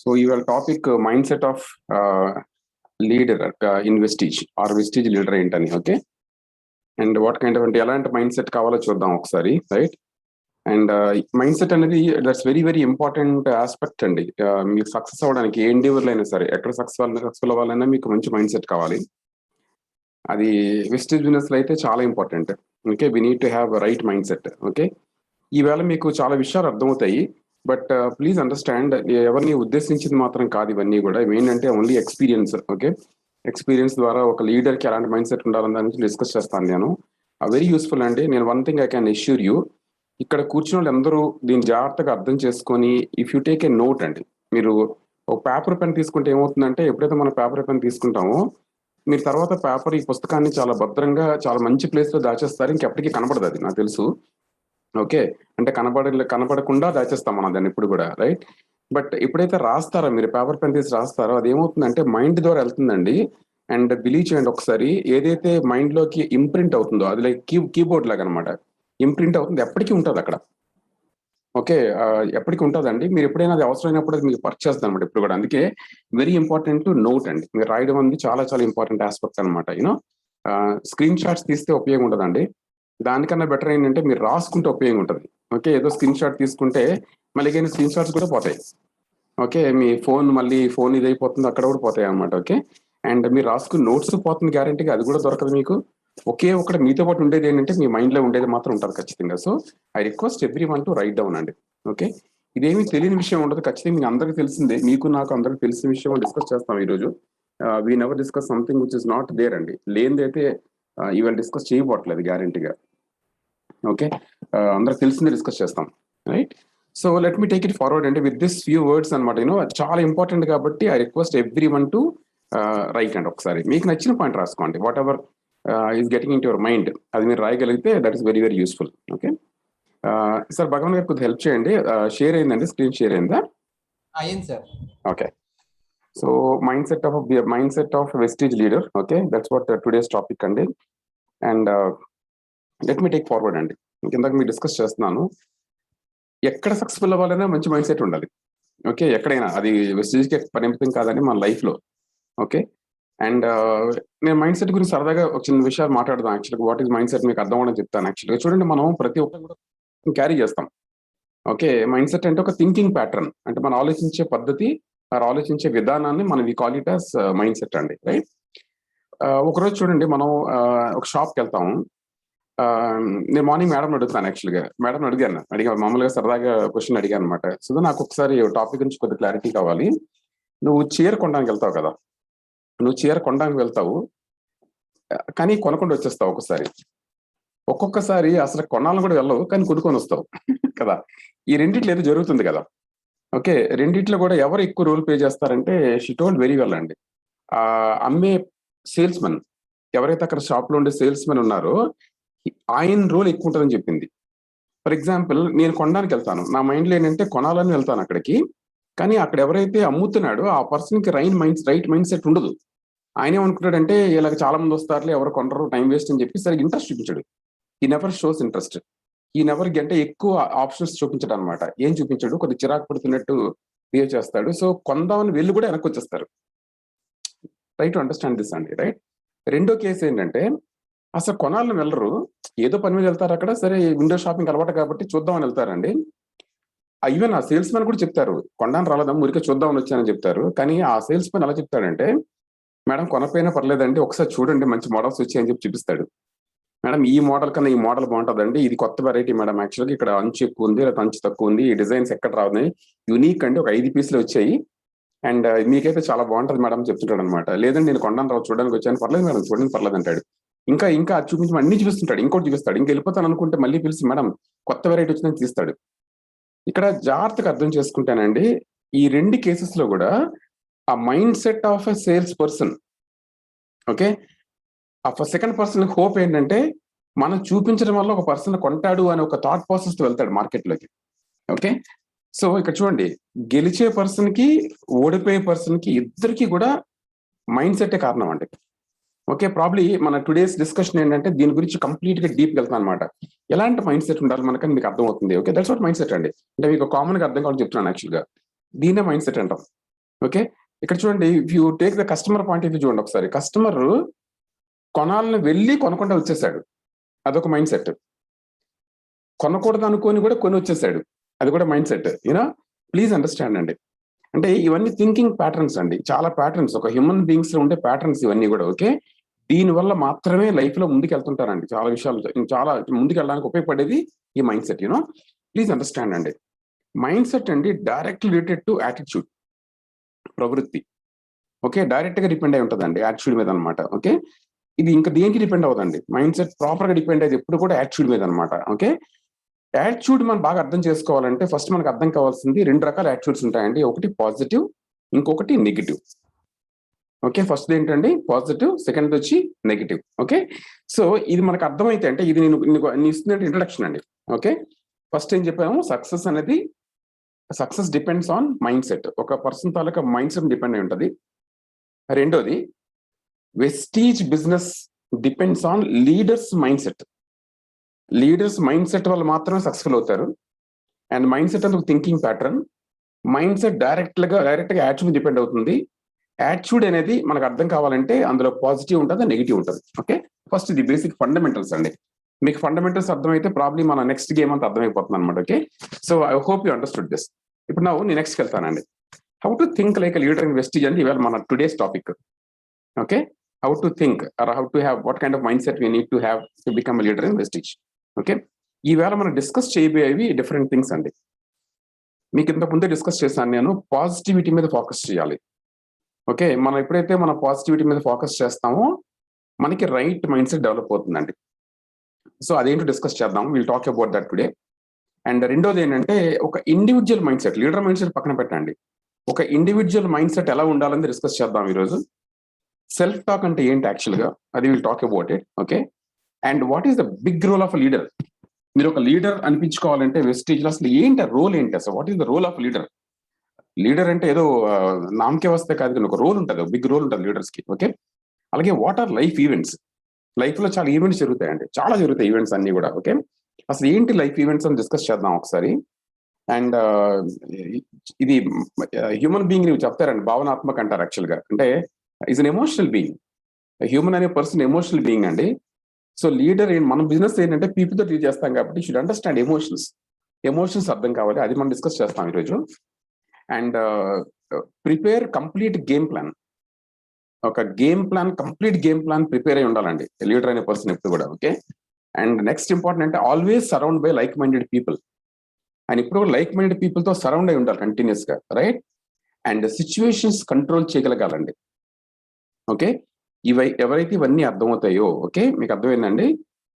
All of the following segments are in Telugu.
So your topic mindset of leader in Vestige or Vestige leader ఏంటని okay and what kind of అంటే ఎలాంటి మైండ్ సెట్ కావాలో చూద్దాం ఒకసారి రైట్ అండ్ మైండ్ సెట్ అనేది that's very very important aspect అండి. మీకు సక్సెస్ అవ్వడానికి ఏ ఎండీవర్లో అయినా సరే ఎక్కడ సక్సెస్ఫుల్ అవ్వాలన్నా మీకు మంచి మైండ్ సెట్ కావాలి. అది వెస్టేజ్ బిజినెస్ లో అయితే చాలా important. Okay we need to have right mind set. Okay ఈవేళ మీకు చాలా విషయాలు అర్థమవుతాయి. బట్ ప్లీజ్ అండర్స్టాండ్, ఎవరిని ఉద్దేశించింది మాత్రం కాదు ఇవన్నీ కూడా. ఏంటంటే ఓన్లీ ఎక్స్పీరియన్స్. ఓకే ఎక్స్పీరియన్స్ ద్వారా ఒక లీడర్కి ఎలాంటి మైండ్ సెట్ ఉండాలని దాని గురించి డిస్కస్ చేస్తాను నేను. వెరీ యూస్ఫుల్ అండి. నేను one thing I can assure you, ఇక్కడ కూర్చున్న వాళ్ళు అందరూ దీన్ని జాగ్రత్తగా అర్థం చేసుకొని if you take a note అండి, మీరు ఒక పేపర్ పెన్ తీసుకుంటే ఏమవుతుందంటే ఎప్పుడైతే మనం పేపర్ పెన్ తీసుకుంటామో మీరు తర్వాత పేపర్ ఈ పుస్తకాన్ని చాలా భద్రంగా చాలా మంచి ప్లేస్ లో దాచేస్తారు. ఇంకెప్పటికీ కనబడదు, అది నాకు తెలుసు. ఓకే అంటే కనబడకుండా దాచేస్తాం మనం దాన్ని ఎప్పుడు కూడా, రైట్? బట్ ఎప్పుడైతే రాస్తారో మీరు పేపర్ పెన్ తీసి రాస్తారో అది ఏమవుతుందంటే మైండ్ ద్వారా వెళ్తుందండి. అండ్ బిలీవ్ చేయండి ఒకసారి, ఏదైతే మైండ్ లోకి ఇంప్రింట్ అవుతుందో అది లైక్ కీబోర్డ్ లాగా అనమాట. ఇంప్రింట్ అవుతుంది, ఎప్పటికీ ఉంటుంది అక్కడ. ఓకే ఎప్పటికీ ఉంటుందండి. మీరు ఎప్పుడైనా అది అవసరమైనప్పుడు అది మీకు వర్క్ చేస్తుంది అనమాట ఇప్పుడు కూడా. అందుకే వెరీ ఇంపార్టెంట్ నోట్ అండి. మీరు రాయడం అనేది చాలా చాలా ఇంపార్టెంట్ ఆస్పెక్ట్ అనమాట. యూనో స్క్రీన్ షాట్స్ తీస్తే ఉపయోగం ఉండదండి. దానికన్నా బెటర్ ఏంటంటే మీరు రాసుకుంటే ఉపయోగం ఉంటుంది. ఓకే ఏదో స్క్రీన్ షాట్ తీసుకుంటే మళ్ళీ కానీ స్క్రీన్ షాట్స్ కూడా పోతాయి. ఓకే మీ మళ్ళీ ఫోన్ ఇది అయిపోతుంది, అక్కడ కూడా పోతాయి అనమాట. ఓకే అండ్ మీరు రాసుకుని నోట్స్ పోతుంది గ్యారంటీగా, అది కూడా దొరకదు మీకు. ఒకే ఒకటి మీతో పాటు ఉండేది ఏంటంటే మీ మైండ్ లో ఉండేది మాత్రం ఉంటుంది ఖచ్చితంగా. So I request everyone to right down అండి. ఓకే ఇదేమి తెలియని విషయం ఉండదు, ఖచ్చితంగా మీకు అందరికి తెలిసిందే. మీకు నాకు అందరికి తెలిసిన విషయం డిస్కస్ చేస్తాం ఈరోజు. We never discuss something which is not there అండి. లేనిదైతే ఇవాళ డిస్కస్ చేయబోట్లేదు గ్యారంటీగా. ఓకే అందరికి తెలిసిందే డిస్కస్ చేస్తాం, right? So let me take it forward అండి విత్ దిస్ ఫ్యూ వర్డ్స్ అనమాట. యూనో చాలా ఇంపార్టెంట్ కాబట్టి I request everyone to write అండి. ఒకసారి మీకు నచ్చిన పాయింట్ రాసుకోండి. Whatever is getting into your mind అది మీరు రాయగలిగితే that is very very useful. Okay sir Bhagwan garu కొద్దిగా హెల్ప్ చేయండి. షేర్ అయిందండి, స్క్రీన్ షేర్ అయిందా? అయింది sir. Okay so mindset of vestige leader. Okay that's what today's topic అండి. And let me take forward అండి. ఇందాక మీరు డిస్కస్ చేస్తున్నాను, ఎక్కడ సక్సెస్ఫుల్ అవ్వాలన్నా మంచి మైండ్ సెట్ ఉండాలి. ఓకే ఎక్కడైనా, అది వెస్టేజ్కి పరిమితం కాదని మన లైఫ్లో. ఓకే అండ్ నేను మైండ్ సెట్ గురించి సరదాగా ఒక చిన్న విషయాలు మాట్లాడదాం. యాక్చువల్గా వాట్ ఈస్ మైండ్ సెట్ మీకు అర్థం అవ్వడం చెప్తాను. యాక్చువల్గా చూడండి, మనం ప్రతి ఒక్కరు కూడా క్యారీ చేస్తాం. ఓకే మైండ్ సెట్ అంటే ఒక థింకింగ్ ప్యాటర్న్, అంటే మనం ఆలోచించే పద్ధతి, ఆలోచించే విధానాన్ని మనం we call it as mind set అండి, రైట్? ఒకరోజు చూడండి, మనం ఒక షాప్కి వెళ్తాము. నేను మార్నింగ్ మేడం అడుగుతాను. యాక్చువల్గా మేడం అడిగా మామూలుగా సరదాగా క్వశ్చన్ అడిగాను అనమాట. సో నాకు ఒకసారి టాపిక్ గురించి కొద్దిగా క్లారిటీ కావాలి. నువ్వు చీర కొనడానికి వెళ్తావు కదా, నువ్వు చీర కొనడానికి వెళ్తావు కానీ కొనకుండా వచ్చేస్తావు ఒక్కొక్కసారి అసలు కొనాలని కూడా వెళ్ళవు కానీ కొనుక్కొని వస్తావు కదా. ఈ రెండిట్లో ఏదో జరుగుతుంది కదా. ఓకే రెండిట్లో కూడా ఎవరు ఎక్కువ రోల్ ప్లే చేస్తారంటే షీ టోల్డ్ వెరీ వెల్ అండి. అమ్మే సేల్స్ మెన్, ఎవరైతే అక్కడ షాప్ లో ఉండే సేల్స్ మెన్ ఉన్నారో ఆయన రోల్ ఎక్కువ ఉంటుందని చెప్పింది. ఫర్ ఎగ్జాంపుల్, నేను కొనడానికి వెళ్తాను, నా మైండ్లో ఏంటంటే కొనాలని వెళ్తాను అక్కడికి, కానీ అక్కడ ఎవరైతే అమ్ముతున్నాడో ఆ పర్సన్ కి రైట్ మైండ్ సెట్ ఉండదు. ఆయన ఏమనుకుంటాడంటే ఇలాగ చాలా మంది వస్తారులే, ఎవరు కొనరు, టైం వేస్ట్ అని చెప్పి సరిగ్గా ఇంట్రెస్ట్ చూపించాడు. ఈ నెవర్ షోస్ ఇంట్రెస్ట్. ఈ నెవర్ అంటే ఎక్కువ ఆప్షన్స్ చూపించడం అనమాట. ఏం చూపించాడు, కొద్దిగా చిరాకు పడుతున్నట్టు బిహేవ్ చేస్తాడు. సో కొందామని వెళ్ళి కూడా వెనక్కి వచ్చేస్తారు. రైట్ టు అండర్స్టాండ్ దిస్ అండి, రైట్? రెండో కేసు ఏంటంటే అసలు కొనాలని వెళ్ళరు, ఏదో పని మీద వెళ్తారు. అక్కడ సరే విండో షాపింగ్ అలవాటు కాబట్టి చూద్దామని వెళ్తారండి. ఈవెన్ ఆ సేల్స్ మ్యాన్ కూడా చెప్తారు, కొనడానికి రాలేదమ్మా, ఊరికే చూద్దామని వచ్చానని చెప్తారు. కానీ ఆ సేల్స్ మ్యాన్ ఎలా చెప్తాడంటే, మేడం కొనపోయినా పర్లేదండి, ఒకసారి చూడండి మంచి మోడల్స్ వచ్చాయని చెప్పి చూపిస్తాడు. మేడం ఈ మోడల్ కన్నా ఈ మోడల్ బాగుంటుందండి, ఇది కొత్త వెరైటీ మేడం, యాక్చువల్గా ఇక్కడ అంచు ఎక్కువ ఉంది, లేదా అంచు తక్కువ ఉంది, ఈ డిజైన్స్ ఎక్కడ రావున్నాయి, యూనిక్ అండి, ఒక 5 పీసులు వచ్చాయి అండ్ మీకైతే చాలా బాగుంటుంది మేడం చెప్తుంటాడు అనమాట. లేదండి నేను కొనడానికి చూడడానికి వచ్చాను, పర్లేదు మేడం చూడండి పర్లేదు అంటాడు. ఇంకా అది చూపించి అన్ని చూపిస్తుంటాడు, ఇంకోటి చూపిస్తాడు. ఇంకా వెళ్ళిపోతాను అనుకుంటే మళ్ళీ పిలిచి మేడం కొత్త వెరైటీ వచ్చిందని తీస్తాడు. ఇక్కడ జాగ్రత్తగా అర్థం చేసుకుంటానండి, ఈ 2 కేసెస్ లో కూడా ఆ mind set of a sales person, okay ఆ సెకండ్ పర్సన్ హోప్ ఏంటంటే మనం చూపించడం వల్ల ఒక పర్సన్ కొంటాడు అనే ఒక థాట్ ప్రాసెస్ తో వెళ్తాడు మార్కెట్లోకి. ఓకే సో ఇక్కడ చూడండి, గెలిచే పర్సన్ కి ఓడిపోయే పర్సన్ కి ఇద్దరికి కూడా మైండ్ సెట్ కారణం అండి. ఓకే ప్రాబ్లీ మన టుడేస్ డిస్కషన్ ఏంటంటే దీని గురించి కంప్లీట్ గా డీప్ వెళ్తాను అనమాట. ఎలాంటి మైండ్ సెట్ ఉండాలి మనకని మీకు అర్థం అవుతుంది. Okay that's what mind set అండి. అంటే మీకు కామన్ గా అర్థం కావాలని చెప్తున్నాను. యాక్చువల్గా దీన్నే మైండ్ సెట్ అంటాం. ఓకే, ఇక్కడ చూడండి, if you take the customer point of view చూడండి ఒకసారి. కస్టమర్ కొనాలని వెళ్ళి కొనకుండా వచ్చేసాడు, అదొక మైండ్ సెట్. కొనకూడదు అనుకొని కూడా కొని వచ్చేసాడు, అది కూడా mind set. You know, please understand అండి. అంటే ఇవన్నీ థింకింగ్ ప్యాటర్న్స్ అండి, చాలా ప్యాటర్న్స్, ఒక హ్యూమన్ బీయింగ్స్ లో ఉండే ప్యాటర్న్స్ ఇవన్నీ కూడా. ఓకే, దీని వల్ల మాత్రమే లైఫ్ లో ముందుకు వెళ్తుంటారండి. చాలా విషయాలు, చాలా ముందుకు వెళ్ళడానికి ఉపయోగపడేది ఈ mind set. You know, please understand అండి. మైండ్ సెట్ అండి డైరెక్ట్ రిలేటెడ్ టు యాటిట్యూడ్, ప్రవృత్తి. ఓకే, డైరెక్ట్ గా డిపెండ్ అయి ఉంటుందండి యాటిట్యూడ్ మీద అనమాట. ఓకే, ఇది ఇంకా దేనికి డిపెండ్ అవుతుందండి, మైండ్ సెట్ ప్రాపర్ గా డిపెండ్ అయ్యేది ఎప్పుడు కూడా యాటిట్యూడ్ మీద అనమాట. ఓకే, యాటిట్యూడ్ మనం బాగా అర్థం చేసుకోవాలంటే ఫస్ట్ మనకు అర్థం కావాల్సింది 2 రకాల యాటిట్యూడ్స్ ఉంటాయండి. ఒకటి పాజిటివ్, ఇంకొకటి నెగిటివ్. ఓకే, ఫస్ట్ ఏంటండి పాజిటివ్, సెకండ్ వచ్చి నెగిటివ్. ఓకే, సో ఇది మనకు అర్థమైతే, అంటే ఇది నేను ఇస్తున్న ఇంట్రడక్షన్ అండి. ఓకే, ఫస్ట్ ఏం చెప్పాము, success depends on mind set. ఒక పర్సన్ తాలూకా మైండ్ సెట్ డిపెండ్ అయి ఉంటుంది. రెండోది, Vestige business depends on leaders mind set. Leaders mind set వల్ల మాత్రమే సక్సెస్ఫుల్ అవుతారు. అండ్ మైండ్ సెట్ అంటే thinking pattern. Mind set direct గా యాటిట్యూడ్ డిపెండ్ అవుతుంది. యాటిట్యూడ్ అనేది మనకు అర్థం కావాలంటే అందులో పాజిటివ్ ఉంటుంది, నెగిటివ్ ఉంటుంది. ఓకే, ఫస్ట్ ఇది బేసిక్ ఫండమెంటల్స్ అండి. మీకు ఫండమెంటల్స్ అర్థమైతే ప్రాబ్లమ్ మన నెక్స్ట్ గేమ్ అంతా అర్థమైపోతుంది అనమాట. Okay, so I hope you understood this. ఇప్పుడు నేను నెక్స్ట్ వెళ్తానండి. How to think like leader in Vestige అంటే ఇవాళ మన today's topic. Okay, how to think or how to have, what kind of mindset we need to have to become leader in Vestige. Okay, ఈవేళ మనం డిస్కస్ చేయబోయేవి డిఫరెంట్ థింగ్స్ అండి. మీకు ఇంత ముందే డిస్కస్ చేశాను నేను, పాజిటివిటీ మీద ఫోకస్ చేయాలి. ఓకే, మనం ఎప్పుడైతే మన పాజిటివిటీ మీద ఫోకస్ చేస్తామో మనకి రైట్ మైండ్ సెట్ డెవలప్ అవుతుందండి. సో అదేంటో డిస్కస్ చేద్దాం, will talk about that today. And రెండోది ఏంటంటే, ఒక individual mind set, leader mind set పక్కన పెట్టండి, ఒక ఇండివిజువల్ మైండ్ సెట్ ఎలా ఉండాలని డిస్కస్ చేద్దాం ఈరోజు. సెల్ఫ్ టాక్ అంటే ఏంటి యాక్చువల్గా, అది will talk about it. Okay, and what is the big role of a leader. మీరు ఒక లీడర్ అనిపించుకోవాలంటే వెస్టీజ్ లో అసలు ఏంటి రోల్ ఏంటి, అసలు what is the role of leader. Leader అంటే ఏదో నామకే వస్తే కాదు, కానీ ఒక రోల్ ఉంటుంది, బిగ్ రోల్ ఉంటుంది లీడర్స్ కి. ఓకే, అలాగే what are life events. Life లో చాలా ఈవెంట్స్ జరుగుతాయండి, చాలా జరుగుతాయి ఈవెంట్స్ అన్ని కూడా. ఓకే, అసలు ఏంటి లైఫ్ ఈవెంట్స్ అని డిస్కస్ చేద్దాం ఒకసారి. అండ్ ఇది హ్యూమన్ బీయింగ్ ని చెప్తారండి, భావనాత్మక అంటారు యాక్చువల్గా. అంటే is an emotional being. Human అనే పర్సన్ ఎమోషనల్ బీయింగ్ అండి. సో లీడర్ మన బిజినెస్ ఏంటంటే పీపుల్ తో డీల్ చేస్తాం కాబట్టి షుడ్ అండర్స్టాండ్ ఎమోషన్స్ అర్థం కావాలి, అది మనం డిస్కస్ చేస్తాం ఈరోజు. And prepare complete game plan. ఒక కంప్లీట్ గేమ్ ప్లాన్ ప్రిపేర్ అయి ఉండాలండి లీడర్ అనే పర్సన్ ఎప్పుడు కూడా. ఓకే, అండ్ నెక్స్ట్ ఇంపార్టెంట్ అంటే always surround by like minded people. And ఇప్పుడు లైక్ మైండెడ్ పీపుల్ తో సరౌండ్ అయి ఉండాలి కంటిన్యూస్ గా, రైట్. అండ్ సిచ్యువేషన్స్ కంట్రోల్ చేయగలగాలండి. ఓకే, ఎవరైతే ఇవన్నీ అర్థమవుతాయో, ఓకే మీకు అర్థమైందండి.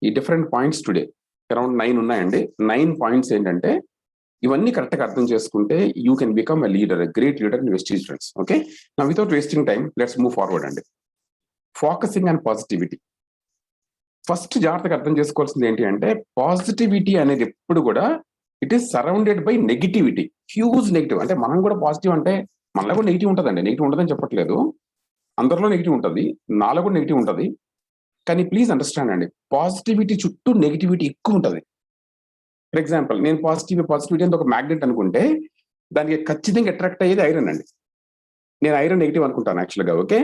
ఈ డిఫరెంట్ పాయింట్స్ టుడే అరౌండ్ 9 ఉన్నాయండి. 9 పాయింట్స్ ఏంటంటే ఇవన్నీ కరెక్ట్ గా అర్థం చేసుకుంటే you can become a leader, a great leader in vestige friends. Okay, నా without wasting time let's move forward అండి. Focusing and positivity. ఫస్ట్ జాగ్రత్తగా అర్థం చేసుకోవాల్సింది ఏంటి అంటే, పాజిటివిటీ అనేది ఎప్పుడు కూడా it is surrounded by negativity, huge negative. అంటే మనం కూడా పాజిటివ్ అంటే మనలో కూడా నెగిటివ్ ఉంటుందండి, నెగిటివ్ ఉంటుందని చెప్పట్లేదు, అందరిలో నెగిటివ్ ఉంటుంది, నాలో కూడా నెగిటివ్ ఉంటుంది. కానీ ప్లీజ్ అండర్స్టాండ్ అండి, పాజిటివిటీ చుట్టూ నెగిటివిటీ ఎక్కువ ఉంటుంది. ఫర్ ఎగ్జాంపుల్, నేను పాజిటివిటీ అంటే ఒక మ్యాగ్నెట్ అనుకుంటే దానికి ఖచ్చితంగా అట్రాక్ట్ అయ్యేది ఐరన్ అండి. నేను ఐరన్ నెగిటివ్ అనుకుంటాను యాక్చువల్గా. ఓకే,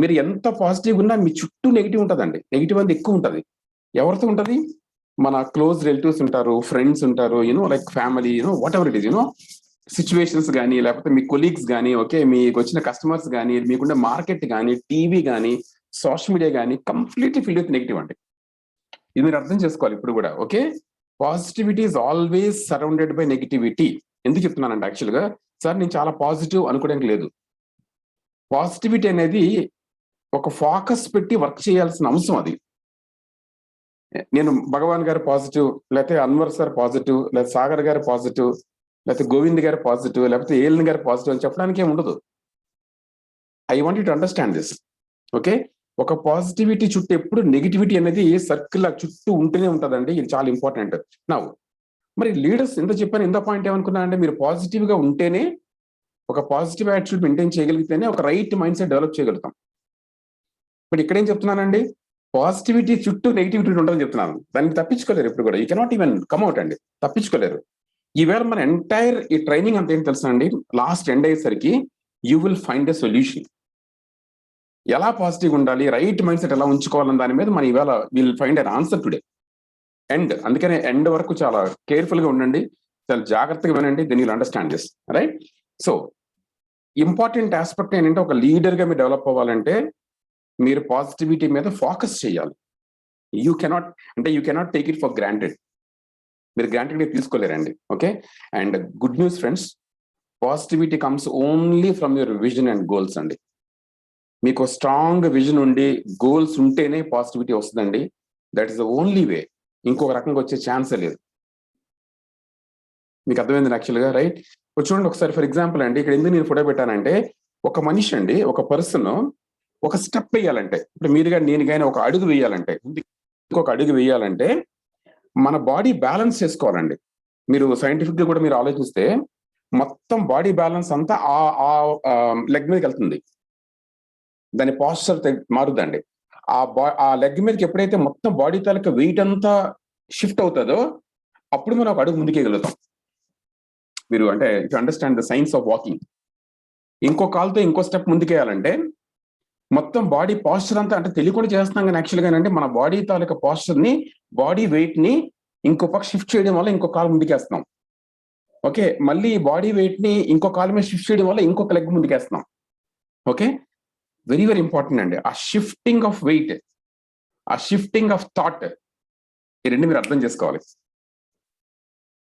మీరు ఎంత పాజిటివ్ ఉన్నా మీ చుట్టూ నెగిటివ్ ఉంటుందండి. నెగిటివ్ అనేది ఎక్కువ ఉంటుంది. ఎవరితో ఉంటుంది, మన క్లోజ్ రిలేటివ్స్ ఉంటారు, ఫ్రెండ్స్ ఉంటారు, like family, what ever it is, situations కానీ, లేకపోతే మీ కొలీగ్స్ కానీ, ఓకే మీకు వచ్చిన కస్టమర్స్ కానీ, మీకుండే మార్కెట్ కానీ, టీవీ కానీ, సోషల్ మీడియా కానీ కంప్లీట్లీ ఫిల్ విత్ నెగిటివ్ అండి. ఇది మీరు అర్థం చేసుకోవాలి ఇప్పుడు కూడా. Okay, positivity is always surrounded by negativity. ఎందుకు చెప్తున్నానంటే యాక్చువల్గా, సార్ నేను చాలా పాజిటివ్ అనుకోవడానికి లేదు. పాజిటివిటీ అనేది ఒక ఫోకస్ పెట్టి వర్క్ చేయాల్సిన అంశం అది. నేను భగవాన్ గారు పాజిటివ్, లేకపోతే అన్వర్ సార్ పాజిటివ్, లేకపోతే సాగర్ గారు పాజిటివ్, లేకపోతే గోవింద్ గారు పాజిటివ్, లేకపోతే ఏలిన్ గారు పాజిటివ్ అని చెప్పడానికి ఏమి ఉండదు. I want you to understand this. Okay, ఒక పాజిటివిటీ చుట్టూ ఎప్పుడు నెగిటివిటీ అనేది సర్కిల్ చుట్టూ ఉంటూనే ఉంటుందండి. ఇది చాలా ఇంపార్టెంట్. నా మరి లీడర్స్ ఎంత చెప్పాను, ఇంత పాయింట్ ఏమనుకున్నా అంటే, మీరు పాజిటివ్ గా ఉంటేనే, ఒక పాజిటివ్ యాటిట్యూడ్ మెయింటైన్ చేయగలిగితేనే ఒక రైట్ మైండ్ సెట్ డెవలప్ చేయగలుగుతాం. ఇప్పుడు ఇక్కడేం చెప్తున్నానండి, పాజిటివిటీ చుట్టూ నెగిటివిటీ ఉంటుందని చెప్తున్నాను. దాన్ని తప్పించుకోలేరు ఇప్పుడు కూడా. యూ కెనాట్ ఈవెన్ కమ్అట్ అండి, తప్పించుకోలేరు. ఈవేళ మన ఎంటైర్ ఈ ట్రైనింగ్ అంత ఏంటి తెలుసా అండి, లాస్ట్ ఎండ్ అయ్యేసరికి you will find a solution. ఎలా పాజిటివ్ ఉండాలి, రైట్ మైండ్ సెట్ ఎలా ఉంచుకోవాలని దాని మీద మనం ఇవాళ will find an answer today. End, అందుకనే ఎండ్ వరకు చాలా కేర్ఫుల్ గా ఉండండి, చాలా జాగ్రత్తగా వినండి, then you'll understand this, right? So important aspect ఏంటంటే, ఒక లీడర్ గా మీరు డెవలప్ అవ్వాలంటే మీరు పాజిటివిటీ మీద ఫోకస్ చేయాలి. You cannot take it for granted. మీరు గ్రాంటెడ్ గా తీసుకోలేరండి. Okay, and good news friends, positivity comes only from your vision and goals అండి. మీకు స్ట్రాంగ్ విజన్ ఉండి గోల్స్ ఉంటేనే పాజిటివిటీ వస్తుందండి. That is the only way. ఇంకొక రకంగా వచ్చే ఛాన్సే లేదు. మీకు అర్థమైంది యాక్చువల్గా, రైట్? చూడండి ఒకసారి, ఫర్ ఎగ్జాంపుల్ అండి, ఇక్కడ ఎందుకు నేను ఫోటో పెట్టానంటే, ఒక మనిషి అండి, ఒక పర్సన్ ఒక స్టెప్ వేయాలంటే, ఇప్పుడు మీరు కానీ నేను కానీ ఒక అడుగు వేయాలంటే, ఇంకొక అడుగు వేయాలంటే మన బాడీ బ్యాలెన్స్ చేసుకోవాలండి. మీరు సైంటిఫిక్ గా కూడా మీరు ఆలోచిస్తే మొత్తం బాడీ బ్యాలెన్స్ అంతా ఆ లెగ్ మీదకి వెళ్తుంది. దాని పాస్చర్ మారుద్దండి. ఆ లెగ్ మీదకి ఎప్పుడైతే మొత్తం బాడీ తాలూకా వెయిట్ అంతా షిఫ్ట్ అవుతుందో అప్పుడు మనం ఒక అడుగు ముందుకేయగలుగుతాం. మీరు అంటే if understand the science of walking, ఇంకో కాల్తో ఇంకో స్టెప్ ముందుకేయాలంటే మొత్తం బాడీ పాస్చర్ అంతా, అంటే తెలియకుండా చేస్తున్నాం కానీ యాక్చువల్గా అంటే మన బాడీ తాలూకా పాస్చర్ ని, బాడీ వెయిట్ ని ఇంకో పక్క షిఫ్ట్ చేయడం వల్ల ఇంకో కాలు ముందుకేస్తున్నాం. ఓకే, మళ్ళీ బాడీ వెయిట్ ని ఇంకో కాలు మీద షిఫ్ట్ చేయడం వల్ల ఇంకొక లెగ్ ముందుకేస్తున్నాం. ఓకే, వెరీ వెరీ ఇంపార్టెంట్ అండి. ఆ షిఫ్టింగ్ ఆఫ్ వెయిట్, ఆ షిఫ్టింగ్ ఆఫ్ థాట్, ఈ రెండు మీరు అర్థం చేసుకోవాలి.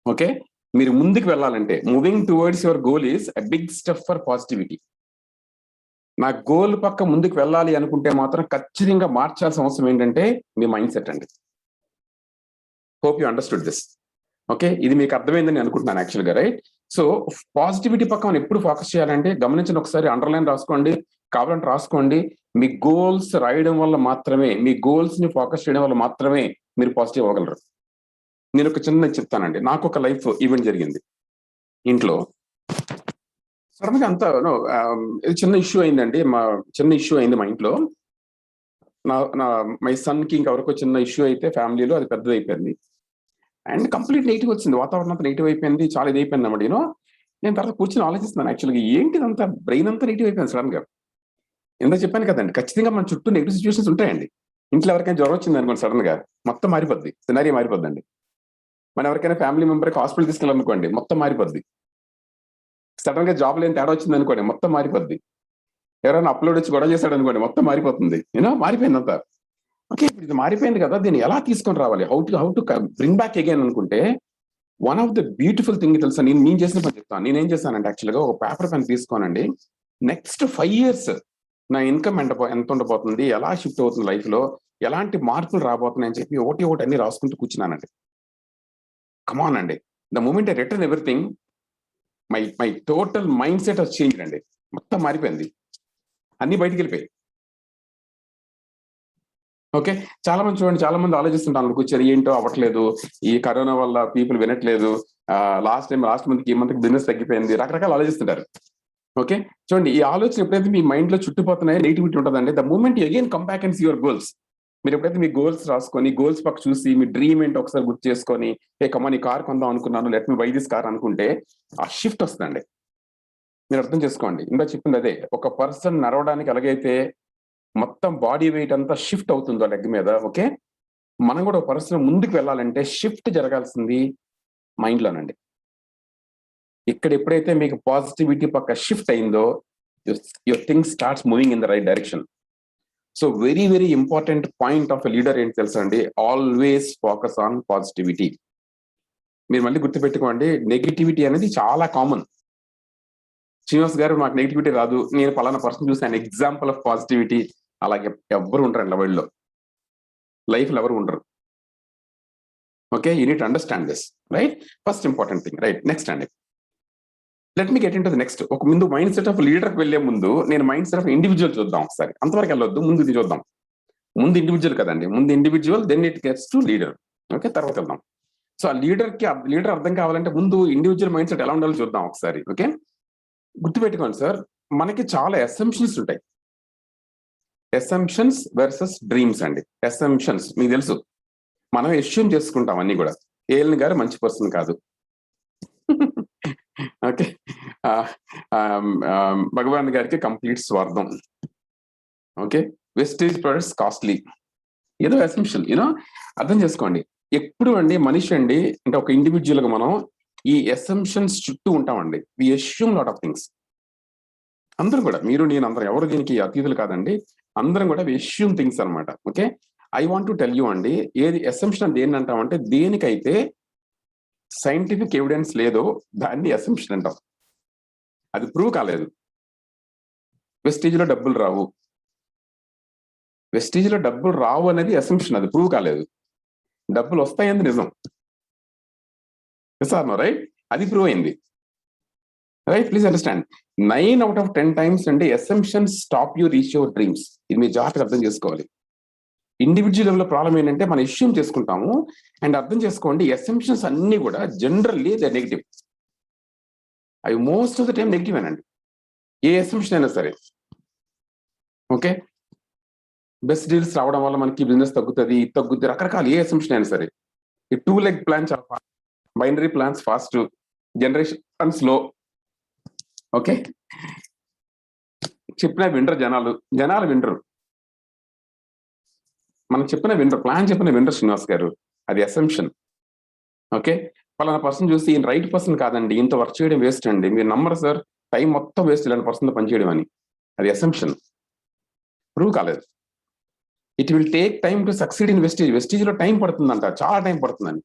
ఓకే, మీరు ముందుకు వెళ్ళాలంటే moving towards your goal is a big step for positivity. నా గోల్ పక్క ముందుకు వెళ్ళాలి అనుకుంటే మాత్రం ఖచ్చితంగా మార్చాల్సిన అవసరం ఏంటంటే మీ మైండ్ సెట్ అండి. Hope you understood this. Okay, ఇది మీకు అర్థమైందని అనుకుంటున్నాను యాక్చువల్గా, రైట్? సో పాజిటివిటీ పక్క మనం ఎప్పుడు ఫోకస్ చేయాలంటే, గమనించిన ఒకసారి అండర్లైన్ రాసుకోండి, కావాలంటే రాసుకోండి. మీ గోల్స్ రాయడం వల్ల మాత్రమే, మీ గోల్స్ ని ఫోకస్ చేయడం వల్ల మాత్రమే మీరు పాజిటివ్ అవ్వగలరు. నేను ఒక చిన్న చెప్తానండి. నాకు ఒక లైఫ్ ఈవెంట్ జరిగింది ఇంట్లో. సడన్ గా అంతా చిన్న ఇష్యూ అయిందండి. చిన్న ఇష్యూ అయింది మా ఇంట్లో. మై సన్ కి ఇంకెవరికో చిన్న ఇష్యూ అయితే ఫ్యామిలీలో అది పెద్దది అయిపోయింది. అండ్ కంప్లీట్ నెగిటివ్ వచ్చింది, వాతావరణం అంతా నెగిటివ్ అయిపోయింది, చాలా ఇది అయిపోయింది అన్నమాట. నేను తర్వాత కూర్చొని ఆలోచిస్తున్నాను యాక్చువల్గా, ఏంటిదంతా బ్రెయిన్ అంతా నెగిటివ్ అయిపోయింది సడన్ గా. ఎంత చెప్పాను కదండి, ఖచ్చితంగా మన చుట్టూ నెగిటివ్ సిచ్యువేషన్స్ ఉంటాయండి. ఇంట్లో ఎవరికైనా జ్వరం వచ్చింది అనుకోండి, సడన్ గా మొత్తం మారిపోద్ది, సినారియో మారిపోద్దండి. మనం ఎవరికైనా ఫ్యామిలీ మెంబర్కి హాస్పిటల్ తీసుకెళ్ళాలనుకోండి, మొత్తం మారిపోద్ది. సడన్ గా జాబ్ లేని తేడా వచ్చింది అనుకోండి, మొత్తం మారిపోద్ది. ఎవరైనా అప్లోడ్ వచ్చి గొడవ చేశాడు అనుకోండి, మొత్తం మారిపోతుంది. మారిపోయింది అంతా. ఓకే, ఇప్పుడు ఇది మారిపోయింది కదా, దీన్ని ఎలా తీసుకొని రావాలి, how to bring back again అనుకుంటే, one of the beautiful thing తెలుసా, నేను చేసిన పని చెప్తాను. నేనేం చేశానంటే యాక్చువల్గా ఒక పేపర్ పెన్ తీసుకోనండి, నెక్స్ట్ 5 years నా ఇన్కమ్ ఎంత ఉండబోతుంది, ఎలా షిఫ్ట్ అవుతుంది లైఫ్ లో, ఎలాంటి మార్పులు రాబోతున్నాయి అని చెప్పి ఒకటి అన్ని రాసుకుంటూ కూర్చున్నానండి. కమాన్ అండి, the moment I return everything, my total mind set change అండి, మొత్తం మారిపోయింది, అన్ని బయటికి వెళ్ళిపోయాయి. ఓకే, చాలా మంది చూడండి, చాలా మంది ఆలోచిస్తుంటారు కూర్చొని, ఏంటో అవ్వట్లేదు, ఈ కరోనా వల్ల పీపుల్ వినట్లేదు, లాస్ట్ మంత్ ఈ మంత్ బిజినెస్ తగ్గిపోయింది, రకరకాలు ఆలోచిస్తుంటారు. ఓకే, చూడండి, ఈ ఆలోచన ఎప్పుడైతే మీ మైండ్ లో చుట్టుపోతున్నాయో నెగిటివిటీ ఉంటుందండి. The moment you again come back and see your goals, మీరు ఎప్పుడైతే మీ గోల్స్ రాసుకొని, గోల్స్ పక్క చూసి మీ డ్రీమ్ ఏంటో ఒకసారి గుర్తు చేసుకొని, ఏ కమాన్ ఈ కార్ కొందాం అనుకున్నాను, let me by this car అనుకుంటే ఆ షిఫ్ట్ వస్తుందండి. మీరు అర్థం చేసుకోండి, ఇందా చెప్పింది అదే. ఒక పర్సన్ నడవడానికి ఎలాగైతే మొత్తం బాడీ వెయిట్ అంతా షిఫ్ట్ అవుతుందో లెగ్ మీద, ఓకే, మనం కూడా ఒక పర్సన్ ముందుకు వెళ్ళాలంటే షిఫ్ట్ జరగాల్సింది మైండ్ లోనండి. ఇక్కడ ఎప్పుడైతే మీకు పాజిటివిటీ పక్క షిఫ్ట్ అయిందో, your things starts moving in the right direction. So very very important point of leader ఏంటి తెలుసా అండి, ఆల్వేస్ ఫోకస్ ఆన్ పాజిటివిటీ. మీరు మళ్ళీ గుర్తుపెట్టుకోండి, నెగిటివిటీ అనేది చాలా కామన్. శ్రీనివాస్ గారు నాకు నెగిటివిటీ రాదు, నేను పలానా పర్సన్ చూసాను ఎగ్జాంపుల్ ఆఫ్ పాజిటివిటీ, అలాగే ఎవ్వరు ఉండరండి వరల్డ్ లో, లైఫ్ లో ఎవరు ఉండరు. Okay, you need to understand this, right? First important thing, right? Next అండి, let me get into the next. ఒక ముందు మైండ్ సెట్ ఆఫ్ లీడర్కి వెళ్లే ముందు నేను మైండ్ సెట్ ఆఫ్ ఇండివిజువల్ చూద్దాం ఒకసారి. అంతవరకు వెళ్ళొద్దు, ముందు ఇది చూద్దాం. ముందు ఇండివిజువల్ కదండి, ముందు individual, then it gets to leader. Okay, తర్వాత వెళ్దాం. సో ఆ లీడర్ అర్థం కావాలంటే ముందు ఇండివిజువల్ మైండ్ సెట్ ఎలా ఉండాలో చూద్దాం ఒకసారి. ఓకే, గుర్తుపెట్టుకోండి సార్, మనకి చాలా అసంప్షన్స్ ఉంటాయి. అసంప్షన్స్ వర్సెస్ డ్రీమ్స్ అండి. అసంప్షన్స్ మీకు తెలుసు, మనం అస్యూమ్ చేసుకుంటాం అన్ని కూడా. ఏఎల్ఎన్ గారు మంచి పర్సన్ కాదు, ఓకే, భగవాన్ గారికి కంప్లీట్ స్వార్థం. ఓకే, వెస్టేజ్ ప్రొడక్ట్స్ కాస్ట్లీ, ఏదో అసంప్షన్. అర్థం చేసుకోండి. ఎప్పుడు అండి మనిషి అండి, అంటే ఒక ఇండివిజువల్ గా మనం ఈ అసంప్షన్స్ చుట్టూ ఉంటామండి. వి అస్యూమ్ లాట్ ఆఫ్ థింగ్స్. అందరం కూడా, మీరు నేను అందరం, ఎవరు దీనికి అతీతులు కాదండి. అందరం కూడా వి అస్యూమ్ థింగ్స్ అనమాట. Okay, I want to tell you అండి, ఏది అసంప్షన్ దేన్ని అంటామంటే, దేనికైతే సైంటిఫిక్ ఎవిడెన్స్ లేదో దాన్ని అసంప్షన్ అంటాం. అది ప్రూవ్ కాలేదు. వెస్టేజ్ లో డబ్బులు రావు, వెస్టేజ్ లో డబ్బులు రావు అనేది అసంప్షన్, అది ప్రూవ్ కాలేదు. డబ్బులు వస్తాయని నిజం. రైట్, అది ప్రూవ్ అయింది. Right, please understand. 9 out of 10 times అంటే assumptions stop you reach your dreams. ఇది మీరు జాగ్రత్తగా అర్థం చేసుకోవాలి. ఇండివిజువల్ లెవెల్ ప్రాబ్లం ఏంటంటే మనం ఇష్యూమ్ చేసుకుంటాము. అండ్ అర్థం చేసుకోండి, అసంప్షన్స్ అన్ని కూడా జనరల్లీ దే నెగిటివ్. అవి most of the time negative అనండి, ఏ అసంప్షన్ అయినా సరే. ఓకే, బెస్ట్ డీల్స్ రావడం వల్ల మనకి బిజినెస్ తగ్గుతుంది, ఇది తగ్గుతుంది, రకరకాల ఏ అసంప్షన్ అయినా సరే. ఈ 2 leg ప్లాన్ చాలా fast, binary plans fast, generation slow. Okay, చెప్పిన వినరు జనాలు వినరు. మనం చెప్పిన వినరు, ప్లాన్ చెప్పిన వినరు శ్రీనివాస్ గారు, అది అసంప్షన్. ఓకే, పలానా పర్సన్ చూసి ఈయన రైట్ పర్సన్ కాదండి, ఇంత వర్క్ చేయడం వేస్ట్ అండి, మీరు నమ్మరు సార్, టైం మొత్తం వేస్ట్ ఇలాంటి పర్సన్ తో పనిచేయడం అని. అది అసంప్షన్, ప్రూవ్ కాలేదు. It will take time to succeed in wastage. Wastage లో టైం పడుతుందంట, చాలా టైం పడుతుందని.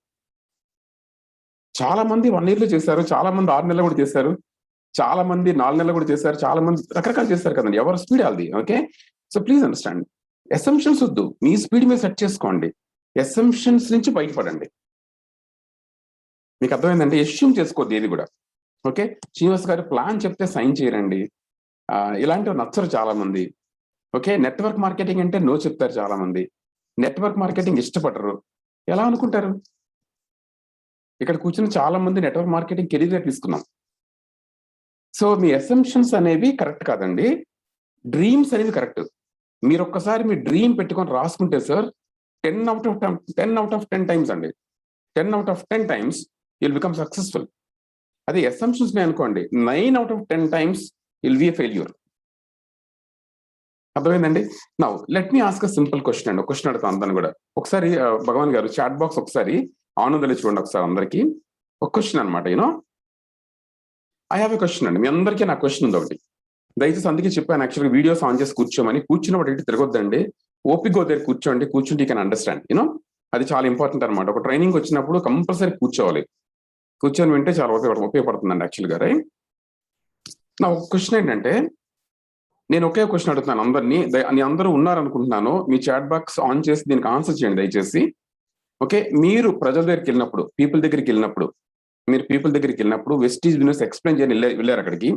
చాలా మంది 1 year లో చేశారు, చాలా మంది 6 నెలలు కూడా చేశారు, చాలా మంది 4 నెలలు కూడా చేశారు, చాలా మంది రకరకాలు చేశారు కదండి. ఎవరు స్పీడ్ అది. Okay, so please understand, assumptions వద్దు, మీ స్పీడ్ మీద సెట్ చేసుకోండి, అసంప్షన్స్ నుంచి బయటపడండి. మీకు అర్థమైందంటే అస్యూమ్ చేసుకోవద్దు ఏది కూడా. ఓకే, శ్రీనివాస్ గారు ప్లాన్ చెప్తే సైన్ చేయరండి, ఇలాంటివి నచ్చరు చాలా మంది. ఓకే, నెట్వర్క్ మార్కెటింగ్ అంటే నో చెప్తారు చాలా మంది, నెట్వర్క్ మార్కెటింగ్ ఇష్టపడరు. ఎలా అనుకుంటారు? ఇక్కడ కూర్చుని చాలా మంది నెట్వర్క్ మార్కెటింగ్ కెరీర్ గా తీసుకున్నాం. సో మీ అసంప్షన్స్ అనేవి కరెక్ట్ కాదండి, డ్రీమ్స్ అనేవి కరెక్ట్. మీరు ఒక్కసారి మీ డ్రీమ్ పెట్టుకొని రాసుకుంటే సార్ 10 out of 10 టైమ్స్ అండి, 10 out of 10 times you'll become successful. అది అసంప్షన్స్ అనుకోండి, 9 out of 10 times you'll be a failure. అర్థమైందండి? Now let me ask a simple question అండి. ఒక క్వశ్చన్ అడుగుతాను అందరిని కూడా. ఒకసారి భగవాన్ గారు చాట్ బాక్స్ ఒకసారి ఆనందలే చూడండి ఒకసారి అందరికి. ఒక క్వశ్చన్ అనమాట, ఐ హ్యావ్ ఎ క్వశ్చన్ అండి. మీ అందరికీ నా క్వశ్చన్ ఉంది ఒకటి. దయచేసి అందుకే చెప్పాను యాక్చువల్గా వీడియోస్ ఆన్ చేసి కూర్చోమని. కూర్చున్నప్పుడు ఎటు తిరగొద్దండి, ఓపిక దగ్గర కూర్చోండి, కూర్చుంటే కెన్ అండర్స్టాండ్. అది చాలా ఇంపార్టెంట్ అనమాట. ఒక ట్రైనింగ్ వచ్చినప్పుడు కంపల్సరీ కూర్చోవాలి, కూర్చొని వింటే చాలా ఉపయోగపడుతుందండి యాక్చువల్గా. రైట్, నా ఒక క్వశ్చన్ ఏంటంటే, నేను ఒకే క్వశ్చన్ అడుగుతున్నాను అందరినీ, అందరూ ఉన్నారనుకుంటున్నాను. మీ చాట్ బాక్స్ ఆన్ చేసి దీనికి ఆన్సర్ చేయండి దయచేసి. ఓకే, మీరు ప్రజల దగ్గరికి వెళ్ళినప్పుడు, పీపుల్ దగ్గరికి వెళ్ళినప్పుడు వెస్టీజ్ బిజినెస్ ఎక్స్ప్లెయిన్ చేయని వెళ్ళారు. అక్కడికి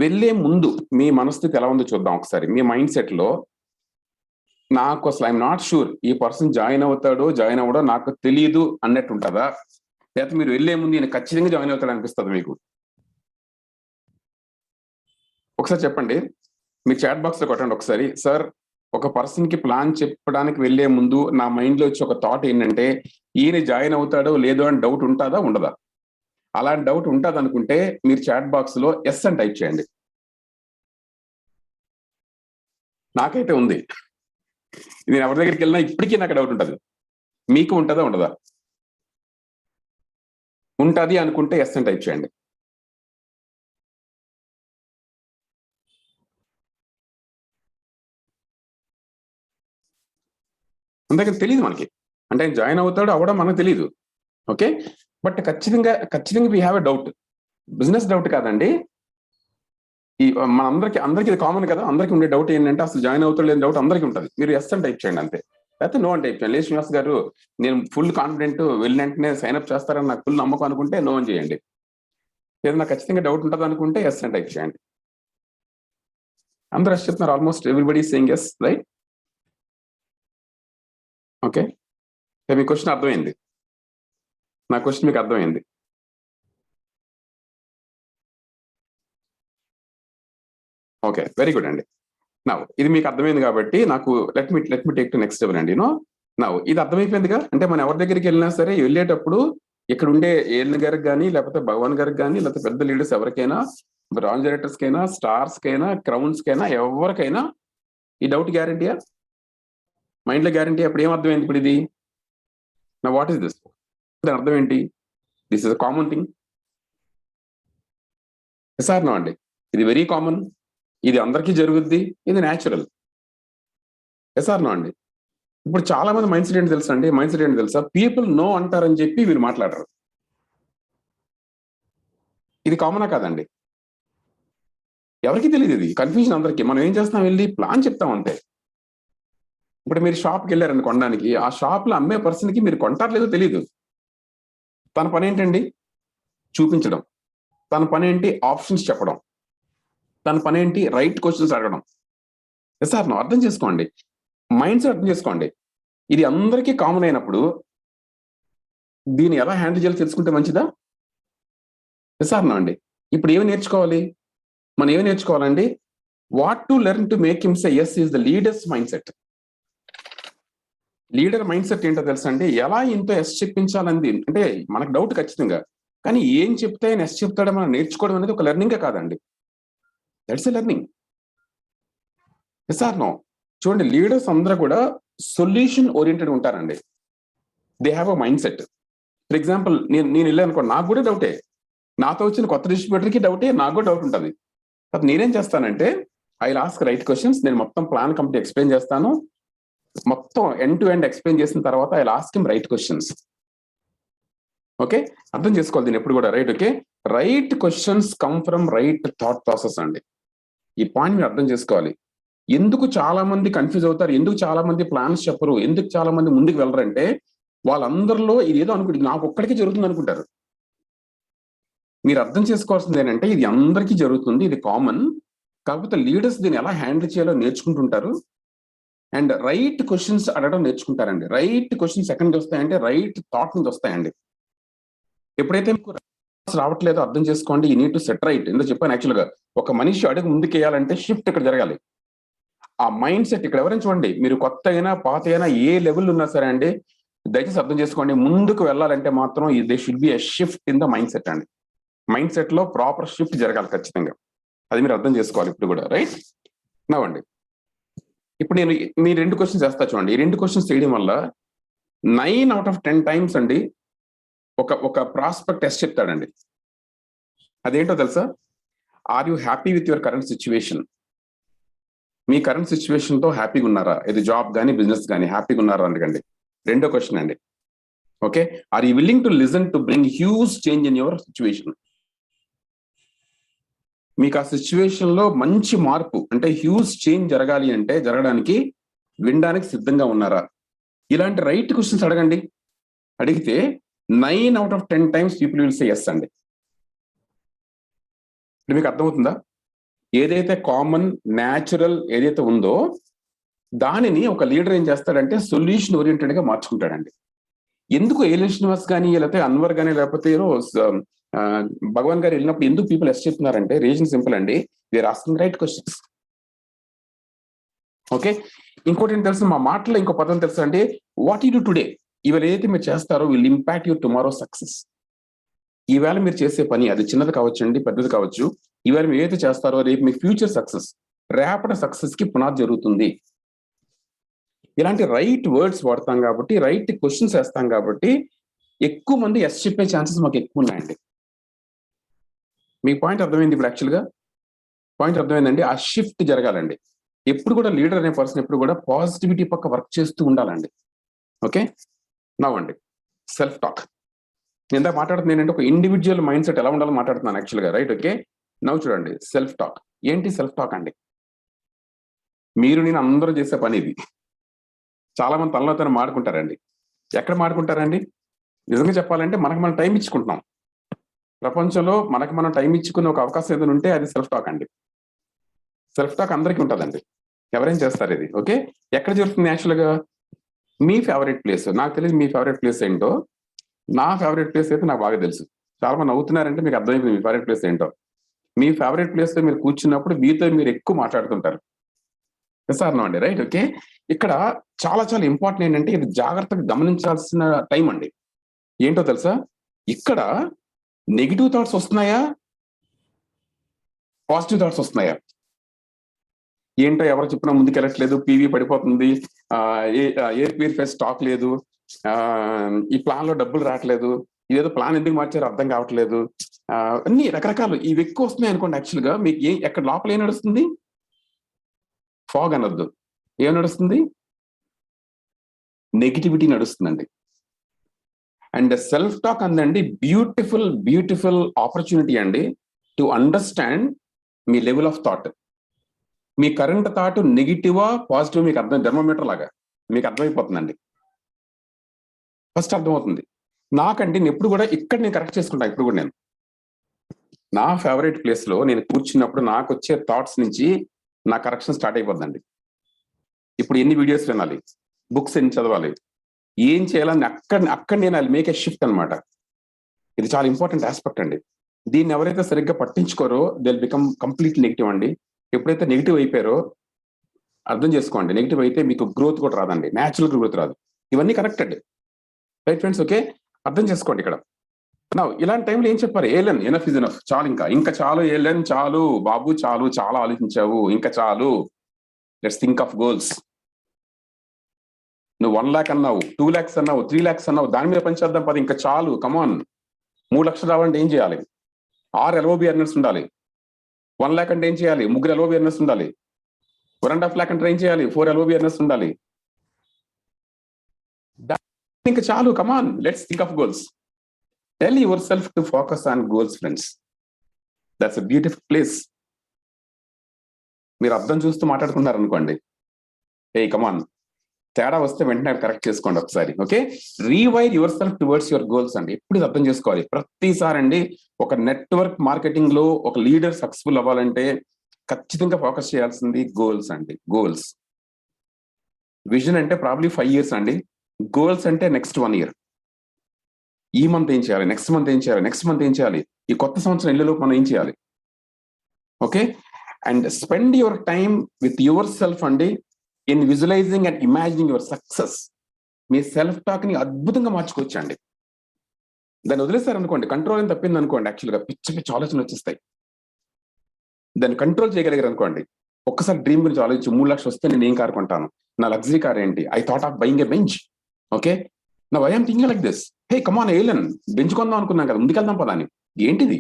వెళ్లే ముందు మీ మనస్థితి ఎలా ఉందో చూద్దాం ఒకసారి. మీ మైండ్ సెట్ లో, నాకు అసలు ఐఎమ్ నాట్ షూర్ ఈ పర్సన్ జాయిన్ అవ్వడో నాకు తెలియదు అన్నట్టు ఉంటుందా, లేకపోతే మీరు వెళ్లే ముందు ఈయన ఖచ్చితంగా జాయిన్ అవుతాడు అనిపిస్తుంది మీకు? ఒకసారి చెప్పండి, మీరు చాట్ బాక్స్ లో కొట్టండి ఒకసారి. సార్, ఒక పర్సన్ కి ప్లాన్ చెప్పడానికి వెళ్లే ముందు నా మైండ్ లో వచ్చి ఒక థాట్ ఏంటంటే, ఈయన జాయిన్ అవుతాడో లేదో అని డౌట్ ఉంటుందా ఉండదా? అలాంటి డౌట్ ఉంటుంది అనుకుంటే మీరు చాట్ బాక్స్ లో ఎస్ అని టైప్ చేయండి. నాకైతే ఉంది, నేను ఎవరి దగ్గరికి వెళ్ళినా ఇప్పటికీ నాకు డౌట్ ఉంటుంది. మీకు ఉంటుందా ఉండదా? ఉంటుంది అనుకుంటే ఎస్ అని టైప్ చేయండి. అందుకని తెలియదు మనకి, అంటే ఆయన జాయిన్ అవుతాడు అవ్వడం మనకు తెలియదు. ఓకే, బట్ ఖచ్చితంగా we have a doubt. Business doubt కాదండి, ఈ అందరికీ ఇది కామన్ కదా. అందరికీ ఉండే డౌట్ ఏంటంటే అసలు జాయిన్ అవుతాడు లేని డౌట్ అందరికీ ఉంటుంది. మీరు ఎస్ అని టైప్ చేయండి అంతే, లేకపోతే నో అని టైప్ చేయండి. లేదు శ్రీనివాస్ గారు నేను ఫుల్ కాన్ఫిడెంట్, వెళ్ళిన వెంటనే సైన్అప్ చేస్తారని నాకు ఫుల్ నమ్మకం అనుకుంటే నో అని చేయండి. ఏదైనా ఖచ్చితంగా డౌట్ ఉంటుంది అనుకుంటే ఎస్ అని టైప్ చేయండి. అందరూ ఎస్ చెప్తున్నారు, almost everybody saying yes, right? Okay, మీ క్వశ్చన్ అర్థమైంది, నా క్వశ్చన్ మీకు అర్థమైంది. ఓకే, వెరీ గుడ్ అండి. నా ఇది మీకు అర్థమైంది కాబట్టి నాకు let me take to next level అండి. నా ఇది అర్థమైపోయిందిగా. అంటే మనం ఎవరి దగ్గరికి వెళ్ళినా సరే వెళ్ళేటప్పుడు ఇక్కడ ఉండే ఏఎన్ గారికి కానీ, లేకపోతే భగవాన్ గారికి కానీ, లేకపోతే పెద్ద లీడర్స్ ఎవరికైనా బ్రాంజ్ డైరెక్టర్స్ కైనా, స్టార్స్ కైనా, క్రౌన్స్ కైనా, ఎవరికైనా ఈ డౌట్ గ్యారంటీయా? మైండ్ లో గ్యారంటీ. అప్పుడు ఏం అర్థమైంది ఇప్పుడు ఇది? నా వాట్ ఈస్ దిస్? దాని అర్థం ఏంటి? This is a common thing. Sir no అండి, ఇది వెరీ కామన్, ఇది అందరికీ జరుగుద్ది, ఇది న్యాచురల్. ఎస్ఆర్ నో అండి. ఇప్పుడు చాలా మంది మైండ్ సెట్ ఏంటి తెలుసా అండి? మైండ్ సెట్ ఏంటి తెలుసా? పీపుల్ నో అంటారని చెప్పి వీళ్ళు మాట్లాడరు. ఇది కామనా కాదండి? ఎవరికి తెలియదు, ఇది కన్ఫ్యూజన్ అందరికి. మనం ఏం చేస్తాం, వెళ్ళి ప్లాన్ చెప్తాం అంతే. ఇప్పుడు మీరు షాప్కి వెళ్ళారని కొనడానికి, ఆ షాప్ లో అమ్మే పర్సన్ కి మీరు కొంటారు లేదో తెలియదు. తన పని ఏంటండి? చూపించడం. తన పని ఏంటి? ఆప్షన్స్ చెప్పడం. తన పని ఏంటి? రైట్ క్వశ్చన్స్ అడగడం. సార్ నువ్వు అర్థం చేసుకోండి, మైండ్ సెట్ అర్థం చేసుకోండి. ఇది అందరికీ కామన్ అయినప్పుడు దీన్ని ఎలా హ్యాండిల్ చేయాలో తెలుసుకుంటే మంచిదా? సార్ నో అండి. ఇప్పుడు ఏమి నేర్చుకోవాలి? మనం ఏమి నేర్చుకోవాలండి? What to learn to make him say yes is the leaders mind set. Leader mindset ఏంటో తెలుసా అండి? ఎలా ఇంత ఎస్ చెప్పించాలంది అంటే మనకు డౌట్ ఖచ్చితంగా, కానీ ఏం చెప్తే ఆయన ఎస్ చెప్తాడో మనం నేర్చుకోవడం అనేది ఒక లెర్నింగే కాదండి. That's a learning. Sir no. చూడండి, లీడర్స్ అందరూ కూడా సొల్యూషన్ ఓరియంటెడ్ ఉంటారండి. They have a mind set. For example, నేను వెళ్ళాను అనుకోండి, నాకు కూడా డౌటే. నాతో వచ్చిన కొత్త డిస్ట్రిబ్యూటర్కి డౌటే, నాకు కూడా డౌట్ ఉంటుంది. నేనేం చేస్తానంటే, ఐ ఆస్క్ రైట్ క్వశ్చన్స్. నేను మొత్తం ప్లాన్ కంప్లీట్ ఎక్స్ప్లెయిన్ చేస్తాను. మొత్తం ఎండ్ టు ఎండ్ ఎక్స్ప్లెయిన్ చేసిన తర్వాత I ask him right questions. Okay, అర్థం చేసుకోవాలి దీన్ని ఎప్పుడు కూడా. Right, okay. Right questions come from right thought process అండి. ఈ పాయింట్ మీరు అర్థం చేసుకోవాలి. ఎందుకు చాలా మంది కన్ఫ్యూజ్ అవుతారు, ఎందుకు చాలా మంది ప్లాన్స్ చెప్పరు, ఎందుకు చాలా మంది ముందుకు వెళ్ళరంటే, వాళ్ళందరిలో ఇది ఏదో అనుకుంటే నాకు ఒక్కడికి జరుగుతుంది అనుకుంటారు. మీరు అర్థం చేసుకోవాల్సింది ఏంటంటే, ఇది అందరికీ జరుగుతుంది, ఇది కామన్. కాకపోతే లీడర్స్ దీన్ని ఎలా హ్యాండిల్ చేయాలో నేర్చుకుంటుంటారు. అండ్ రైట్ క్వశ్చన్స్ అడగడం నేర్చుకుంటారండి. రైట్ క్వశ్చన్స్ ఎక్కడి నుంచి వస్తాయంటే రైట్ థాట్ నుంచి వస్తాయండి. ఎప్పుడైతే మీకు రావట్లేదో అర్థం చేసుకోండి, ఈ నీడ్ టు సెట్ రైట్. ఎందుకు చెప్పాను, యాక్చువల్గా ఒక మనిషి అడుగు ముందుకేయాలంటే షిఫ్ట్ ఇక్కడ జరగాలి. ఆ మైండ్ సెట్ ఇక్కడ ఎవరైనా చూడండి, మీరు కొత్త అయినా పాత అయినా ఏ లెవెల్ ఉన్నా సరే అండి, దయచేసి అర్థం చేసుకోండి, ముందుకు వెళ్ళాలంటే మాత్రం they should be a shift in the mind set అండి. మైండ్ సెట్ లో ప్రాపర్ షిఫ్ట్ జరగాలి ఖచ్చితంగా. అది మీరు అర్థం చేసుకోవాలి ఇప్పుడు కూడా. రైట్ నవ్వండి. ఇప్పుడు నేను మీ 2 క్వశ్చన్స్ వేస్తా చూడండి. ఈ 2 క్వశ్చన్స్ చేయడం వల్ల 9 out of 10 టైమ్స్ అండి ఒక ప్రాస్పెక్ట్ టెస్ట్ చెప్తాడండి. అదేంటో తెలుసా? Are you happy with your current situation? మీ కరెంట్ సిచ్యువేషన్ తో హ్యాపీగా ఉన్నారా? ఇది జాబ్ కానీ బిజినెస్ కానీ హ్యాపీగా ఉన్నారా అడగండి. 2వ క్వశ్చన్ అండి. Okay, are you willing to listen to bring huge change in your situation? మీకు ఆ సిచ్యువేషన్ లో మంచి మార్పు అంటే హ్యూజ్ చేంజ్ జరగాలి అంటే, జరగడానికి వినడానికి సిద్ధంగా ఉన్నారా? ఇలాంటి రైట్ క్వశ్చన్స్ అడగండి. అడిగితే 9 out of 10 times people will say yes అండి. మీకు అర్థమవుతుందా? ఏదైతే కామన్ న్యాచురల్ ఏదైతే ఉందో దానిని ఒక లీడర్ ఏం చేస్తాడంటే సొల్యూషన్ ఓరియంటెడ్ గా మార్చుకుంటాడండి. ఎందుకు ఏలియన్ శ్రీనివాస్ కానీ, లేకపోతే అన్వర్ కానీ, లేకపోతే భగవాన్ గారు వెళ్ళినప్పుడు ఎందుకు పీపుల్ ఎస్ చెప్తున్నారంటే, రీజన్ సింపుల్ అండి, we are asking right questions. Okay, ఇంకోటి ఏంటి తెలుసు, మా మాటలో ఇంకో పదం తెలుసు అండి, వాట్ యూ డూ టుడే. ఇవాళ ఏదైతే మీరు చేస్తారో will impact your tomorrow success. ఈవేళ మీరు చేసే పని అది చిన్నది కావచ్చు అండి, పెద్దది కావచ్చు. ఈవేళ మీరు ఏదైతే చేస్తారో రేపు మీ ఫ్యూచర్ సక్సెస్, రేపటి సక్సెస్ కి పునాది జరుగుతుంది. ఇలాంటి రైట్ వర్డ్స్ వాడతాం కాబట్టి, రైట్ క్వశ్చన్స్ వేస్తాం కాబట్టి ఎక్కువ మంది ఎస్ చెప్పే ఛాన్సెస్ మాకు ఎక్కువ ఉన్నాయండి. మీకు పాయింట్ అర్థమైంది ఇప్పుడు? యాక్చువల్గా పాయింట్ అర్థమైందండి. ఆ షిఫ్ట్ జరగాలండి. ఎప్పుడు కూడా లీడర్ అనే పర్సన్ ఎప్పుడు కూడా పాజిటివిటీ పక్క వర్క్ చేస్తూ ఉండాలండి. ఓకే, నవ్వండి. Self talk. నేను ఇందాక మాట్లాడుతుంది ఏంటంటే ఒక ఇండివిజువల్ మైండ్ సెట్ ఎలా ఉండాలో మాట్లాడుతున్నాను యాక్చువల్గా. Right, okay. నవ్వు చూడండి, సెల్ఫ్ టాక్. ఏంటి సెల్ఫ్ టాక్ అండి? మీరు నేను అందరూ చేసే పని ఇది. చాలా మంది తనలో తను మాడుకుంటారండి. ఎక్కడ మాడుకుంటారండి? నిజంగా చెప్పాలంటే మనకు మనం టైం ఇచ్చుకుంటున్నాం. ప్రపంచంలో మనకు మనం టైం ఇచ్చుకునే ఒక అవకాశం ఏదైనా ఉంటే అది సెల్ఫ్ టాక్ అండి. సెల్ఫ్ టాక్ అందరికీ ఉంటుందండి, ఎవరైనా చేస్తారు ఇది. ఓకే, ఎక్కడ జరుగుతుంది యాక్చువల్గా? మీ ఫేవరెట్ ప్లేస్. నాకు తెలియదు మీ ఫేవరెట్ ప్లేస్ ఏంటో. నా ఫేవరెట్ ప్లేస్ అయితే నాకు బాగా తెలుసు. చాలా మంది నవ్వుతున్నారంటే మీకు అర్థమైంది మీ ఫేవరెట్ ప్లేస్ ఏంటో. మీ ఫేవరెట్ ప్లేస్ లో మీరు కూర్చున్నప్పుడు మీతో మీరు ఎక్కువ మాట్లాడుతుంటారు. సార్ నో అండి. Right, okay. ఇక్కడ చాలా చాలా ఇంపార్టెంట్ ఏంటంటే, ఇది జాగ్రత్తగా గమనించాల్సిన టైం అండి. ఏంటో తెలుసా? ఇక్కడ నెగిటివ్ థాట్స్ వస్తున్నాయా? పాజిటివ్ థాట్స్ వస్తున్నాయా? ఏంటో ఎవరు చెప్పినా ముందుకెళ్ళట్లేదు, పీవీ పడిపోతుంది, ఎయిర్ ప్యూరిఫైర్ స్టాక్ లేదు, ఈ ప్లాన్ లో డబ్బులు రావట్లేదు, ఇదేదో ప్లాన్ ఎందుకు మార్చారో అర్థం కావట్లేదు, అన్ని రకరకాలు ఇవి ఎక్కువ వస్తున్నాయి అనుకోండి. యాక్చువల్ గా మీకు ఎక్కడ లోపల ఏం నడుస్తుంది? ఫాగ్ అనొద్దు, ఏం నడుస్తుంది? నెగిటివిటీ నడుస్తుందండి. అండ్ సెల్ఫ్ టాక్ అందండి బ్యూటిఫుల్ ఆపర్చునిటీ అండి టు అండర్స్టాండ్ మీ లెవెల్ ఆఫ్ థాట్. మీ కరెంట్ థాట్ నెగిటివా పాజిటివ్ మీకు అర్థం, థర్మోమీటర్ లాగా మీకు అర్థమైపోతుందండి. ఫస్ట్ అర్థమవుతుంది. నాకండి నేను ఎప్పుడు కూడా ఇక్కడ నేను కరెక్ట్ చేసుకుంటా. ఇప్పుడు కూడా నేను నా ఫేవరెట్ ప్లేస్ లో నేను కూర్చున్నప్పుడు నాకు వచ్చే థాట్స్ నుంచి నా కరెక్షన్ స్టార్ట్ అయిపోద్దండి. ఇప్పుడు ఎన్ని వీడియోస్ వినాలి, బుక్స్ ఎన్ని చదవాలి, ఏం చేయాలని అక్కడ నేను ఐ మేక్ ఎ షిఫ్ట్ అనమాట. ఇది చాలా ఇంపార్టెంట్ ఆస్పెక్ట్ అండి. దీన్ని ఎవరైతే సరిగ్గా పట్టించుకోరో they will become complete negative అండి. ఎప్పుడైతే నెగిటివ్ అయిపోయారో అర్థం చేసుకోండి, నెగిటివ్ అయితే మీకు గ్రోత్ కూడా రాదండి, న్యాచురల్ గ్రోత్ రాదు. ఇవన్నీ కరెక్టెడ్, రైట్ ఫ్రెండ్స్? ఓకే, అర్థం చేసుకోండి. ఇక్కడ నా ఇలాంటి టైంలో ఏం చెప్పారు? ఏలెన్ ఎనఫ్ ఇస్ ఎనఫ్, చాలు, ఇంకా చాలు, ఏలెన్ చాలు బాబు, చాలు, చాలా ఆలోచించావు, ఇంకా చాలు, లెట్స్ థింక్ ఆఫ్ గోల్స్. నువ్వు 1 lakh అన్నావు, 2 lakhs అన్నావు, 3 lakhs అన్నావు, దాని మీద పనిచేద్దాం పది, ఇంకా చాలు, కమాన్. 3 లక్షలు రావాలంటే ఏం చేయాలి? 6 LOB ఎర్నర్స్ ఉండాలి. 1 lakh అంటే ఏం చేయాలి? 3 LOB ఎర్నర్స్ ఉండాలి. 1.5 lakh అంటే ఏం చేయాలి? 4 LOB ఎర్నర్స్ ఉండాలి. ఇంకా చాలు, come on, let's think of goals. Tell yourself to focus on goals friends. That's a beautiful place. మీరు అర్థం చూస్తూ మాట్లాడుకున్నారు అనుకోండి, ఏ కమాన్, తేడా వస్తే వెంటనే కరెక్ట్ చేసుకోండి ఒకసారి. Okay, rewire your self towards your goals అండి. ఎప్పుడు అర్థం చేసుకోవాలి. ప్రతిసారి అండి ఒక నెట్వర్క్ మార్కెటింగ్ లో ఒక లీడర్ సక్సెస్ఫుల్ అవ్వాలంటే ఖచ్చితంగా ఫోకస్ చేయాల్సింది గోల్స్ అండి. గోల్స్, విజన్ అంటే ప్రాబ్లీ 5 years అండి. గోల్స్ అంటే నెక్స్ట్ 1 year. ఈ మంత్ ఏం చేయాలి, నెక్స్ట్ మంత్ ఏం చేయాలి, నెక్స్ట్ మంత్ ఏం చేయాలి, ఈ కొత్త సంవత్సరం ఇళ్ళలోపు మనం ఏం చేయాలి. Okay, and spend your time with yourself అండి in visualizing and imagining your success. మీ సెల్ఫ్ టాక్ ని అద్భుతంగా మార్చుకోవచ్చండి. దాన్ని వదిలేశారనుకోండి, కంట్రోల్ అని తప్పింది అనుకోండి, యాక్చువల్గా పిచ్చి పిచ్చి ఆలోచనలు వచ్చేస్తాయి. దాన్ని కంట్రోల్ చేయగలిగారు అనుకోండి, ఒక్కసారి డ్రీమ్ గురించి ఆలోచించి 3 లక్షలు వస్తే నేను ఏం కార్ కొంటాను, నా లగ్జరీ కార్ ఏంటి, I thought of buying a Benz. Okay, now I am thinking like this, hey come on ఏలన్, బెంచ్ కొందాం అనుకున్నాం కదా, ముందుకెళ్దాం పదాన్ని, ఏంటిది,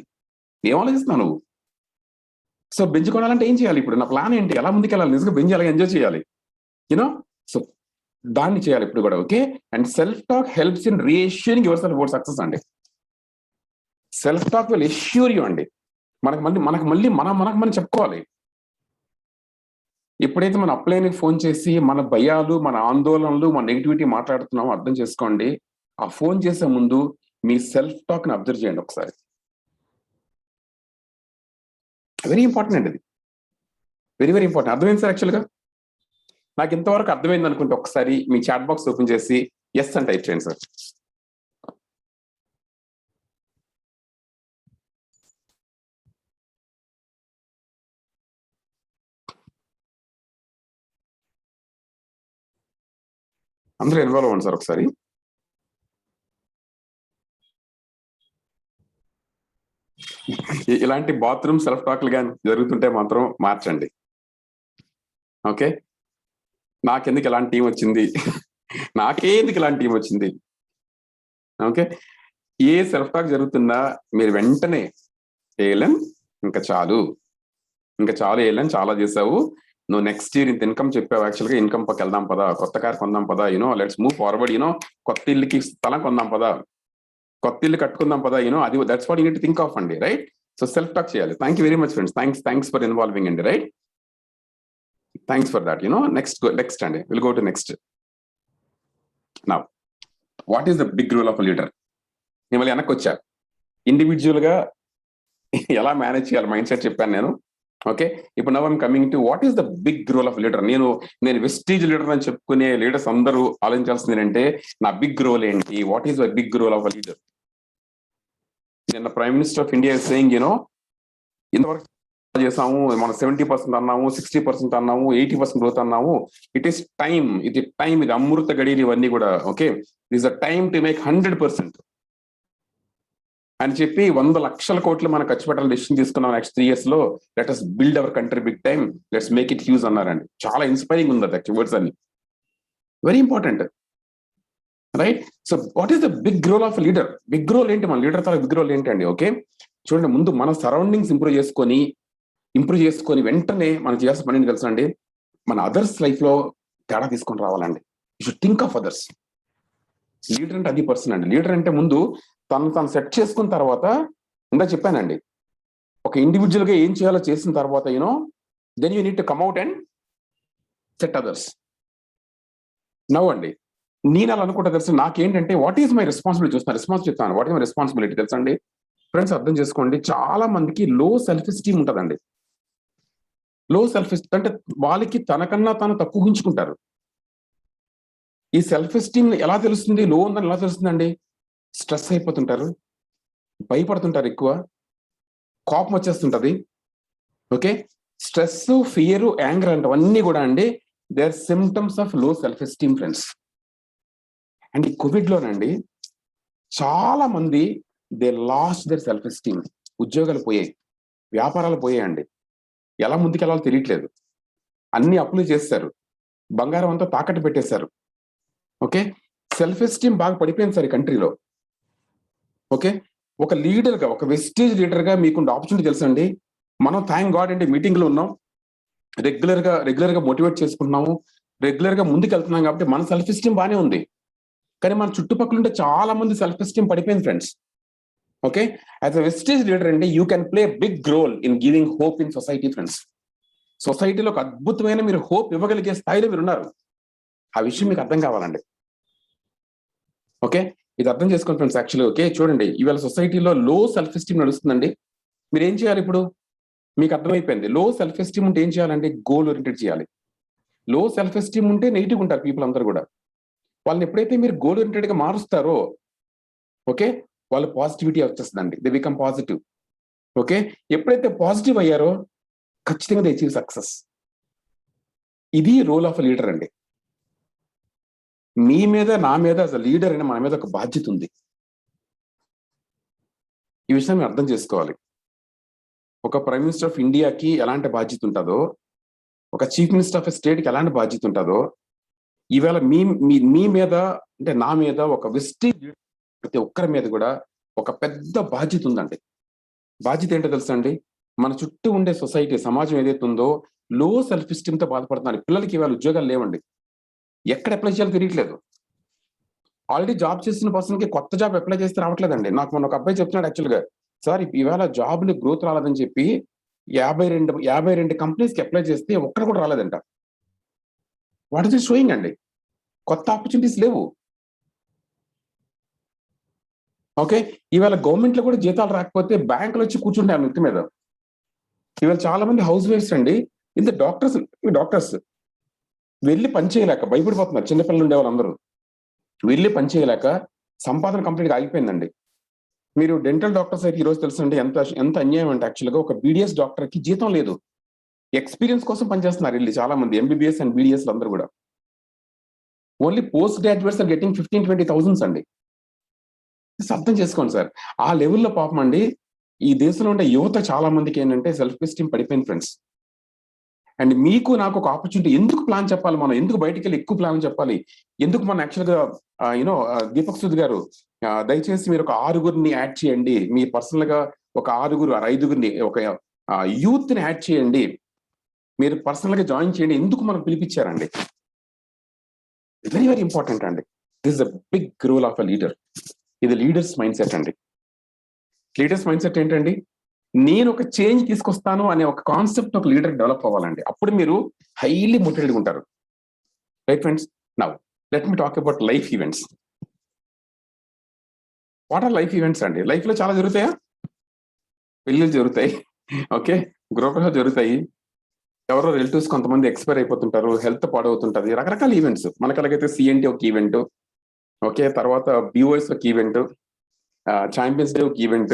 ఏం ఆలోచిస్తున్నావు నువ్వు? సో బెంచ్ కొనాలంటే ఏం చేయాలి? ఇప్పుడు నా ప్లాన్ ఏంటి, ఎలా ముందుకెళ్ళాలి, నిజంగా బెంచ్ ఎలా ఎంజాయ్ చేయాలి, యూనో. సో దాన్ని చేయాలి ఇప్పుడు కూడా. Okay, and self talk helps in reassuring yourself about success అండి. Self talk will assure you అండి. మనకు మళ్ళీ మనం చెప్పుకోవాలి. ఎప్పుడైతే మన అప్లైన్కి ఫోన్ చేసి మన భయాలు, మన ఆందోళనలు, మన నెగిటివిటీ మాట్లాడుతున్నామో అర్థం చేసుకోండి. ఆ ఫోన్ చేసే ముందు మీ సెల్ఫ్ టాక్ ని అబ్జర్వ్ చేయండి ఒకసారి. వెరీ ఇంపార్టెంట్ అండి, అది వెరీ ఇంపార్టెంట్. అర్థమైంది సార్? యాక్చువల్గా నాకు ఇంతవరకు అర్థమైంది అనుకుంటే ఒకసారి మీ చాట్ బాక్స్ ఓపెన్ చేసి ఎస్ అని టైప్ చేయండి సార్. అందరూ ఇన్వాల్వ్ అవ్వండి సార్ ఒకసారి. ఇలాంటి బాత్రూమ్ సెల్ఫ్ టాక్లు కానీ జరుగుతుంటే మాత్రం మార్చండి. ఓకే, నాకెందుకు ఇలాంటి టీం వచ్చింది, నాకేందుకు ఇలాంటి టీం వచ్చింది. ఓకే, ఏ సెల్ఫ్ టాక్ జరుగుతున్నా మీరు వెంటనే ఏలన్ ఇంకా చాలు, ఏలన్ చాలా చేసావు, నువ్వు నెక్స్ట్ ఇయర్ ఇంత ఇన్కమ్ చెప్పావు, యాక్చువల్గా ఇన్కమ్ పక్క వెళ్దాం పదా, కొత్త కార్ కొందాం పదా, లెట్స్ మూవ్ ఫార్వర్డ్, కొత్త ఇల్లుకి స్థలం కొందాం పదా, కొత్త ఇల్లు కట్టుకుందాం పదా, అది that's what you need to think of అండి, రైట్? సో సెల్ఫ్ టాక్ చేయాలి. Thank you very much friends, thanks for involving అండి, right? Thanks for that. Next అండి, will go to next. Now what is the big role of leader? నేను మళ్ళీ వెనక్కి వచ్చా, ఇండివిజువల్ గా ఎలా మేనేజ్ చేయాలి మైండ్ సెట్ చెప్పాను నేను. ఓకే, ఇప్పుడు now I'm coming to what is the big role of leader. నేను వెస్టీజ్ లీడర్ అని చెప్పుకునే లీడర్స్ అందరూ ఆలోచించాల్సింది ఏంటంటే నా బిగ్ రోల్ ఏంటి, what is the big role of leader. నిన్న prime minister of India saying ఇంతవరకు చేసాము, మనం 70% అన్నాము, 60% అన్నాము, 80% గ్రోత్ అన్నాము. ఇట్ ఈస్ టైమ్, ఇది అమృత గడియలు ఇవన్నీ కూడా. Okay, it is the time to make 100%. అని చెప్పి 100 లక్షల కోట్లు మనం ఖర్చు పెట్టాలని డెసిషన్ తీసుకున్నాం నెక్స్ట్ 3 years లో. Let us build our country big time, let's make it huge అన్నారండి. చాలా ఇన్స్పైరింగ్ ఉంది అది వర్డ్స్ అన్ని, very important, right? So what is the big role of leader? Big role ఏంటి? మన లీడర్ తల బిగ్ రోల్ ఏంటండి? ఓకే, చూడండి, ముందు మన సరౌండింగ్స్ ఇంప్రూవ్ చేసుకొని వెంటనే మనం చేయాల్సిన పని ఏంటి తెలుసా అండి? మన అదర్స్ లైఫ్ లో తేడా తీసుకొని రావాలండి. You should think of others. Leader అంటే అది పర్సన్ అండి. లీడర్ అంటే ముందు తను సెట్ చేసుకున్న తర్వాత, ఇందా చెప్పానండి, ఒక ఇండివిజువల్ గా ఏం చేయాలో చేసిన తర్వాత then you need to come out and set others. Now అండి, నేను అలా అనుకుంటా తెలుసు, నాకేంటంటే వాట్ ఈస్ మై రెస్పాన్సిబిలిటీ చూస్తాను, చెప్తాను. వాట్ ఈస్ మై రెస్పాన్సిబిలిటీ తెలుసా అండి? ఫ్రెండ్స్ అర్థం చేసుకోండి, చాలా మందికి లో సెల్ఫ్ ఎస్టీమ్ ఉంటుందండి. లో సెల్ఫ్ ఎస్టీమ్ అంటే వాళ్ళకి తనకన్నా తాను తక్కువ ఊహించుకుంటారు. ఈ సెల్ఫ్ ఎస్టీమ్ ఎలా తెలుస్తుంది? లో ఉందని ఎలా తెలుస్తుందండి? స్ట్రెస్ అయిపోతుంటారు, భయపడుతుంటారు, ఎక్కువ కోపం వచ్చేస్తుంటది. ఓకే, స్ట్రెస్, ఫియర్, యాంగర్ అంటవన్నీ కూడా అండి దే ఆర్ సిమ్టమ్స్ ఆఫ్ లో సెల్ఫ్ ఎస్టీమ్ ఫ్రెండ్స్. అండ్ ఈ కోవిడ్ లోనండి చాలా మంది they last there self esteem. ఉద్యోగాలు పోయాయి, వ్యాపారాలు పోయాయండి, ఎలా ముందుకెళ్ళాలో తెలియట్లేదు, అన్ని అప్పులు చేస్తారు, బంగారం అంతా తాకట్టు పెట్టేశారు. ఓకే, సెల్ఫ్ ఎస్టీమ్ బాగా పడిపోయింది సార్ ఈ కంట్రీలో. ఓకే, ఒక లీడర్ గా, ఒక వెస్టేజ్ లీడర్ గా మీకుండే ఆపర్చునిటీ తెలుసండి. మనం థ్యాంక్ గాడ్ అంటే మీటింగ్ లో ఉన్నాం, రెగ్యులర్ గా మోటివేట్ చేసుకుంటున్నాము, రెగ్యులర్ గా ముందుకు వెళ్తున్నాం కాబట్టి మన సెల్ఫ్ ఎస్టీమ్ బానే ఉంది. కానీ మన చుట్టుపక్కల ఉంటే చాలా మంది సెల్ఫ్ ఎస్టీమ్ పడిపోయింది friends. Okay, as a Vestige leader అండి you can play big role in giving hope in society friends. సొసైటీలో ఒక అద్భుతమైన మీరు హోప్ ఇవ్వగలిగే స్థాయిలో మీరు ఉన్నారు. ఆ విషయం మీకు అర్థం కావాలండి. ఓకే, ఇది అర్థం చేసుకోండి ఫ్రెండ్స్. యాక్చువల్లీ ఓకే, చూడండి, ఇవాళ సొసైటీలో లో సెల్ఫ్ ఎస్టీమ్ నడుస్తుందండి. మీరు ఏం చేయాలి ఇప్పుడు? మీకు అర్థమైపోయింది. లో సెల్ఫ్ ఎస్టీమ్ ఉంటే ఏం చేయాలంటే గోల్ ఓరియంటెడ్ చేయాలి. లో సెల్ఫ్ ఎస్టీమ్ ఉంటే నెగిటివ్ ఉంటారు పీపుల్ అందరూ కూడా. వాళ్ళని ఎప్పుడైతే మీరు గోల్ ఓరియంటెడ్ గా మారుస్తారో, ఓకే, వాళ్ళు పాజిటివిటీ వచ్చేస్తుందండి, దే బికమ్ పాజిటివ్. ఓకే, ఎప్పుడైతే పాజిటివ్ అయ్యారో ఖచ్చితంగా దే అచీవ్ సక్సెస్. ఇది రోల్ ఆఫ్ లీడర్ అండి. మీ మీద, నా మీద, యాజ్ అ లీడర్ అయినా మన మీద ఒక బాధ్యత ఉంది. ఈ విషయం మీరు అర్థం చేసుకోవాలి. ఒక ప్రైమ్ మినిస్టర్ ఆఫ్ ఇండియాకి ఎలాంటి బాధ్యత ఉంటుందో, ఒక చీఫ్ మినిస్టర్ ఆఫ్ స్టేట్ కి ఎలాంటి బాధ్యత ఉంటుందో, ఈవేళ మీ మీద అంటే నా మీద, ఒక వెస్టేజ్ ప్రతి ఒక్కరి మీద కూడా ఒక పెద్ద బాధ్యత ఉందండి. బాధ్యత ఏంటో తెలుసా అండి? మన చుట్టూ ఉండే సొసైటీ, సమాజం ఏదైతే ఉందో లో సెల్ఫ్ ఎస్టీమ్ తో బాధపడుతున్నారు. పిల్లలకి ఇవాళ ఉద్యోగాలు లేవండి, ఎక్కడ అప్లై చేయాలో తెలియట్లేదు. ఆల్రెడీ జాబ్ చేస్తున్న పర్సన్ కి కొత్త జాబ్ అప్లై చేస్తే రావట్లేదండి. నాకు మొన్న ఒక అబ్బాయి చెప్తున్నాడు యాక్చువల్గా, సార్ ఇవాళ జాబ్లు గ్రోత్ రాలేదని చెప్పి 52 కంపెనీస్ కి అప్లై చేస్తే ఒక్కడ కూడా రాలేదంట. వాట్ ఇస్ షోయింగ్ అండి? కొత్త ఆపర్చునిటీస్ లేవు. ఓకే, ఇవాళ గవర్నమెంట్ లో కూడా జీతాలు రాకపోతే బ్యాంకులు వచ్చి కూర్చుంటారు నెత్తి మీద. ఇవాళ చాలా మంది హౌస్ వైఫ్స్ అండి, ఇంత డాక్టర్స్ వెళ్ళి పని చేయలేక భయపడిపోతున్నారు. చిన్నపిల్లలు ఉండే వాళ్ళందరూ వెళ్ళి పని చేయలేక సంపాదన కంప్లీట్ గా ఆగిపోయిందండి. మీరు డెంటల్ డాక్టర్స్ అయితే ఈ రోజు తెలుసండి ఎంత అన్యాయం అంటే, యాక్చువల్గా ఒక బీడీఎస్ డాక్టర్ కి జీతం లేదు, ఎక్స్పీరియన్స్ కోసం పనిచేస్తున్నారు వెళ్ళి చాలా మంది ఎంబీబీఎస్ అండ్ బీడీఎస్ అందరూ కూడా. Only post graduates are getting 15,000-20,000 అండి. అర్థం చేసుకోండి సార్, ఆ లెవెల్లో పాపం అండి ఈ దేశంలో ఉండే యువత చాలా మందికి ఏంటంటే సెల్ఫ్ ఎస్టీమ్ పడిపోయింది ఫ్రెండ్స్. అండ్ మీకు నాకు ఒక ఆపర్చునిటీ, ఎందుకు ప్లాన్ చెప్పాలి మనం? ఎందుకు బయటికి వెళ్ళి ఎక్కువ ప్లాన్ చెప్పాలి? ఎందుకు మనం యాక్చువల్గా దీపక్ సూద్ గారు, దయచేసి మీరు ఒక 6 యాడ్ చేయండి, మీ పర్సనల్ గా ఒక 5 ఒక యూత్ ని యాడ్ చేయండి, మీరు పర్సనల్ గా జాయిన్ చేయండి. ఎందుకు మనం పిలిపించారండి? వెరీ వెరీ ఇంపార్టెంట్ అండి. This the big role of a leader. ఇది లీడర్స్ మైండ్ సెట్ అండి. లీడర్స్ మైండ్ సెట్ ఏంటండి? నేను ఒక చేంజ్ తీసుకొస్తాను అనే ఒక కాన్సెప్ట్ ఒక లీడర్ డెవలప్ అవ్వాలండి. అప్పుడు మీరు హైలీ మోటివేటెడ్ ఉంటారు. Right friends, now let me talk about life events. What are life events అండి? లైఫ్ లో చాలా జరుగుతాయా? పెళ్ళిళ్ళు జరుగుతాయి, ఓకే, గృహప్రవేశాలు జరుగుతాయి, ఎవరో రిలేటివ్స్ కొంతమంది ఎక్స్పైర్ అయిపోతుంటారు, హెల్త్ పాడవుతుంటది, రకరకాల ఈవెంట్స్. మనకి అలాగైతే సిఎన్టీ ఒక ఈవెంట్, ఓకే, తర్వాత బిఓఎస్ ఒక ఈవెంట్, ఛాంపియన్స్ డే ఒక ఈవెంట్,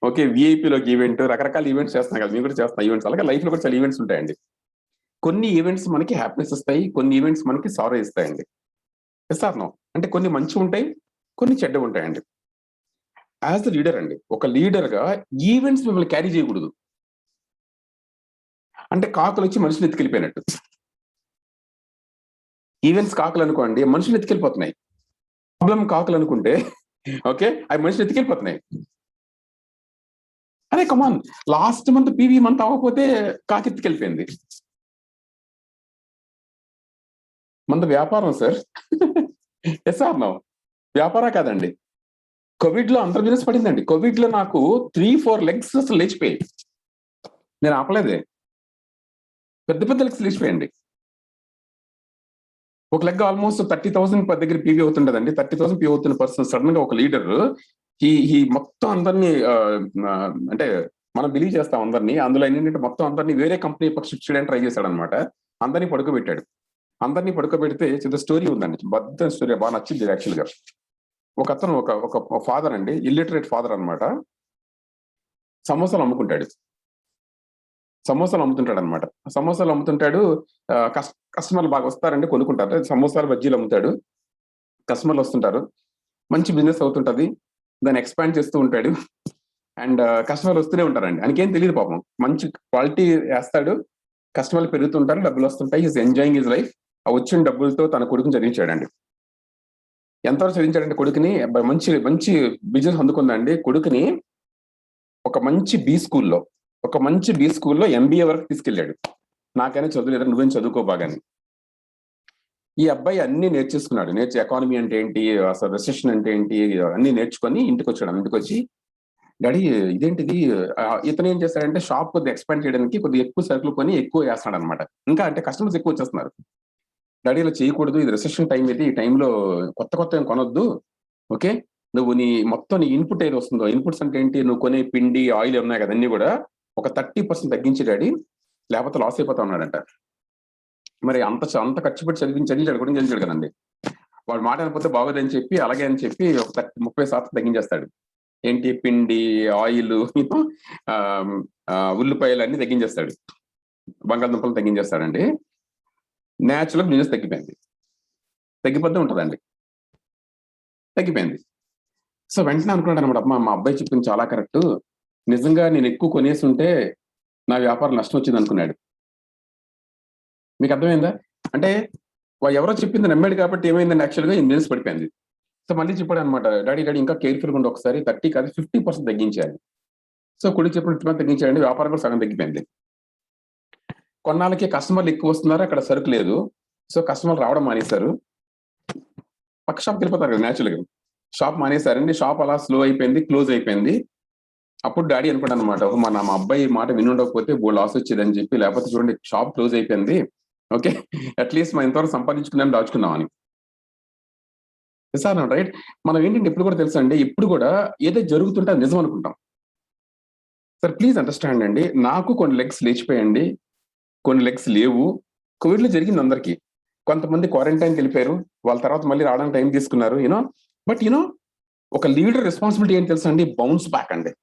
ఓకే, విఐపీలో ఒక ఈవెంట్, రకరకాల ఈవెంట్స్ చేస్తున్నాం కదా, మేము కూడా చేస్తాం ఈవెంట్స్. అలాగే లైఫ్ లో కూడా చాలా ఈవెంట్స్ ఉంటాయండి. కొన్ని ఈవెంట్స్ మనకి హ్యాపీనెస్ ఇస్తాయి, కొన్ని ఈవెంట్స్ మనకి సారో ఇస్తాయండి. Yes or no? అంటే కొన్ని మంచి ఉంటాయి, కొన్ని చెడ్డ ఉంటాయండి. యాజ్ ద లీడర్ అండి, ఒక లీడర్ గా ఈవెంట్స్ మిమ్మల్ని క్యారీ చేయకూడదు. అంటే కాకులు వచ్చి మనుషులు ఎత్తుకెళ్ళిపోయినట్టు. ఈవెంట్స్ కాకులు అనుకోండి, మనుషులు ఎత్తుకెళ్ళిపోతున్నాయి. ప్రాబ్లం కాకులు అనుకుంటే ఓకే, అవి మనుషులు ఎత్తుకెళ్ళిపోతున్నాయి. అరే కమాన్, లాస్ట్ మంత్ పీవీ మంత్ అవ్వకపోతే కాకి ఎత్తుకెళ్ళిపోయింది. మంది వ్యాపారం సార్. Yes or no? వ్యాపారం కాదండి. కోవిడ్ లో అంతర్ బిజినెస్ పడిందండి. కోవిడ్ లో నాకు 3-4 లెగ్స్ అసలు లేచిపోయాయి. నేను ఆపలేదే. పెద్ద పెద్ద లెగ్స్ లేచిపోయండి. ఒక లెగ్ ఆల్మోస్ట్ 30,000 దగ్గర పీవీ అవుతుండదండి. 30,000 పీవీ అవుతున్న పర్సన్ సడన్ గా ఒక లీడర్ ఈ మొత్తం అందరినీ అంటే మనం బిలీవ్ చేస్తాం అందరినీ. అందులో ఏంటంటే మొత్తం అందరినీ వేరే కంపెనీ షిఫ్ట్ చేయడానికి ట్రై చేశాడు అనమాట. అందరినీ పడుకోబెట్టాడు. అందరినీ పడుకోబెడితే చిన్న స్టోరీ ఉందండి, బద్ద స్టోరీ, బాగా నచ్చింది యాక్చువల్ గా. ఒక అతను ఒక ఫాదర్ అండి, ఇల్లిటరేట్ ఫాదర్ అనమాట. సమోసాలు అమ్ముకుంటాడు. సమోసాలు అమ్ముతుంటాడు. కస్టమర్లు బాగా వస్తారండి, కొనుక్కుంటారు. సమోసాలు బజ్జీలు అమ్ముతాడు, కస్టమర్లు వస్తుంటారు, మంచి బిజినెస్ అవుతుంటది. దాన్ని ఎక్స్పాండ్ చేస్తూ ఉంటాడు. అండ్ కస్టమర్లు వస్తూనే ఉంటారండి. ఆయనకేం తెలియదు పాపం, మంచి క్వాలిటీ వేస్తాడు, కస్టమర్లు పెరుగుతుంటారు, డబ్బులు వస్తుంటాయి. Is enjoying his life. ఆ వచ్చిన డబ్బులతో తన కొడుకుని చదివించాడండి. ఎంతవరకు చదివించాడంటే కొడుకుని మంచి మంచి బిజినెస్ అందుకుందండి. కొడుకుని ఒక మంచి బి స్కూల్లో ఎంబీఏ వరకు తీసుకెళ్ళాడు. నాకైనా చదువులేదు, నువ్వేం చదువుకోబాగాని. ఈ అబ్బాయి అన్ని నేర్చేసుకున్నాడు. ఎకానమీ అంటే ఏంటి, అసలు రెసెషన్ అంటే ఏంటి, అన్ని నేర్చుకొని ఇంటికి వచ్చాడు. ఇంటికి వచ్చి, డాడీ ఇదేంటిది, ఇతను ఏం చేస్తాడంటే షాప్ కొద్దిగా ఎక్స్పాండ్ చేయడానికి కొద్దిగా ఎక్కువ సరుకులు కొని ఎక్కువ వేస్తాడు అనమాట. ఇంకా అంటే కస్టమర్స్ ఎక్కువ వచ్చేస్తున్నారు. డాడీ ఇలా చేయకూడదు, ఇది రెసెషన్ టైం, ఇది ఈ టైంలో కొత్త ఏం కొనొద్దు. ఓకే, నువ్వు నీ ఇన్పుట్ ఏది వస్తుందో, ఇన్పుట్స్ అంటే ఏంటి, నువ్వు కొనే పిండి, ఆయిల్ ఉన్నాయి కదా, అన్ని కూడా ఒక 30% తగ్గించి డాడీ, లేకపోతే లాస్ అయిపోతా ఉన్నాడంట. మరి అంత ఖర్చు పెట్టి చదివించాడు కూడా చదివాడు కదండి. వాడు మాట అనిపోతే బాగోదని చెప్పి, అలాగే అని చెప్పి ఒక 30% తగ్గించేస్తాడు. ఏంటి, పిండి, ఆయిల్, ఉల్లిపాయలు అన్ని తగ్గించేస్తాడు, బంగాళదుంపలు తగ్గించేస్తాడండి. న్యాచురల్ బిజినెస్ తగ్గిపోతూ ఉంటుందండి. తగ్గిపోయింది. సో వెంటనే అనుకున్నాడు అనమాట, మా అబ్బాయి చెప్పింది చాలా కరెక్ట్, నిజంగా నేను ఎక్కువ కొనేసి ఉంటే నా వ్యాపారం నష్టం వచ్చింది అనుకున్నాడు. మీకు అర్థమైందా? అంటే ఎవరో చెప్పింది నమ్మాడు కాబట్టి ఏమైందండి, యాక్చువల్గా ఈ బిజినెస్ పడిపోయింది. సో మళ్ళీ చెప్పాడు అనమాట, డాడీ ఇంకా కేర్ఫుల్గా ఉండి ఒకసారి 30 కాదు 50% తగ్గించాలి. సో కొడుకు చెప్పిన తగ్గించాడండి. వ్యాపారం కూడా సగం తగ్గిపోయింది. కొన్నాళ్ళకి కస్టమర్లు ఎక్కువ వస్తున్నారు, అక్కడ సరుకు లేదు. సో కస్టమర్లు రావడం మానేశారు, పక్క షాప్కి వెళ్ళిపోతారు కదా న్యాచురల్గా. షాప్ మానేశారండి. షాప్ అలా స్లో అయిపోయింది, క్లోజ్ అయిపోయింది. అప్పుడు డాడీ అనుకుంటాను అనమాట, మా అబ్బాయి మాట వినుండకపోతే లాస్ వచ్చేదని చెప్పి, లేకపోతే చూడండి షాప్ క్లోజ్ అయిపోయింది, ఓకే, అట్లీస్ట్ మనం ఇంతవరకు సంపాదించుకున్నాం, దాచుకున్నామని. Sir right. మనం ఏంటంటే ఇప్పుడు కూడా తెలుసా అండి, ఇప్పుడు కూడా ఏదో జరుగుతుంటే అది నిజం అనుకుంటాం. సార్ ప్లీజ్ అండర్స్టాండ్ అండి, నాకు కొన్ని లెగ్స్ లేచిపోయండి, కొన్ని లెగ్స్ లేవు. కోవిడ్ లో జరిగింది అందరికీ. కొంతమంది క్వారంటైన్కి వెళ్ళిపోయారు, వాళ్ళ తర్వాత మళ్ళీ రావడానికి టైం తీసుకున్నారు, యూనో. బట్ యూనో, ఒక లీడర్ రెస్పాన్సిబిలిటీ ఏం తెలుసా అండి, బౌన్స్ బ్యాక్ అండి.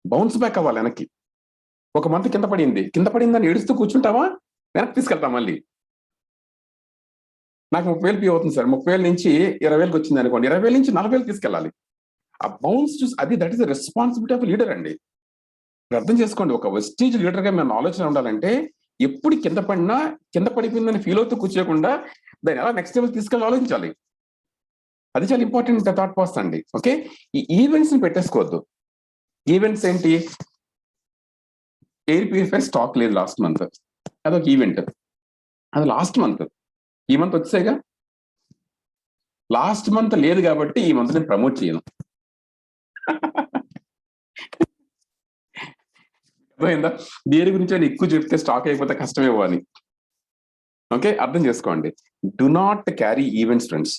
బౌన్స్ బ్యాక్ అవ్వాలి వెనక్కి. ఒక మంత్ కింద పడిందని ఏడుస్తూ కూర్చుంటావా, వెనక్కి తీసుకెళ్తాం మళ్ళీ. నాకు 30,000 పీ అవుతుంది సార్, 30,000 నుంచి 20,000కి వచ్చింది అనుకోండి, 20,000 నుంచి 40,000 తీసుకెళ్ళాలి. ఆ బౌన్స్ చూసి, that is the responsibility of leader అండి. అర్థం చేసుకోండి, ఒక వెస్టీజ్ లీడర్ గా మేము ఆలోచన ఉండాలంటే, ఎప్పుడు కింద పడిపోయిందని ఫీల్ అవుతూ కూర్చోకుండా దాన్ని ఎలా నెక్స్ట్ లెవెల్ తీసుకెళ్ళి ఆలోచించాలి. అది చాలా ఇంపార్టెంట్ థాట్ ప్రాసెస్ అండి. ఓకే, ఈ ఈవెంట్స్ ని పెట్టేసుకోవద్దు. ఈవెంట్స్ ఏంటి, ఎయిర్ ప్యూరిఫైర్ స్టాక్ లేదు లాస్ట్ మంత్, అదొక ఈవెంట్. అది లాస్ట్ మంత్, ఈ మంత్ వచ్చేగా. లాస్ట్ మంత్ లేదు కాబట్టి ఈ మంత్ నేను ప్రమోట్ చేయను. అర్థమైందా? దేని గురించి అని ఎక్కువ చెప్తే స్టాక్ అయిపోతే కష్టమేమో అని. ఓకే, అర్థం చేసుకోండి. Do not carry events friends.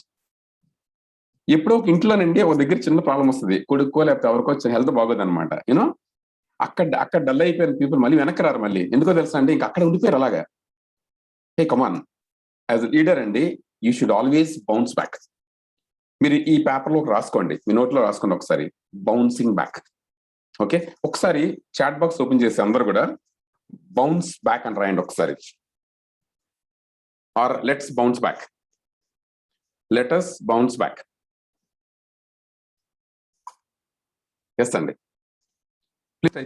ఎప్పుడో ఒక ఇంట్లోనండి ఒక దగ్గర చిన్న ప్రాబ్లం వస్తుంది, కొడుకో లేకపోతే ఎవరికో హెల్త్ బాగోదు అనమాట, యూనో. అక్కడ డల్ అయిపోయిన పీపుల్ మళ్ళీ వెనక్కి రారు. మళ్ళీ ఎందుకో తెలుసా అండి, ఇంకా అక్కడ ఉండిపోయారు అలాగా. హే కమాన్, యాజ్ లీడర్ అండి, you should always bounce back. మీరు ఈ పేపర్లో రాసుకోండి, మీ నోట్లో రాసుకోండి ఒకసారి, బౌన్సింగ్ బ్యాక్. ఓకే, ఒకసారి చాట్ బాక్స్ ఓపెన్ చేసి అందరు కూడా బౌన్స్ బ్యాక్ అని రాయండి ఒకసారి, or let's bounce back, let us bounce back. Yes అండి, please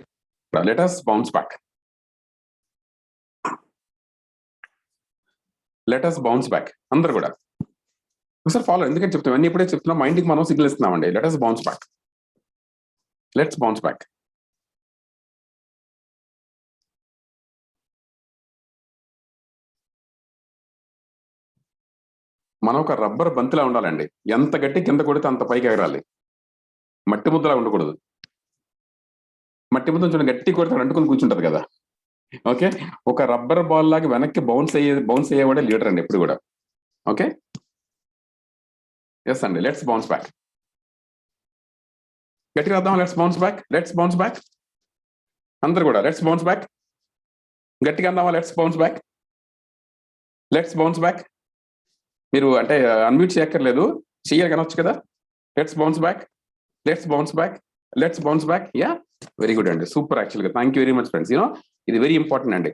let us bounce back. Let us bounce back అందరు కూడా ఒకసారి ఫాలో. ఎందుకంటే చెప్తాం అన్ని ఇప్పుడే చెప్తున్నాం, మైండ్కి మనం సిగ్నల్ ఇస్తున్నామండి. Let us bounce back. Let's bounce back. మనం ఒక రబ్బర్ బంతిలా ఉండాలండి. ఎంత గట్టి కింద కొడితే అంత పైకి ఎగరాలి. మట్టి ముద్దలా ఉండకూడదు. మట్టి ముద్ద చూడండి, గట్టి కొడితే అంటుకొని కూర్చుంటది కదా. ఓకే, ఒక రబ్బర్ బాల్ లాగా వెనక్కి బౌన్స్ అయ్యేవాడే లీడర్ అండి ఎప్పుడు కూడా. ఓకే, ఎస్ అండి, లెట్స్ బౌన్స్ బ్యాక్. గట్టిగా వద్దాం, let's bounce back, let's bounce back. అందరు కూడా లెట్స్ బౌన్స్ బ్యాక్. గట్టిగా అందామా, let's bounce back, let's bounce back. మీరు అంటే అన్మ్యూట్ చేయక్కర్లేదు, చెయ్యాలి కనొచ్చు కదా. Let's bounce back, let's bounce back, let's bounce back. Yeah, very good అండి, సూపర్. యాక్చువల్గా thank you very much friends. You know ఇది వెరీ ఇంపార్టెంట్ అండి.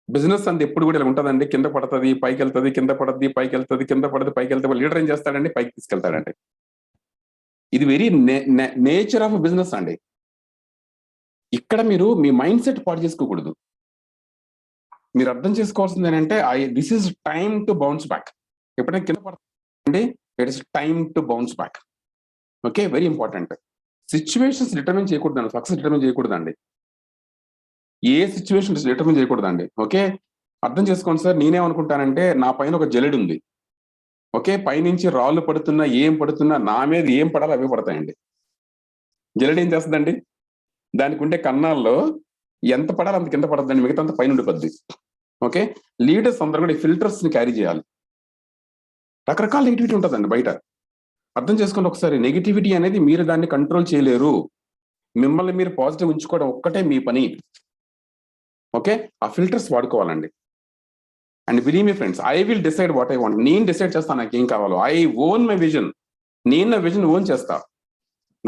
బిజినెస్ అంతా ఎప్పుడు కూడా ఇలా ఉంటుందండి, కింద పడుతుంది పైకి వెళ్తుంది, కింద పడుతుంది పైకి వెళ్తుంది, కింద పడుతుంది పైకి వెళ్తుంది. లీడర్ ఏం చేస్తాడండి, పైకి తీసుకెళ్తాడండి. ఇది వెరీ నేచర్ ఆఫ్ బిజినెస్ అండి. ఇక్కడ మీరు మీ మైండ్ సెట్ పాటు చేసుకోకూడదు. మీరు అర్థం చేసుకోవాల్సింది ఏంటంటే, this is time to bounce back. ఎప్పుడైనా కింద పడుతుంది, it is time to bounce back. Okay, very important. Situations determine చేయకూడదండి, సక్సెస్ డిటర్మిన్ చేయకూడదండి. ఏ సిచ్యువేషన్ డిటర్మిన్ చేయకూడదండి. ఓకే, అర్థం చేసుకోండి సార్. నేనేమనుకుంటానంటే, నా పైన ఒక జల్లెడు ఉంది. ఓకే, పైనుంచి రాళ్ళు పడుతున్నా ఏం పడుతున్నా నా మీద ఏం పడాలో అవే పడతాయండి. జల్లెడు ఏం చేస్తుందండి, దానికి ఉండే కన్నాల్లో ఎంత పడాలి అంత కింద పడద్దండి, మిగతా అంత పైన ఉండిపోద్ది. ఓకే, లీడర్స్ అందరూ కూడా ఈ ఫిల్టర్స్ ని క్యారీ చేయాలి. రకరకాల నెగిటివిటీ ఉంటుందండి బయట. అర్థం చేసుకోండి ఒకసారి, నెగిటివిటీ అనేది మీరు దాన్ని కంట్రోల్ చేయలేరు. మిమ్మల్ని మీరు పాజిటివ్ ఉంచుకోవడం ఒక్కటే మీ పని. ఓకే, ఆ ఫిల్టర్స్ వాడుకోవాలండి. And believe me friends, I will decide what I want. నేను డిసైడ్ చేస్తాను నాకు ఏం కావాలో. I own my vision. నేను నా విజన్ ఓన్ చేస్తా.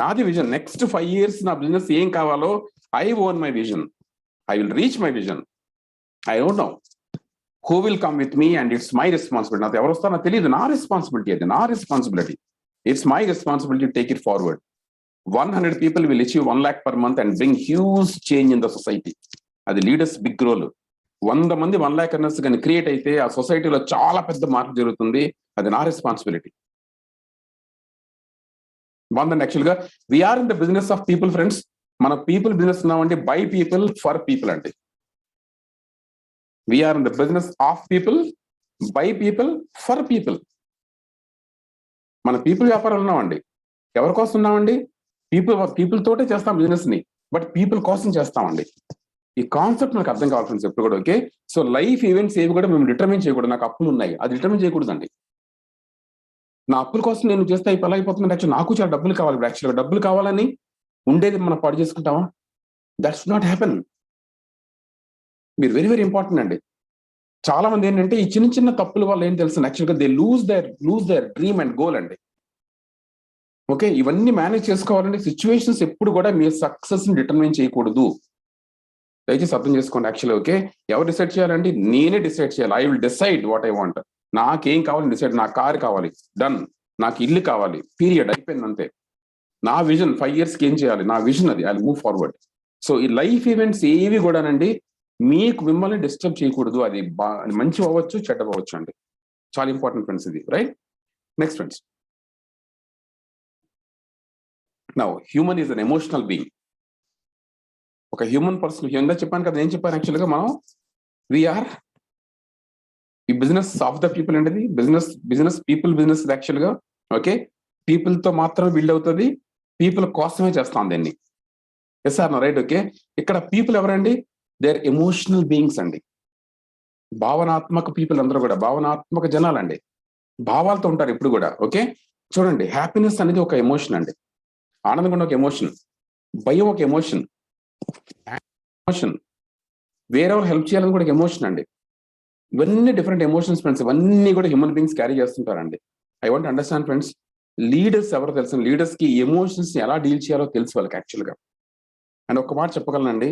నాది విజన్. నెక్స్ట్ 5 years నా బిజినెస్ ఏం కావాలో I own my vision. I will reach my vision. I don't know who will come with me and it's my responsibility. నాకు ఎవరు వస్తారో నాకు తెలియదు, నా రెస్పాన్సిబిలిటీ అది, నా responsibility. It's my responsibility to take it forward. 100 people will achieve 1 lakh per month and bring huge change in the society. అది లీడర్స్ బిగ్ రోల్. 100 మంది 1 lakh earners కానీ క్రియేట్ అయితే ఆ సొసైటీలో చాలా పెద్ద మార్పు జరుగుతుంది. అది నా రెస్పాన్సిబిలిటీ. బాగుందండి. యాక్చువల్గా we are in the business of people friends. మన పీపుల్ బిజినెస్ ఉన్నామండి, బై పీపుల్ ఫర్ పీపుల్ అండి. We are in the business of people, by people, for people. మన పీపుల్ వ్యాపారం ఉన్నామండి. ఎవరి కోసం ఉన్నామండి, పీపుల్ తోటే చేస్తాం బిజినెస్ ని, బట్ పీపుల్ కోసం చేస్తామండి. ఈ కాన్సెప్ట్ మనకు అర్థం కావాలి ఫ్రెండ్స్ ఎప్పుడు కూడా. ఓకే, సో లైఫ్ ఈవెంట్స్ ఏవి కూడా మేము డిటర్మిన్ చేయకూడదు. నాకు అప్పులు ఉన్నాయి, అది డిటర్మిన్ చేయకూడదండి. నా అప్పుల కోసం నేను చేస్తే ఇప్పుడు ఎలా అయిపోతుంది, యాక్చువల్ నాకు చాలా డబ్బులు కావాలి. యాక్చువల్గా డబ్బులు కావాలని ఉండేది మనం పాడు చేసుకుంటామా? That's not happen. మీరు వెరీ వెరీ ఇంపార్టెంట్ అండి. చాలా మంది ఏంటంటే ఈ చిన్న చిన్న తప్పుల వల్ల ఏం తెలుసు, యాక్చువల్గా they lose their dream and goal అండి. ఓకే, ఇవన్నీ మేనేజ్ చేసుకోవాలంటే సిచ్యువేషన్స్ ఎప్పుడు కూడా మీ సక్సెస్ ని డిటర్మిన్ చేయకూడదు. దయచేసి అర్థం చేసుకోండి. యాక్చువల్లీ ఓకే, ఎవరు డిసైడ్ చేయాలండి, నేనే డిసైడ్ చేయాలి. I will decide what I want. నాకేం కావాలి డిసైడ్. నాకు కారు కావాలి, డన్. నాకు ఇల్లు కావాలి, పీరియడ్, అయిపోయింది అంతే. నా విజన్ 5 years ఏం చేయాలి, నా విజన్ అది. I will move forward. So ఈ లైఫ్ ఈవెంట్స్ ఏవి కూడానండి మీకు మిమ్మల్ని డిస్టర్బ్ చేయకూడదు. అది మంచి అవ్వచ్చు, చెడ్డ అవ్వచ్చు అండి. చాలా ఇంపార్టెంట్ ఫ్రెండ్స్ ఇది, right? Next friends, now human is an emotional being. ఒక హ్యూమన్ పర్సన్, ఇందా చెప్పాను కదా, ఏం చెప్పాను యాక్చువల్గా మనం వీఆర్ ఈ బిజినెస్ ఆఫ్ ద పీపుల్ అనేది. బిజినెస్ పీపుల్ బిజినెస్ యాక్చువల్గా. ఓకే, పీపుల్ తో మాత్రమే బిల్డ్ అవుతుంది, పీపుల్ కోసమే చేస్తాం దీన్ని. Yes sir, right. ఓకే, ఇక్కడ పీపుల్ ఎవరండి, దే ఆర్ ఎమోషనల్ బీయింగ్స్ అండి. భావనాత్మక పీపుల్ అందరూ కూడా భావనాత్మక జనాలండి. భావాలతో ఉంటారు ఎప్పుడు కూడా. ఓకే, చూడండి, హ్యాపీనెస్ అనేది ఒక ఎమోషన్ అండి. ఆనందం కూడా ఒక ఎమోషన్, భయం ఒక ఎమోషన్, వేరెవరు హెల్ప్ చేయాలని కూడా ఒక ఎమోషన్ అండి. ఇవన్నీ డిఫరెంట్ ఎమోషన్స్ ఫ్రెండ్స్. ఇవన్నీ కూడా హ్యూమన్ బీయింగ్స్ క్యారీ చేస్తుంటారండి. I want understand friends, leaders ఎవరు తెలుసు, లీడర్స్ కి ఎమోషన్స్ ఎలా డీల్ చేయాలో తెలుసు వాళ్ళకి యాక్చువల్గా. అండ్ ఒక మాట చెప్పగలనండి,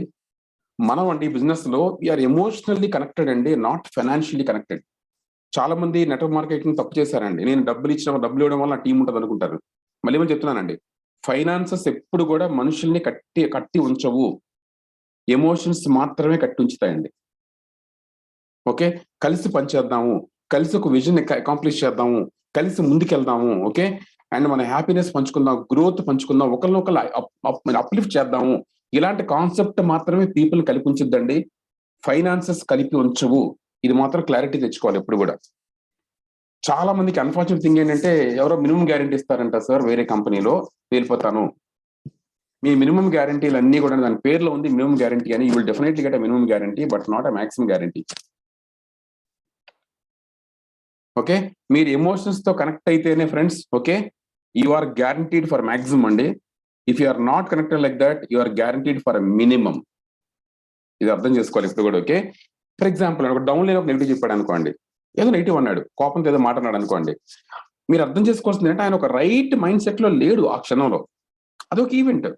మనం అండి బిజినెస్ లో వీఆర్ ఎమోషనల్లీ కనెక్టెడ్ అండి, నాట్ ఫైనాన్షియల్లీ కనెక్టెడ్. చాలా మంది నెట్వర్క్ మార్కెటింగ్ తప్పు చేశారండి. నేను డబ్బులు ఇవ్వడం వల్ల టీం ఉంటుంది అనుకుంటారు. మళ్ళీ చెప్తున్నానండి, ఫైనాన్సెస్ ఎప్పుడు కూడా మనుషుల్ని కట్టి ఉంచవు, ఎమోషన్స్ మాత్రమే కట్టి ఉంచుతాయండి. ఓకే, కలిసి పనిచేద్దాము, కలిసి ఒక విజన్ అకాంప్లిష్ చేద్దాము, కలిసి ముందుకెళ్దాము. ఓకే, అండ్ మన హ్యాపీనెస్ పంచుకుందాం, గ్రోత్ పంచుకుందాం, ఒకరినొకరు అప్లిఫ్ట్ చేద్దాము. ఇలాంటి కాన్సెప్ట్ మాత్రమే పీపుల్ కలిపి ఉంచుద్దండి, ఫైనాన్సెస్ కలిపి ఉంచవు. ఇది మాత్రం క్లారిటీ తెచ్చుకోవాలి ఎప్పుడు కూడా. చాలా మందికి అన్ఫార్చునేట్ థింగ్ ఏంటంటే, ఎవరో మినిమం గ్యారంటీ ఇస్తారంట, సార్ వేరే కంపెనీలో వెళ్ళిపోతాను. మీ మినిమం గ్యారంటీలు అన్ని కూడా దాని పేర్లో ఉంది మినిమం గ్యారంటీ అని. You will definitely get a minimum guarantee, but not a maximum guarantee. Okay, మీరు ఎమోషన్స్ తో కనెక్ట్ అయితేనే friends, okay, you are guaranteed for maximum అండి. If you are not connected like that, యు ఆర్ గ్యారంటీడ్ ఫర్ మినిమం. ఇది అర్థం చేసుకోవాలి ఇప్పుడు కూడా. ఓకే, ఫర్ ఎగ్జాంపుల్ ఒక డౌన్ లైన్ ఒక నెగిటివ్ చెప్పాడు అనుకోండి, ఏదో నెగిటివ్ అన్నాడు, కోపంతో ఏదో మాట్లాడాడు అనుకోండి, మీరు అర్థం చేసుకోవాల్సింది అంటే ఆయన ఒక రైట్ మైండ్ సెట్ లో లేడు ఆ క్షణంలో. అదొక ఈవెంట్,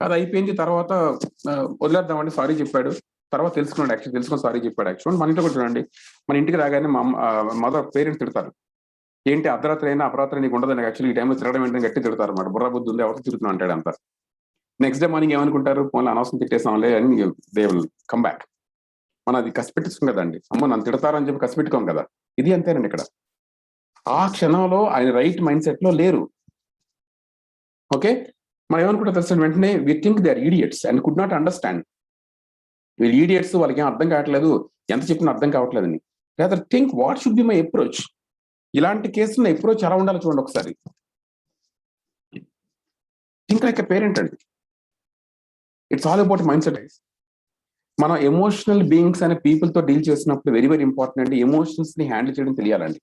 అది అయిపోయింది. తర్వాత వదిలేద్దామండి, సారీ చెప్పాడు, తర్వాత తెలుసుకున్నాడు, యాక్చువల్ తెలుసుకుని సారీ చెప్పాడు. యాక్చువల్ మన ఇంట్లో కూడా చూడండి, మన ఇంటికి రాగానే మదర్ పేరెంట్స్ తిడతారు, ఏంటి అర్ధరాత్రి అయినా అపరాత్రి నీకు ఉండదని, యాక్చువల్లీ ఈ టైంలో తిరగడం ఏంటని గట్టి తిడతారు అన్నమాట. బుర్ర బుద్ధి ఉంది, ఎవరికి తిరుగుతున్నా అంటాడు అంతా. నెక్స్ట్ డే మార్నింగ్ ఏమనుకుంటారు, మళ్ళీ అనవసరం తిట్టేసాంలే అని దే విల్ కమ్ బ్యాక్. మనం అది కసిపెట్టుకోం కదండి, అమ్మో నన్ను తిడతారని చెప్పి కసిపెట్టుకోం కదా. ఇది అంతేనండి ఇక్కడ. ఆ క్షణంలో ఆయన రైట్ మైండ్ సెట్ లో లేరు. ఓకే, మనం ఏమనుకుంటా తెలుసు, వెంటనే we think they are idiots and could not understand. వీళ్ళు ఈడియట్స్, వాళ్ళకి ఏం అర్థం కావట్లేదు, ఎంత చెప్పినా అర్థం కావట్లేదని. లేదా think what should be my approach. ఇలాంటి కేసులో అప్రోచ్ ఎలా ఉండాలో చూడండి ఒకసారి. థింక్ లైక్ ఎ పేరెంట్ అండి. It's all about mind set. మనం ఎమోషనల్ బీయింగ్స్ అనే పీపుల్ తో డీల్ చేసినప్పుడు వెరీ వెరీ ఇంపార్టెంట్ అండి, ఎమోషన్స్ ని హ్యాండిల్ చేయడం తెలియాలండి.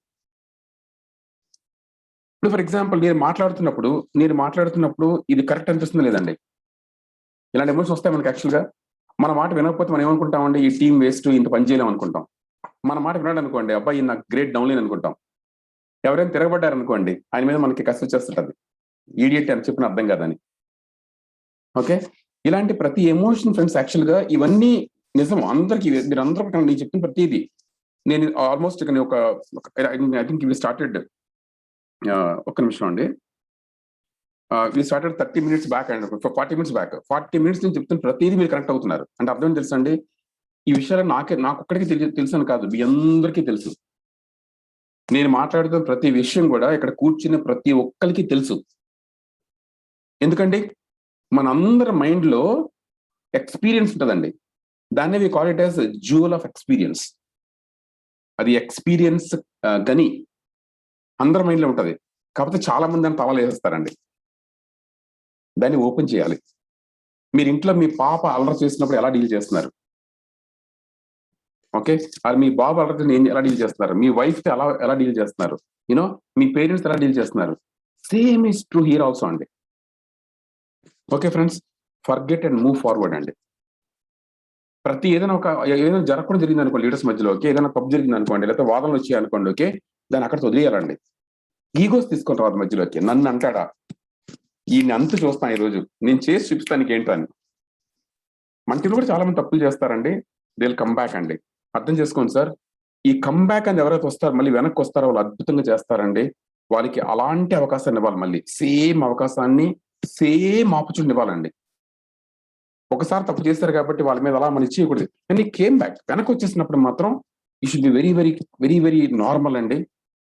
ఇప్పుడు ఫర్ ఎగ్జాంపుల్ నేను మాట్లాడుతున్నప్పుడు ఇది కరెక్ట్ అనిపిస్తుందా లేదండి? ఇలాంటి ఎమోషన్స్ వస్తాయి మనకి. యాక్చువల్గా మన మాట వినకపోతే మనం ఏమనుకుంటామండి, ఈ టీం వేస్ట్, ఇంత పని చేయలేం అనుకుంటాం. మన మాట వినాడు అనుకోండి, అబ్బాయి నాకు గ్రేట్ డౌన్లైన్ అనుకుంటాం. ఎవరైనా తిరగబడ్డారు అనుకోండి, ఆయన మీద మనకి కసి వచ్చేస్తుంటది, ఈడియట్ అని చెప్పిన అర్థం కాదని. ఓకే, ఇలాంటి ప్రతి ఎమోషన్ ఫ్రెండ్స్, యాక్చువల్ గా ఇవన్నీ నిజం అందరికి. మీరు అందరూ నేను చెప్పిన ప్రతిదీ నేను ఆల్మోస్ట్ ఒక ఐ థింక్ వి స్టార్టెడ్ ఒక్క నిమిషం అండి, we started 30 minutes back and 40 minutes back. 40 minutes నుంచి చెప్తున్న ప్రతిదీ మీరు కనెక్ట్ అవుతున్నారు అంటే అర్థం తెలుసా అండి. ఈ విషయాలు నాకు ఒక్కడికి తెలుసు కాదు, మీ అందరికీ తెలుసు. నేను మాట్లాడుతున్న ప్రతి విషయం కూడా ఇక్కడ కూర్చున్న ప్రతి ఒక్కరికి తెలుసు. ఎందుకండి, మనందరి మైండ్ లో ఎక్స్పీరియన్స్ ఉంటుందండి. దాన్ని we call it as jewel of experience. అది ఎక్స్పీరియన్స్ గని అందరి మైండ్ లో ఉంటది. కాకపోతే చాలా మంది దాన్ని తవలు వేసేస్తారండి. దాన్ని ఓపెన్ చేయాలి. మీరు ఇంట్లో మీ పాప అల్లరి చేసినప్పుడు ఎలా డీల్ చేస్తున్నారు? ఓకే, అది మీ బాబు అల్లరి ఎలా డీల్ చేస్తున్నారు? మీ వైఫ్ తో ఎలా డీల్ చేస్తున్నారు? యూనో మీ పేరెంట్స్ ఎలా డీల్ చేస్తున్నారు? Same is true here also అండి. Okay friends, forget and move forward అండి. ప్రతి ఏదైనా జరగకుండా జరిగింది అనుకోండి లీడర్స్ మధ్యలో, ఓకే, ఏదైనా తప్పు జరిగింది అనుకోండి, లేకపోతే వాదనలు వచ్చాయి అనుకోండి, ఓకే, దాన్ని అక్కడ వదిలేయాలండి. ఈగోస్ తీసుకొని రాదు మధ్యలోకి. నన్ను అంటాడా, ఈయన అంత చూస్తాను, ఈరోజు నేను చేసి చూపిస్తానికి ఏంటని. మంచిలో కూడా చాలా మంది తప్పులు చేస్తారండి, దే విల్ కమ్ బ్యాక్ అండి. అర్థం చేసుకోండి సార్, ఈ కమ్ బ్యాక్ అని ఎవరైతే వస్తారో మళ్ళీ వెనక్కి వస్తారో వాళ్ళు అద్భుతంగా చేస్తారండి. వాళ్ళకి అలాంటి అవకాశాన్ని ఇవ్వాలి, మళ్ళీ సేమ్ అవకాశాన్ని, సేమ్ ఆపర్చునిటీ ఇవ్వాలండి. ఒకసారి తప్పు చేశారు కాబట్టి వాళ్ళ మీద అలా మనం ఇచ్చేయకూడదు. కానీ కేమ్ బ్యాక్, వెనక్కి వచ్చేసినప్పుడు మాత్రం you should be very very very very normal అండి.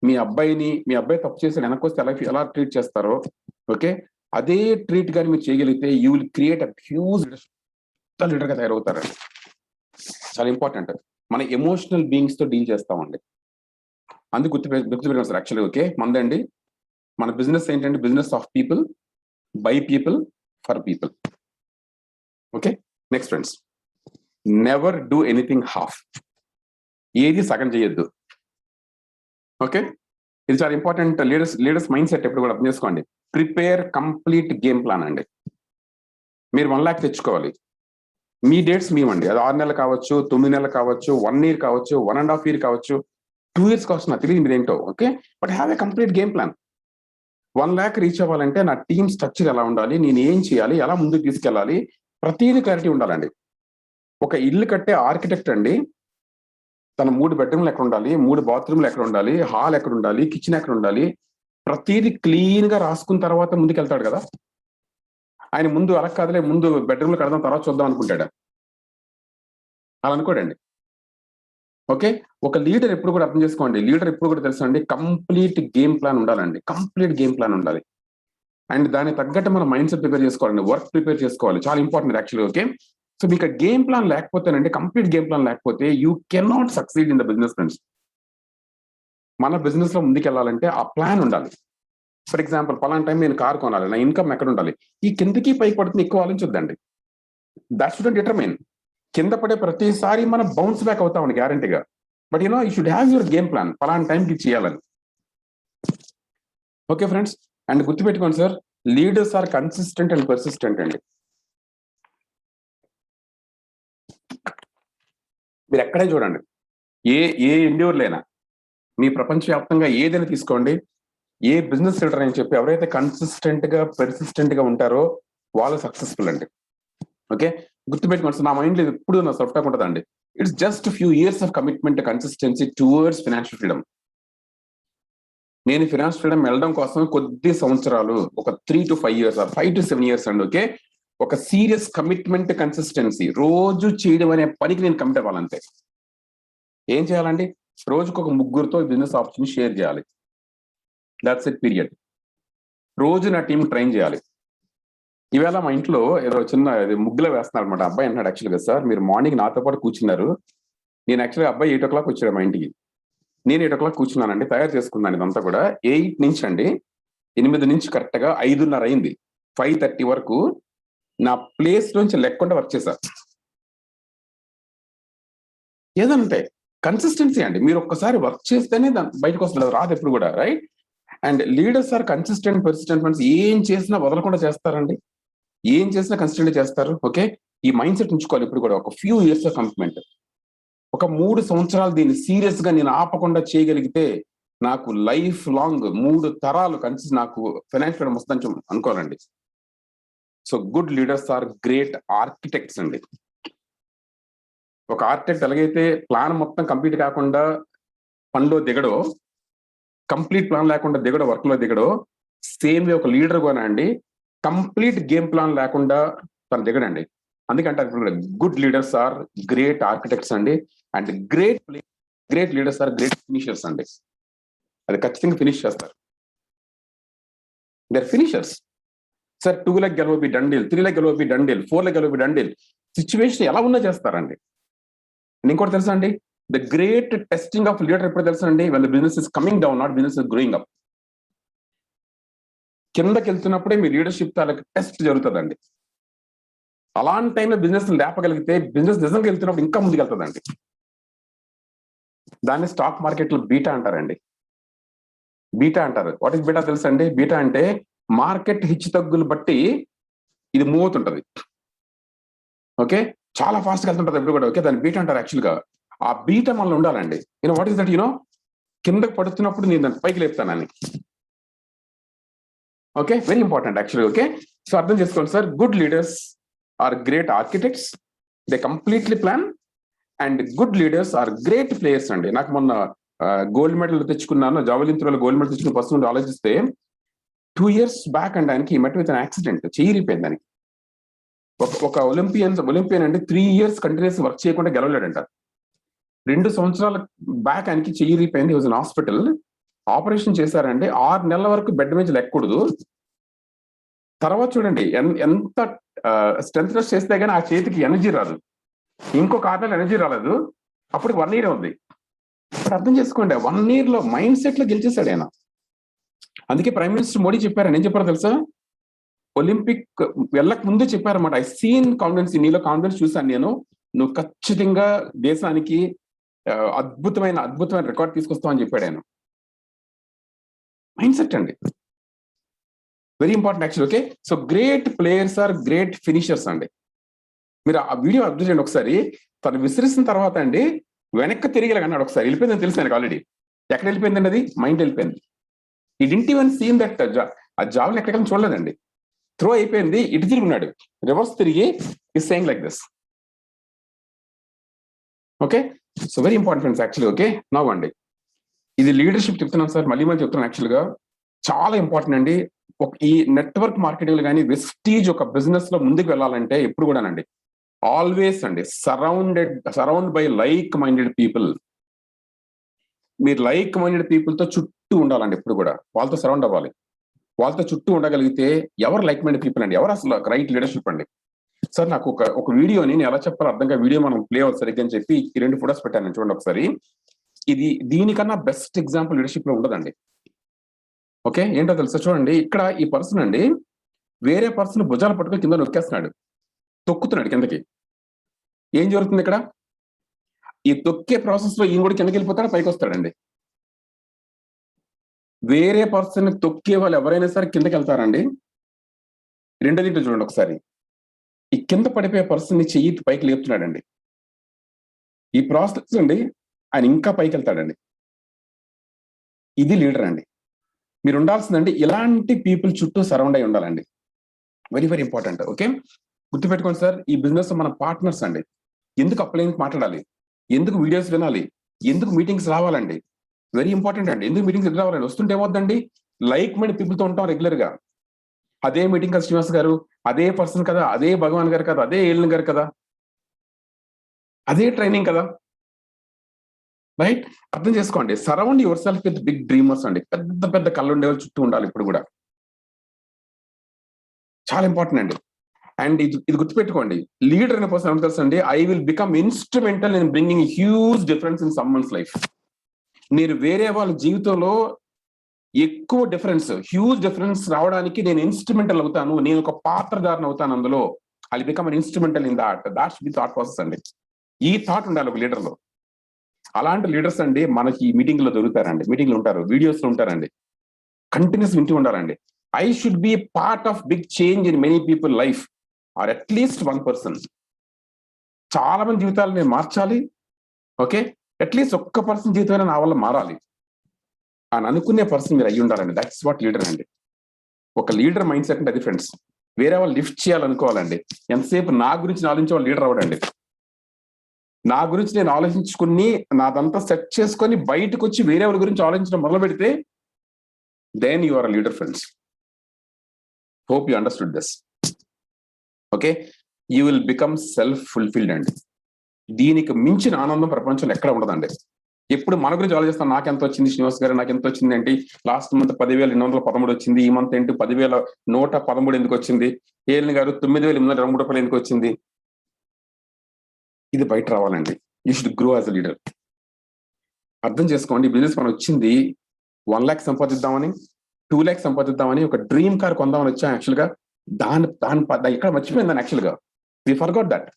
మీ అబ్బాయి తప్పు చేసి వెనక్కి వస్తే ఎలా ట్రీట్ చేస్తారో, ఓకే, అదే ట్రీట్ కానీ మీరు చేయగలిగితే you will create a huge leader గా తయారవుతారండి. చాలా ఇంపార్టెంట్. మన ఎమోషనల్ బీయింగ్స్ తో డీల్ చేస్తామండి. అందుకు గుర్తుపెట్టుకోండి సార్. యాక్చువల్లీ ఓకే, మందండి మన బిజినెస్ ఏంటంటే business of people, by people, for people. Okay, next friends, never do anything half. ఏది సగం చేయొద్దు. ఓకే, ఇది చాలా ఇంపార్టెంట్. లీడర్స్ మైండ్ సెట్ ఎప్పుడు కూడా అర్థం చేసుకోండి. ప్రిపేర్ కంప్లీట్ గేమ్ ప్లాన్ అండి. మీరు 1 lakh తెచ్చుకోవాలి. మీ డేట్స్ మీవండి. అది 6 నెలలు కావచ్చు, 9 నెలలు కావచ్చు, 1 year కావచ్చు, 1.5 years కావచ్చు, 2 years కావచ్చు, నాకు తెలియదు మీరేంటో. Okay, but have a complete game plan. 1 lakh reach అవ్వాలంటే నా టీమ్ స్ట్రక్చర్ ఎలా ఉండాలి, నేను ఏం చేయాలి, ఎలా ముందుకు తీసుకెళ్ళాలి, ప్రతిదీ క్లారిటీ ఉండాలండి. ఒక ఇల్లు కట్టే ఆర్కిటెక్ట్ అండి, తన 3 bedroomలు ఎక్కడ ఉండాలి, 3 bathroomలు ఎక్కడ ఉండాలి, హాల్ ఎక్కడ ఉండాలి, కిచెన్ ఎక్కడ ఉండాలి, ప్రతిదీ క్లీన్ గా రాసుకున్న తర్వాత ముందుకెళ్తాడు కదా. ఆయన ముందు అలా కాదులే, ముందు బెడ్రూమ్లో కడదాం తర్వాత చూద్దాం అనుకుంటాడు. అలా అనుకోడండి. ఓకే, ఒక లీడర్ ఎప్పుడు కూడా అర్థం చేసుకోండి, లీడర్ ఎప్పుడు కూడా తెలుసా అండి, కంప్లీట్ గేమ్ ప్లాన్ ఉండాలండి, కంప్లీట్ గేమ్ ప్లాన్ ఉండాలి. అండ్ దానికి తగ్గట్టు మనం మైండ్ సెట్ ప్రిపేర్ చేసుకోవాలండి, వర్క్ ప్రిపేర్ చేసుకోవాలి, చాలా ఇంపార్టెంట్ యాక్చువల్లీ. ఓకే, సో మీకు గేమ్ ప్లాన్ లేకపోతేనండి, కంప్లీట్ గేమ్ ప్లాన్ లేకపోతే you cannot succeed in the business friends. మన బిజినెస్ లో ముందుకు వెళ్ళాలంటే ఆ ప్లాన్ ఉండాలి. ఫర్ ఎగ్జాంపుల్, పలానా టైం నేను కార్ కొనాలి, నా ఇన్కమ్ ఎక్కడ ఉండాలి, ఈ కిందకి పై పడుతుంది ఎక్కువ ఆలోచించొద్దండి. That should determine. కింద పడే ప్రతిసారి మనం బౌన్స్ బ్యాక్ అవుతామండి గ్యారంటీగా. But you should have your game plan, పలానా టైంకి చేయాలని. ఓకే ఫ్రెండ్స్, అండ్ గుర్తుపెట్టుకోండి sir, leaders are consistent and persistent అండి. మీరు ఎక్కడే చూడండి, ఏ ఎండ్యూర్లైనా, మీ ప్రపంచవ్యాప్తంగా ఏదైనా తీసుకోండి, ఏ బిజినెస్ లీడర్ అని చెప్పి ఎవరైతే కన్సిస్టెంట్ గా పర్సిస్టెంట్ గా ఉంటారో వాళ్ళు సక్సెస్ఫుల్ అండి. ఓకే, గుర్తుపెట్టుకోండి సార్, నా మైండ్ లో ఎప్పుడు నా సాఫ్ట్గా ఉంటుందండి. It's just few years of commitment, consistency towards financial freedom. నేను ఫైనాన్స్ ఫ్రీడమ్ వెళ్ళడం కోసం కొద్ది సంవత్సరాలు, ఒక 3 to 5 years, 5 to 7 years అండి. ఓకే, ఒక సీరియస్ కమిట్మెంట్, కన్సిస్టెన్సీ, రోజు చేయడం అనే పనికి నేను కమిట్ అవ్వాలంటే ఏం చేయాలండి, రోజుకు ఒక 3 బిజినెస్ ఆపర్చునిటీ షేర్ చేయాలి. That's it, period. రోజు నా టీం ట్రైన్ చేయాలి. ఈవేళ మా ఇంట్లో ఏదో చిన్న ముగ్గులో వేస్తున్నారు అనమాట. అబ్బాయి అంటున్నాడు, యాక్చువల్గా సార్ మీరు మార్నింగ్ నాతో పాటు కూర్చున్నారు, నేను యాక్చువల్గా అబ్బాయి 8 o'clock వచ్చాడు మా ఇంటికి, నేను 8 o'clock కూర్చున్నానండి, తయారు చేసుకున్నాను ఇదంతా కూడా. 8 నుంచి అండి 8 నుంచి కరెక్ట్ గా 5:30 అయింది, 5:30 వరకు నా ప్లేస్ నుంచి లేకుండా వర్క్ చేశారు. ఏదంటే కన్సిస్టెన్సీ అండి. మీరు ఒక్కసారి వర్క్ చేస్తేనే బయటకు వస్తుంది, రాదు ఎప్పుడు కూడా, right? And leaders are consistent, persistent friends. ఏం చేసినా వదలకుండా చేస్తారండి, ఏం చేసినా కన్సిస్టెంట్ చేస్తారు. ఓకే, ఈ మైండ్ సెట్ ఉంచుకోవాలి ఇప్పుడు కూడా. ఒక ఫ్యూ ఇయర్స్ ఆఫ్ కమిట్మెంట్, ఒక 3 సంవత్సరాలు దీన్ని సీరియస్ గా నేను ఆపకుండా చేయగలిగితే నాకు లైఫ్ లాంగ్ 3 తరాలు నాకు ఫైనాన్షియల్ వస్తుందని అనుకోవాలండి. So good leaders are great architects అండి. ఒక ఆర్కిటెక్ట్ ఎలాగైతే ప్లాన్ మొత్తం కంప్లీట్ కాకుండా పనిలో దిగడో, కంప్లీట్ ప్లాన్ లేకుండా దిగడో, వర్క్ లో దిగడో, సేమ్ వే ఒక లీడర్ కూడా అండి కంప్లీట్ గేమ్ ప్లాన్ లేకుండా తను దిగడండి. అందుకంటే good leaders are great architects అండి. And great leaders are great finishers అండి. అది ఖచ్చితంగా ఫినిష్ చేస్తారు, దర్ ఫినిషర్స్. సార్ 2 leg గెలవబి డండిల్, 3 leg గెలవబి డండిల్, 4 leg గెలవబి డండిల్, సిచ్యువేషన్ ఎలా ఉన్నా చేస్తారండి. ఇంకోటి తెలుసా అండి, the great testing of leader ఎప్పుడు తెలుసా అండి, when the business is coming down, not business is growing up. కిందకి వెళ్తున్నప్పుడే మీ లీడర్షిప్ తాలూకు టెస్ట్ జరుగుతుందండి. అలాంటి టైంలో బిజినెస్ లేపగలిగితే బిజినెస్ నిజంగా వెళ్తున్నప్పుడు ఇంకా ముందుకు వెళ్తుందండి. దాన్ని స్టాక్ మార్కెట్ లో బీటా అంటారండి, బీటా అంటారు. వాట్ ఇస్ బీటా తెలుసా అండి? బీటా అంటే మార్కెట్ హెచ్చు తగ్గులు బట్టి ఇది మూవ్ అవుతుంటది. ఓకే, చాలా ఫాస్ట్ గా వెళ్తుంటది ఎప్పుడు కూడా. ఓకే, దాన్ని బీటా అంటారు యాక్చువల్గా. ఆ బీటా మనలో ఉండాలండి. What is that? కిందకి పడుతున్నప్పుడు నేను దాన్ని పైకి లేపుతానని. Okay, very important actually. Okay, so అర్థం చేసుకోండి sir, good leaders are great architects, they completely plan. And good leaders are great players అండి. నాకు మొన్న గోల్డ్ మెడల్ తెచ్చుకున్నాను, జావెలిన్ త్రోలో గోల్డ్ మెడల్ తెచ్చుకున్న ఫస్ట్ నుండి ఆలోచిస్తే 2 years బ్యాక్ అండి ఆయనకి మెట్ విత్ యాక్సిడెంట్, చెయ్యిరిపోయింది దానికి. ఒక ఒలింపియన్ అండి 3 years కంటిన్యూస్ వర్క్ చేయకుండా గెలవలేడంట. 2 సంవత్సరాల బ్యాక్ ఆయనకి చెయ్యిరిపోయింది, వాజ్ ఇన్ హాస్పిటల్. ఆపరేషన్ చేశారండి, 6 నెలల వరకు బెడ్ మీద లేకూడదు. తర్వాత చూడండి ఎంత స్ట్రెంత్ టెస్ట్ చేస్తే గానీ ఆ చేతికి ఎనర్జీ రాదు. ఇంకొక 6 నెలలు ఎనర్జీ రాలేదు, అప్పుడు 1 year ఉంది. ఇప్పుడు అర్థం చేసుకోండి, 1 year లో మైండ్ సెట్ లో గెలిచేశాడు ఆయన. అందుకే ప్రైమ్ మినిస్టర్ మోడీ చెప్పారు, ఏం చెప్పారో తెలుసా? ఒలింపిక్ వెళ్ళక ముందే చెప్పారన్నమాట, ఐ సీన్ కాన్ఫిడెన్స్, నీలో కాన్ఫిడెన్స్ చూసాను నేను, నువ్వు ఖచ్చితంగా దేశానికి అద్భుతమైన రికార్డ్ తీసుకొస్తావు అని చెప్పాడు ఆయన. మైండ్ సెట్ అండి, very important actual. Okay, so great players are great finishers అండి. మీరు ఆ వీడియో అబ్జర్వ్ చేయండి ఒకసారి. తను విసిరిసిన తర్వాత అండి వెనక్కి తిరిగి అన్నాడు ఒకసారి, వెళ్ళిపోయిందని తెలుసు ఆయనకు ఆల్రెడీ. ఎక్కడ వెళ్ళిపోయిందండి అది? మైండ్ వెళ్ళిపోయింది. He didn't even scene that ఆ జాబ్ని ఎక్కడికైనా చూడలేదండి, త్రో అయిపోయింది, ఇటు తిరిగి ఉన్నాడు, రివర్స్ తిరిగి is saying like this. Okay, so very important friends actually. Okay, now అండి ఇది లీడర్షిప్ చెప్తున్నాను సార్, మళ్ళీ చెప్తున్నాను యాక్చువల్గా, చాలా ఇంపార్టెంట్ అండి. ఈ నెట్వర్క్ మార్కెటింగ్ కానీ వెస్టీజ్ ఒక బిజినెస్ లో ముందుకు వెళ్ళాలంటే ఎప్పుడు కూడానండి ఆల్వేస్ అండి surround by like minded people. మీరు లైక్ మైండెడ్ పీపుల్ తో చుట్టూ ఉండాలండి, ఎప్పుడు కూడా వాళ్ళతో సరౌండ్ అవ్వాలి. వాళ్ళతో చుట్టూ ఉండగలిగితే ఎవరు లైక్ మైండెడ్ పీపుల్ అండి, ఎవరు అసలు రైట్ లీడర్షిప్ అండి. సార్ నాకు ఒక వీడియోని నేను ఎలా చెప్పాలో అర్థంగా వీడియో మనం ప్లే అవ్వాలి సరిగ్గా అని చెప్పి ఈ 2 ఫోటోస్ పెట్టాను చూడండి ఒకసారి. ఇది దీనికన్నా బెస్ట్ ఎగ్జాంపుల్ లీడర్షిప్ లో ఉండదండి. ఓకే, ఏంటో తెలుసా చూడండి. ఇక్కడ ఈ పర్సన్ అండి వేరే పర్సన్ భుజాలు పట్టుకొని కింద నొక్కేస్తున్నాడు, తొక్కుతున్నాడు కిందకి. ఏం జరుగుతుంది ఇక్కడ? ఈ తొక్కే ప్రాసెస్ లో ఈయన కూడా కిందకి వెళ్ళిపోతాడు, పైకి వస్తాడండి. వేరే పర్సన్ తొక్కే వాళ్ళు ఎవరైనా సరే కిందకి వెళ్తారండి. రెండో దీంట్లో చూడండి ఒకసారి, ఈ కింద పడిపోయే పర్సన్ ని చెయ్యి పైకి లేపుతున్నాడండి. ఈ ప్రాసెస్ అండి ఆయన ఇంకా పైకి వెళ్తాడండి. ఇది లీడర్ అండి. మీరు ఉండాల్సిందండి ఇలాంటి పీపుల్ చుట్టూ సరౌండ్ అయి ఉండాలండి. Very very important. ఓకే, గుర్తుపెట్టుకోండి సార్, ఈ బిజినెస్ మన పార్ట్నర్స్ అండి. ఎందుకు అప్లైన్కి మాట్లాడాలి, ఎందుకు వీడియోస్ వినాలి, ఎందుకు మీటింగ్స్ రావాలండి, వెరీ ఇంపార్టెంట్ అండి. ఎందుకు మీటింగ్స్ రావాలండి? వస్తుంటే ఏమవుతుందండి, లైక్ మైండ్ పీపుల్ తో ఉంటాం రెగ్యులర్ గా. అదే మీటింగ్ కదా శ్రీనివాస్ గారు, అదే పర్సన్ కదా, అదే భగవాన్ గారు కదా, అదే ఏలిన గారు కదా, అదే ట్రైనింగ్ కదా, రైట్? అర్థం చేసుకోండి. Surround yourself with big dreamers అండి. పెద్ద పెద్ద కళ్ళు ఉండే వాళ్ళు చుట్టూ ఉండాలి ఇప్పుడు కూడా, చాలా ఇంపార్టెంట్ అండి. అండ్ ఇది గుర్తుపెట్టుకోండి, లీడర్ అనే పర్సన్ ఏమంటారు తెలుసండి, I will become instrumental in bringing huge difference in someone's life. నేను వేరే వాళ్ళ జీవితంలో ఎక్కువ డిఫరెన్స్, హ్యూజ్ డిఫరెన్స్ రావడానికి నేను ఇన్స్ట్రుమెంటల్ అవుతాను, నేను ఒక పాత్రధారణ అవుతాను అందులో. I become an instrumental in that should be thought process అండి. ఈ థాట్ ఉండాలి ఒక లీడర్ లో. అలాంటి లీడర్స్ అండి మనకి మీటింగ్ లో దొరుకుతారండి, మీటింగ్ లో ఉంటారు, వీడియోస్ లో ఉంటారండి, కంటిన్యూస్ వింటూ ఉండాలండి. I should be part of big change in many people life, or at least 1 person. చాలా మంది జీవితాలు నేను మార్చాలి. ఓకే, అట్లీస్ట్ ఒక్క పర్సన్ జీవితమైనా నా వల్ల మారాలి అని అనుకునే పర్సన్ మీరు అయ్యి ఉండాలండి. దట్స్ వాట్ లీడర్ అండి. ఒక లీడర్ మైండ్ సెట్ అంటే అది ఫ్రెండ్స్. వేరే వాళ్ళు లిఫ్ట్ చేయాలనుకోవాలండి. ఎంతసేపు నా గురించి ఆలోచించే వాళ్ళు లీడర్ అవ్వడండి. నా గురించి నేను ఆలోచించుకుని నాదంతా సెట్ చేసుకొని బయటకు వచ్చి వేరే వాళ్ళ గురించి ఆలోచించడం మొదలు పెడితే then you are a leader friends. Hope you understood this. Okay, you will become self fulfilled అండి. దీనికి మించిన ఆనందం ప్రపంచంలో ఎక్కడ ఉండదండి. ఎప్పుడు మన గురించి ఆలోచిస్తాం, నాకెంత వచ్చింది శ్రీనివాస్ గారు, నాకు ఎంత వచ్చింది ఏంటి, లాస్ట్ మంత్ 10,813 వచ్చింది, ఈ మంత్ ఏంటి 10,113 ఎందుకు వచ్చింది, ఏలిని గారు 9,823 రూపాయలు ఎందుకు వచ్చింది. ఇది బయట రావాలండి. You should grow as a leader. అర్థం చేసుకోండి, బిజినెస్ మనం వచ్చింది 1 lakh సంపాదిద్దామని, 2 lakhs సంపాదిద్దామని, ఒక డ్రీమ్ కార్ కొందామని వచ్చాం. యాక్చువల్ గా దాని ఇక్కడ మర్చిపోయిందని యాక్చువల్ గా వి ఫర్గాట్ దట్.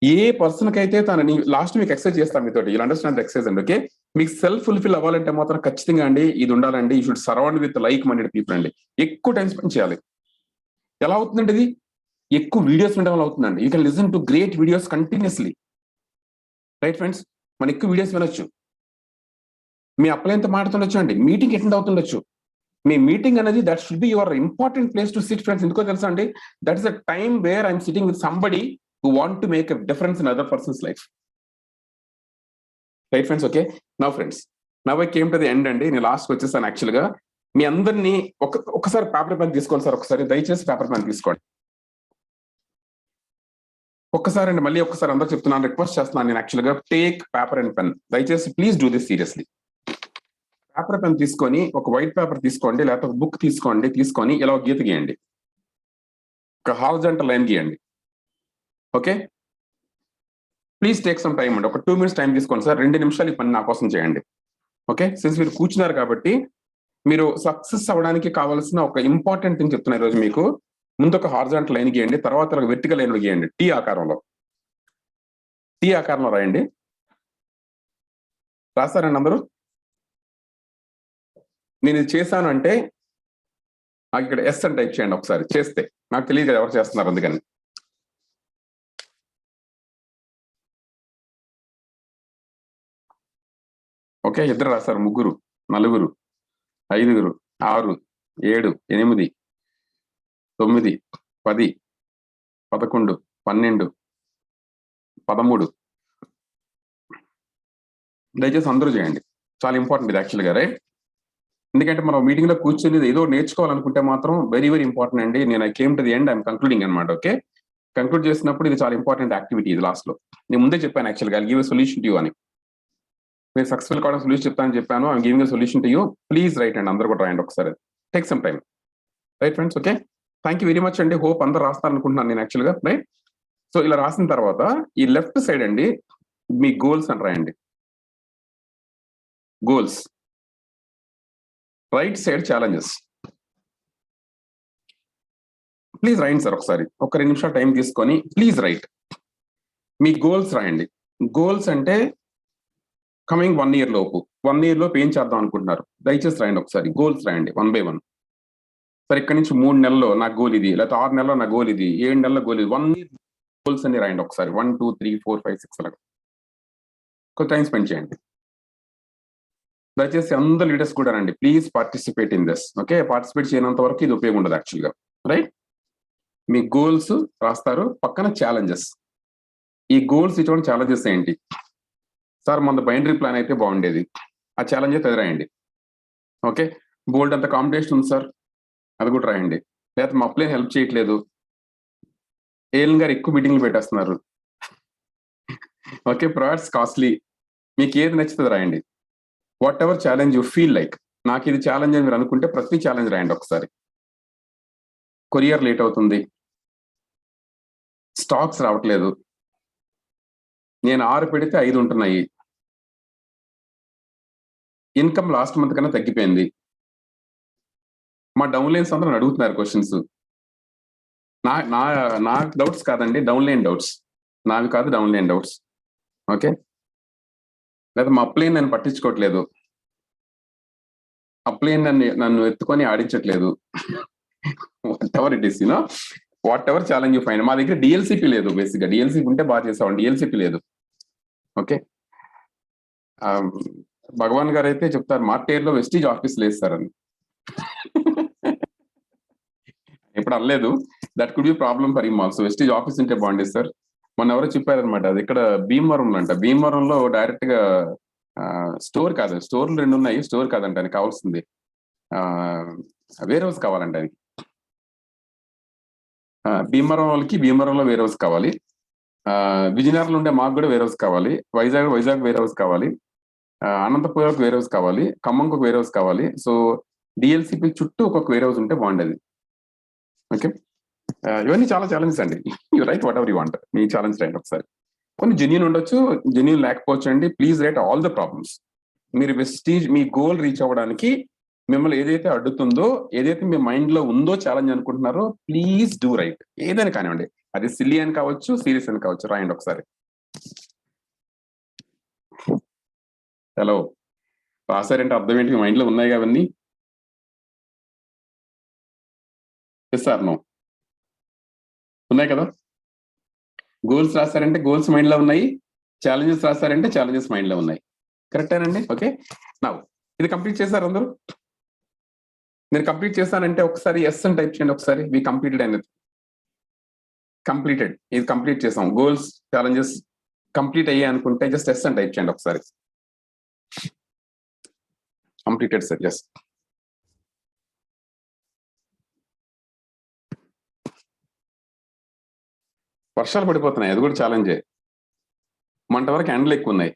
ఏ పర్సన్ కి అయితే తనని లాస్ట్ మీకు ఎక్సర్సైజ్ చేస్తాను మీతో, యూ అండర్స్టాండ్ ఎక్సర్సైజ్ అండి. ఓకే, మీకు సెల్ఫ్ ఫుల్ఫిల్ అవ్వాలంటే మాత్రం ఖచ్చితంగా అండి ఇది ఉండాలండి. You should surround with like minded people అండి. ఎక్కువ టైం స్పెండ్ చేయాలి. ఎలా అవుతుందండి ఇది? ఎక్కువ వీడియోస్ వినడం వల్ల అవుతుందండి. You can listen to great videos continuously, right friends? మనం ఎక్కువ వీడియోస్ వినొచ్చు, మీ అప్లైన్తో మాట్లాడుతుండొచ్చు అండి, మీటింగ్ అటెండ్ అవుతుండొచ్చు. మీ మీటింగ్ అనేది that should be your important place to SIT friends. ఎందుకో తెలుసా అండి, that is a time where I'm sitting with somebody who want to make a difference in other person's life. Right friends? Okay, now friends, now I came to the end అండి. నేను లాస్ట్ వచ్చేసాను యాక్చువల్ గా. మీ అందరినీ ఒకసారి పేపర్ పెన్ తీసుకోండి సార్, ఒకసారి దయచేసి పేపర్ పెన్ తీసుకోండి ఒక్కసారి అండి. మళ్ళీ ఒక్కసారి అందరూ చెప్తున్నాను, రిక్వెస్ట్ చేస్తున్నాను నేను యాక్చువల్ గా, టేక్ పేపర్ అండ్ పెన్. దయచేసి please do this seriously. Paper pen తీసుకొని ఒక వైట్ పేపర్ తీసుకోండి, లేకపోతే ఒక బుక్ తీసుకోండి, తీసుకొని ఇలా ఒక గీత గీయండి, ఒక హారిజాంటల్ లైన్ గీయండి. Okay, please take some time అండి. ఒక 2 minutes టైం తీసుకోండి సార్, 2 నిమిషాలు ఈ పని నా కోసం చేయండి. ఓకే, సిన్స్ మీరు కూర్చున్నారు కాబట్టి మీరు సక్సెస్ అవ్వడానికి కావాల్సిన ఒక ఇంపార్టెంట్ థింగ్ చెప్తున్నా ఈరోజు మీకు. ముందు ఒక హారిజాంటల్ లైన్ గీయండి, తర్వాత ఒక వెర్టికల్ లైన్ గీయండి, టీ ఆకారంలో రాయండి. రాస్తారండి అందరూ? నేను ఇది చేశాను అంటే నాకు ఇక్కడ ఎస్ అని టైప్ చేయండి ఒకసారి. చేస్తే నాకు తెలియదు ఎవరు చేస్తున్నారు, అందుకని. ఓకే, ఇద్దరు రాస్తారు, 3, 4, 5, 6, 7, 8, 9, 10, 11, 12, 13. దయచేసి అందరూ చేయండి, చాలా ఇంపార్టెంట్ ఇది యాక్చువల్గా, రైట్? ఎందుకంటే మనం మీటింగ్ లో కూర్చొని ఏదో నేర్చుకోవాలనుకుంటే మాత్రం వెరీ వెరీ ఇంపార్టెంట్ అండి. నేను I came to the end, I'm concluding అనమాట. ఓకే, కంక్లూడ్ చేసినప్పుడు ఇది చాలా ఇంపార్టెంట్ యాక్టివిటీ. ఇది లాస్ట్ లో నేను ముందే చెప్పాను యాక్చువల్గా, give a solution to you అని. మీరు సక్సెస్ఫుల్ కావడం సొల్యూషన్ చెప్తానని చెప్పాను. I'm giving a solution to you. Please write అండి, అందరూ కూడా రాయండి ఒకసారి. Take some time, right friends. Okay, thank you very much అండి. హోప్ అందరూ రాస్తారు అనుకుంటున్నాను నేను యాక్చువల్గా, రైట్. సో ఇలా రాసిన తర్వాత ఈ లెఫ్ట్ సైడ్ అండి మీ గోల్స్ అని రాయండి. Goals. Right side challenges. Please రాయండి సార్ ఒకసారి, ఒక 2 నిమిషాలు టైం తీసుకొని ప్లీజ్ రైట్. మీ గోల్స్ రాయండి. గోల్స్ అంటే కమింగ్ 1 year లోపు, 1 year లోపు ఏం చేద్దాం అనుకుంటున్నారు దయచేసి రాయండి ఒకసారి. గోల్స్ రాయండి 1 by 1. సరే, ఇక్కడ నుంచి 3 నెలల్లో నా గోల్ ఇది, లేకపోతే 6 నెలల్లో నా గోల్ ఇది, 7 నెలల గోల్ ఇది. 1 year గోల్స్ అన్ని రాయండి ఒకసారి. 1 2 3 4 5 6 అలాగా కొంచెం టైం స్పెండ్ చేయండి. దయచేసి అందరు లీడర్స్ కూడా రండి, please participate in this. Okay, participate చేయనంత వరకు ఇది ఉపయోగం ఉండదు యాక్చువల్గా, రైట్. మీ గోల్స్ రాస్తారు, పక్కన ఛాలెంజెస్. ఈ గోల్స్ ఇటువంటి ఛాలెంజెస్ ఏంటి సార్? మన బైనరీ ప్లాన్ అయితే బాగుండేది, ఆ ఛాలెంజెస్ ఎదురాయండి. ఓకే, బోల్డ్ అంత కాంపిటీషన్ ఉంది సార్, అది కూడా రాయండి. లేకపోతే మా అప్లైన్ హెల్ప్ చేయట్లేదు, ఏఎల్ గారు ఎక్కువ మీటింగ్లు పెట్టేస్తున్నారు. Okay, products costly. మీకు ఏది నచ్చుతుంది రాయండి. What ever challenge you feel like. నాకు ఇది ఛాలెంజ్ అని మీరు అనుకుంటే ప్రతి ఛాలెంజ్ రాయండి ఒకసారి. కొరియర్ లేట్ అవుతుంది, స్టాక్స్ రావట్లేదు, నేను 6 పెడితే 5 ఉంటున్నాయి, ఇన్కమ్ లాస్ట్ మంత్ కన్నా తగ్గిపోయింది, మా డౌన్లైన్స్ అందరూ అడుగుతున్నారు క్వశ్చన్స్. నా డౌట్స్ కాదండి, డౌన్లైన్ డౌట్స్, నావి కాదు, డౌన్లైన్ డౌట్స్. ఓకే, లేదా మా అప్లైన్ నన్ను పట్టించుకోవట్లేదు, అప్లైన్ నన్ను ఎత్తుకొని ఆడించట్లేదు. Whatever it is, you know, whatever challenge you find. మా దగ్గర డిఎల్సిపి లేదు, బేసిక్గా డిఎల్సిపి ఉంటే బాగా చేసామండి, డిఎల్సిపి లేదు. ఓకే, భగవాన్ గారు అయితే చెప్తారు మార్టేర్లో వెస్టీజ్ ఆఫీస్ లేదు సార్ అని. ఎప్పుడు అనలేదు, that could be problem for him also. Vestige office ఉంటే బాగుండేది సార్. మొన్న ఎవరో చెప్పారనమాట, అది ఇక్కడ భీమవరంలో అంట. భీమవరంలో డైరెక్ట్ గా స్టోర్ కాదు, స్టోర్లు 2 ఉన్నాయి, స్టోర్ కాదంట ఆయనకి కావాల్సింది, వేర్ హౌస్ కావాలంట ఆయనకి. భీమవరం వాళ్ళకి భీమవరంలో వేర్ హౌస్ కావాలి, విజయనగరంలో ఉండే మాకు కూడా వేర్ హౌస్ కావాలి, వైజాగ్ వేర్ హౌస్ కావాలి, అనంతపురంకి వేర్ హౌస్ కావాలి, ఖమ్మంకి ఒక వేర్ హౌస్ కావాలి. సో డిఎల్సిపి చుట్టూ ఒక్కొక్క వేర్ హౌస్ ఉంటే బాగుండేది. ఓకే, ఇవన్నీ చాలా ఛాలెంజెస్ అండి. You right what ever you want, me challenge right ఒకసారి. కొన్ని జెన్యూన్ ఉండొచ్చు, జెన్యూన్ లేకపోవచ్చు అండి. Please right all the problems. మీరు వెస్టీజ్ మీ గోల్ రీచ్ అవ్వడానికి మిమ్మల్ని ఏదైతే అడ్డుతుందో, ఏదైతే మీ మైండ్ లో ఉందో ఛాలెంజ్ అనుకుంటున్నారో, ప్లీజ్ డూ రైట్. ఏదైనా కానివ్వండి, అది సిల్లీ అని కావచ్చు, సీరియస్ అని కావచ్చు, రాయండి ఒకసారి. హలో, రాశారంటే అర్థం ఏంటి? మీ మైండ్ లో ఉన్నాయి అవన్నీ. సార్ నో ఉన్నాయి కదా. గోల్స్ రాశారంటే గోల్స్ మైండ్ లో ఉన్నాయి, ఛాలెంజెస్ రాశారంటే ఛాలెంజెస్ మైండ్ లో ఉన్నాయి. కరెక్టేనండి? ఓకే, నా ఇది కంప్లీట్ చేశారు అందరూ? నేను కంప్లీట్ చేశానంటే ఒకసారి ఎస్ అని టైప్ చేయండి ఒకసారి. వి కంప్లీటెడ్ అనేది, కంప్లీటెడ్, ఇది కంప్లీట్ చేసాం. గోల్స్ ఛాలెంజెస్ కంప్లీట్ అయ్యాయి అనుకుంటే జస్ట్ ఎస్ అని టైప్ చేయండి ఒకసారి. Completed sir, yes. వర్షాలు పడిపోతున్నాయి, అది కూడా ఛాలెంజే. మంట వరకు ఎండలు ఎక్కువ ఉన్నాయి.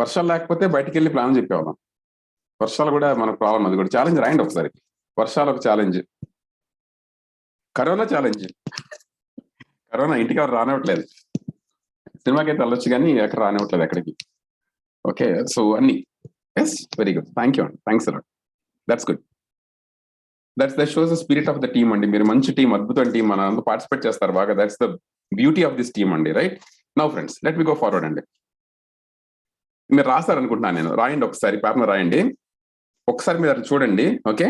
వర్షాలు లేకపోతే బయటికి వెళ్ళి ప్లాన్ చెప్పేవాళ్ళం. వర్షాలు కూడా మనకు ప్రాబ్లం, అది కూడా ఛాలెంజ్. రాయండి ఒకసారి. వర్షాలు ఒక ఛాలెంజ్, కరోనా ఛాలెంజ్. కరోనా ఇంటికి ఎవరు రానివ్వట్లేదు, సినిమాకి అయితే వెళ్ళొచ్చు కానీ ఎక్కడ రానివ్వట్లేదు ఎక్కడికి. ఓకే, సో అన్ని yes, very good, thank you అండి, thanks a lot, that's good. That shows the spirit of the team అండి. మీరు మంచి టీం, అద్భుతం టీం, మన అంతా పార్టిసిపేట్ చేస్తారు బాగా. That's the beauty of this team అండి, right. Now friends, let me go forward అండి. మీరు రాస్తారనుకుంటున్నాను నేను, రాయండి ఒకసారి, పేపర్ రాయండి ఒకసారి, మీరు అది చూడండి. ఓకే,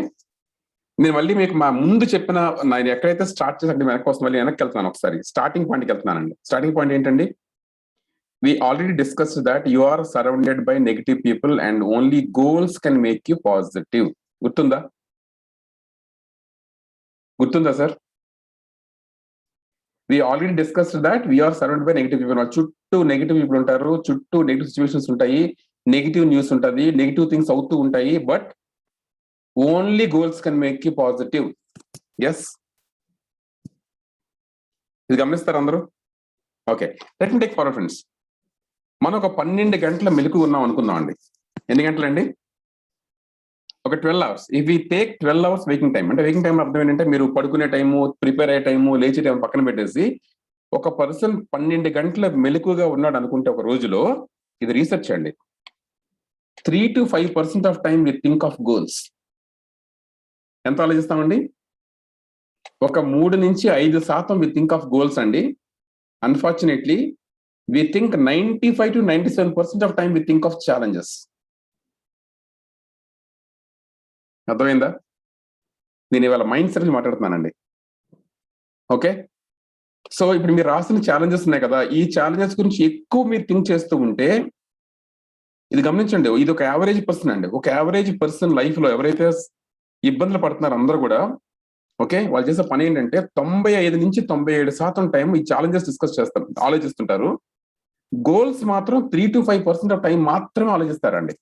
నేను మళ్ళీ మీకు మా ముందు చెప్పిన నేను ఎక్కడైతే స్టార్ట్ చేసి వెనక్కి వస్తుంది, మళ్ళీ వెనక్కి వెళ్తున్నాను ఒకసారి. స్టార్టింగ్ పాయింట్కి వెళ్తున్నానండి. స్టార్టింగ్ పాయింట్ ఏంటండి? we already discussed that you are surrounded by negative people and only goals can make you positive. గుర్తుందా? గుర్తుందా sir? we already discussed that we are surrounded by negative people. చుట్టూ నెగిటివ్ పీపుల్ ఉంటారు, చుట్టూ నెగిటివ్ సిచ్యువేషన్స్ ఉంటాయి. నెగిటివ్ న్యూస్ ఉంటుంది, నెగిటివ్ థింగ్స్ అవుతూ ఉంటాయి, but only goals can make you positive. Yes, ఇది గమనిస్తారు అందరూ? Okay, let me take forward friends. మనం ఒక 12 గంటల మెలకు ఉన్నాం అనుకుందాం అండి. ఎన్ని గంటలండి? ఒక 12 hours. If we take 12 hours waking time, అంటే వేకింగ్ టైం అర్థం ఏంటంటే మీరు పడుకునే టైము, ప్రిపేర్ అయ్యే టైము, లేచే టైం పక్కన పెట్టేసి ఒక పర్సన్ 12 గంటల మెలకుగా ఉన్నాడు అనుకుంటే ఒక రోజులో, ఇది రీసెర్చ్ అండి, 3 to 5% of time we think of goals. ఎంత ఆలోచిస్తామండి? ఒక 3 నుంచి 5% వి థింక్ ఆఫ్ గోల్స్ అండి. Unfortunately we think 95 to 97% of time we think of challenges. అర్థమైందా? నేను ఇవాళ మైండ్ సెట్ మాట్లాడుతున్నానండి. ఓకే, సో ఇప్పుడు మీరు రాసిన ఛాలెంజెస్ ఉన్నాయి కదా, ఈ ఛాలెంజెస్ గురించి ఎక్కువ మీరు థింక్ చేస్తూ ఉంటే, ఇది గమనించండి, ఇది ఒక యావరేజ్ పర్సన్ అండి. ఒక యావరేజ్ పర్సన్ లైఫ్ లో ఎవరైతే ఇబ్బందులు పడుతున్నారు అందరూ కూడా, ఓకే, వాళ్ళు చేసే పని ఏంటంటే 95 నుంచి 97% టైం ఈ ఛాలెంజెస్ డిస్కస్ చేస్తారు, ఆలోచిస్తుంటారు. గోల్స్ మాత్రం 3 to 5% ఆఫ్ టైం మాత్రమే ఆలోచిస్తారండి.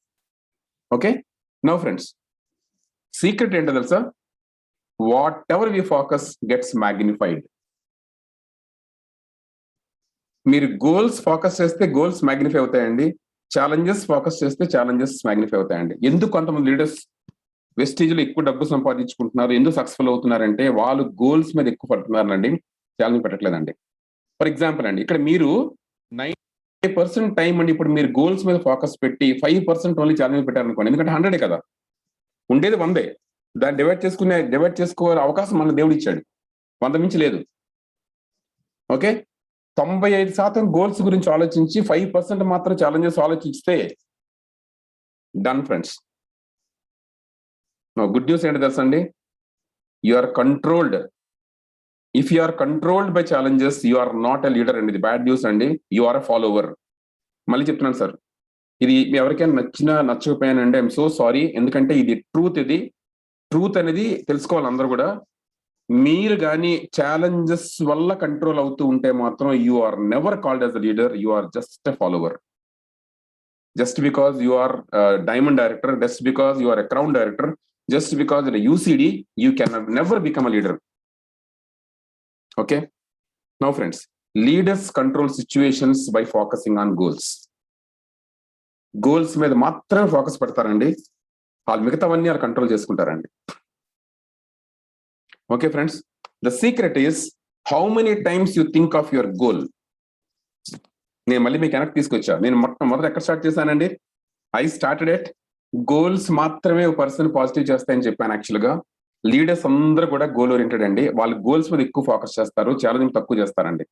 ఓకే, నౌ ఫ్రెండ్స్, సీక్రెట్ ఏంటో తెలుసా? Whatever we focus gets magnified. మీరు గోల్స్ ఫోకస్ చేస్తే గోల్స్ మ్యాగ్నిఫై అవుతాయండి, ఛాలెంజెస్ ఫోకస్ చేస్తే ఛాలెంజెస్ మ్యాగ్నిఫై అవుతాయండి. ఎందుకు కొంతమంది లీడర్స్ వెస్టేజ్ లో ఎక్కువ డబ్బు సంపాదించుకుంటున్నారు, ఎందుకు సక్సెస్ఫుల్ అవుతున్నారంటే వాళ్ళు గోల్స్ మీద ఎక్కువ పడుతున్నారండి, ఛాలెంజ్ పెట్టట్లేదండి. ఫర్ ఎగ్జాంపుల్ అండి, ఇక్కడ మీరు 90% టైం అండి, ఇప్పుడు మీరు గోల్స్ మీద ఫోకస్ పెట్టి 5% ఓన్లీ ఛాలెంజ్ పెట్టారనుకోండి, ఎందుకంటే 100 కదా ఉండేది, 100. దాన్ని డివైడ్ చేసుకోవాలి అవకాశం మన దేవుడు ఇచ్చాడు, 100 మించి లేదు. ఓకే, 95% గోల్స్ గురించి ఆలోచించి 5% మాత్రం ఛాలెంజెస్ ఆలోచిస్తే డన్ ఫ్రెండ్స్. గుడ్ న్యూస్ ఏంటి తెలుసా అండి? You are controlled. If you are controlled by challenges you are not a leader అండి. ఇది బ్యాడ్ న్యూస్ అండి, యు ఆర్ ఎ ఫాలోవర్. మళ్ళీ చెప్తున్నాను సార్, ఇది ఎవరికైనా నచ్చినా నచ్చకపోయానండి, ఐఎమ్ సో సారీ. ఎందుకంటే ఇది ట్రూత్, ఇది ట్రూత్ అనేది తెలుసుకోవాలి అందరూ కూడా. మీరు కానీ ఛాలెంజెస్ వల్ల కంట్రోల్ అవుతూ ఉంటే మాత్రం you are never called as a leader, you are just a follower. Just because you are diamond director, just because you are a crown director, just because in a UCD you can never become a leader. Okay, now friends, leaders control situations by focusing on goals. Goals మీద మాత్రమే ఫోకస్ పెడతారండి, వాళ్ళు మిగతావన్నీ వాళ్ళు కంట్రోల్ చేసుకుంటారండి. Okay friends, the secret is how many times you think of your goal. నేను మళ్ళీ మీకు వెనక్కి తీసుకొచ్చా. నేను మొదట ఎక్కడ స్టార్ట్ చేశానండి? ఐ స్టార్టెడ్ ఎట్ గోల్స్ మాత్రమే ఒక పర్సన్ పాజిటివ్ చేస్తాయని చెప్పాను. యాక్చువల్గా లీడర్స్ అందరూ కూడా గోల్ ఓరియంటెడ్ అండి, వాళ్ళు గోల్స్ మీద ఎక్కువ ఫోకస్ చేస్తారు, ఛాలెంజ్ తక్కువ చేస్తారండి.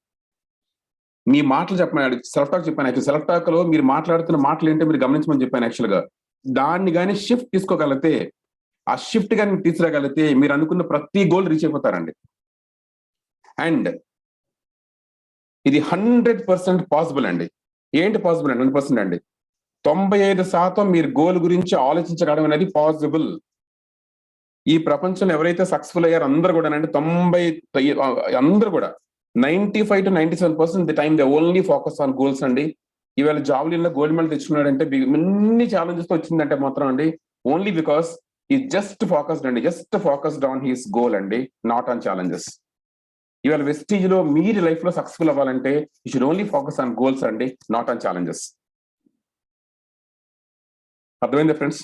మీ మాటలు చెప్పాను, సెల్ఫ్ టాక్ చెప్పాను. సెల్ఫ్ టాక్ లో మీరు మాట్లాడుతున్న మాటలు ఏంటో మీరు గమనించమని చెప్పాను. యాక్చువల్గా దాన్ని కానీ షిఫ్ట్ తీసుకోగలిగితే, ఆ షిఫ్ట్ కానీ తీసుకురాగలిగితే మీరు అనుకున్న ప్రతి గోల్ రీచ్ అయిపోతారండి. అండ్ ఇది 100% పాసిబుల్ అండి. ఏంటి పాసిబుల్ అండి? 100% అండి. 95% మీరు గోల్ గురించి ఆలోచించడం అనేది పాసిబుల్. ఈ ప్రపంచంలో ఎవరైతే సక్సెస్ఫుల్ అయ్యారో అందరూ కూడా అంటే 90 అందరూ కూడా 95 to 97% the time they only focus on goals అండి. ఈవేళ జావ్లిన్ గోల్డ్ మెడల్ తెచ్చుకున్నాడంటే ఎన్ని ఛాలెంజెస్ తో వచ్చిందంటే మాత్రం అండి ఓన్లీ బికాస్ ఈ జస్ట్ ఫోకస్డ్ అండి, just focused on his goal అండి, నాట్ ఆన్ ఛాలెంజెస్. ఇవాళ వెస్టీజ్ లో మీరు లైఫ్ లో సక్సెస్ఫుల్ అవ్వాలంటే you should only focus on goals అండి, నాట్ ఆన్ ఛాలెంజెస్. అర్థమైందా ఫ్రెండ్స్?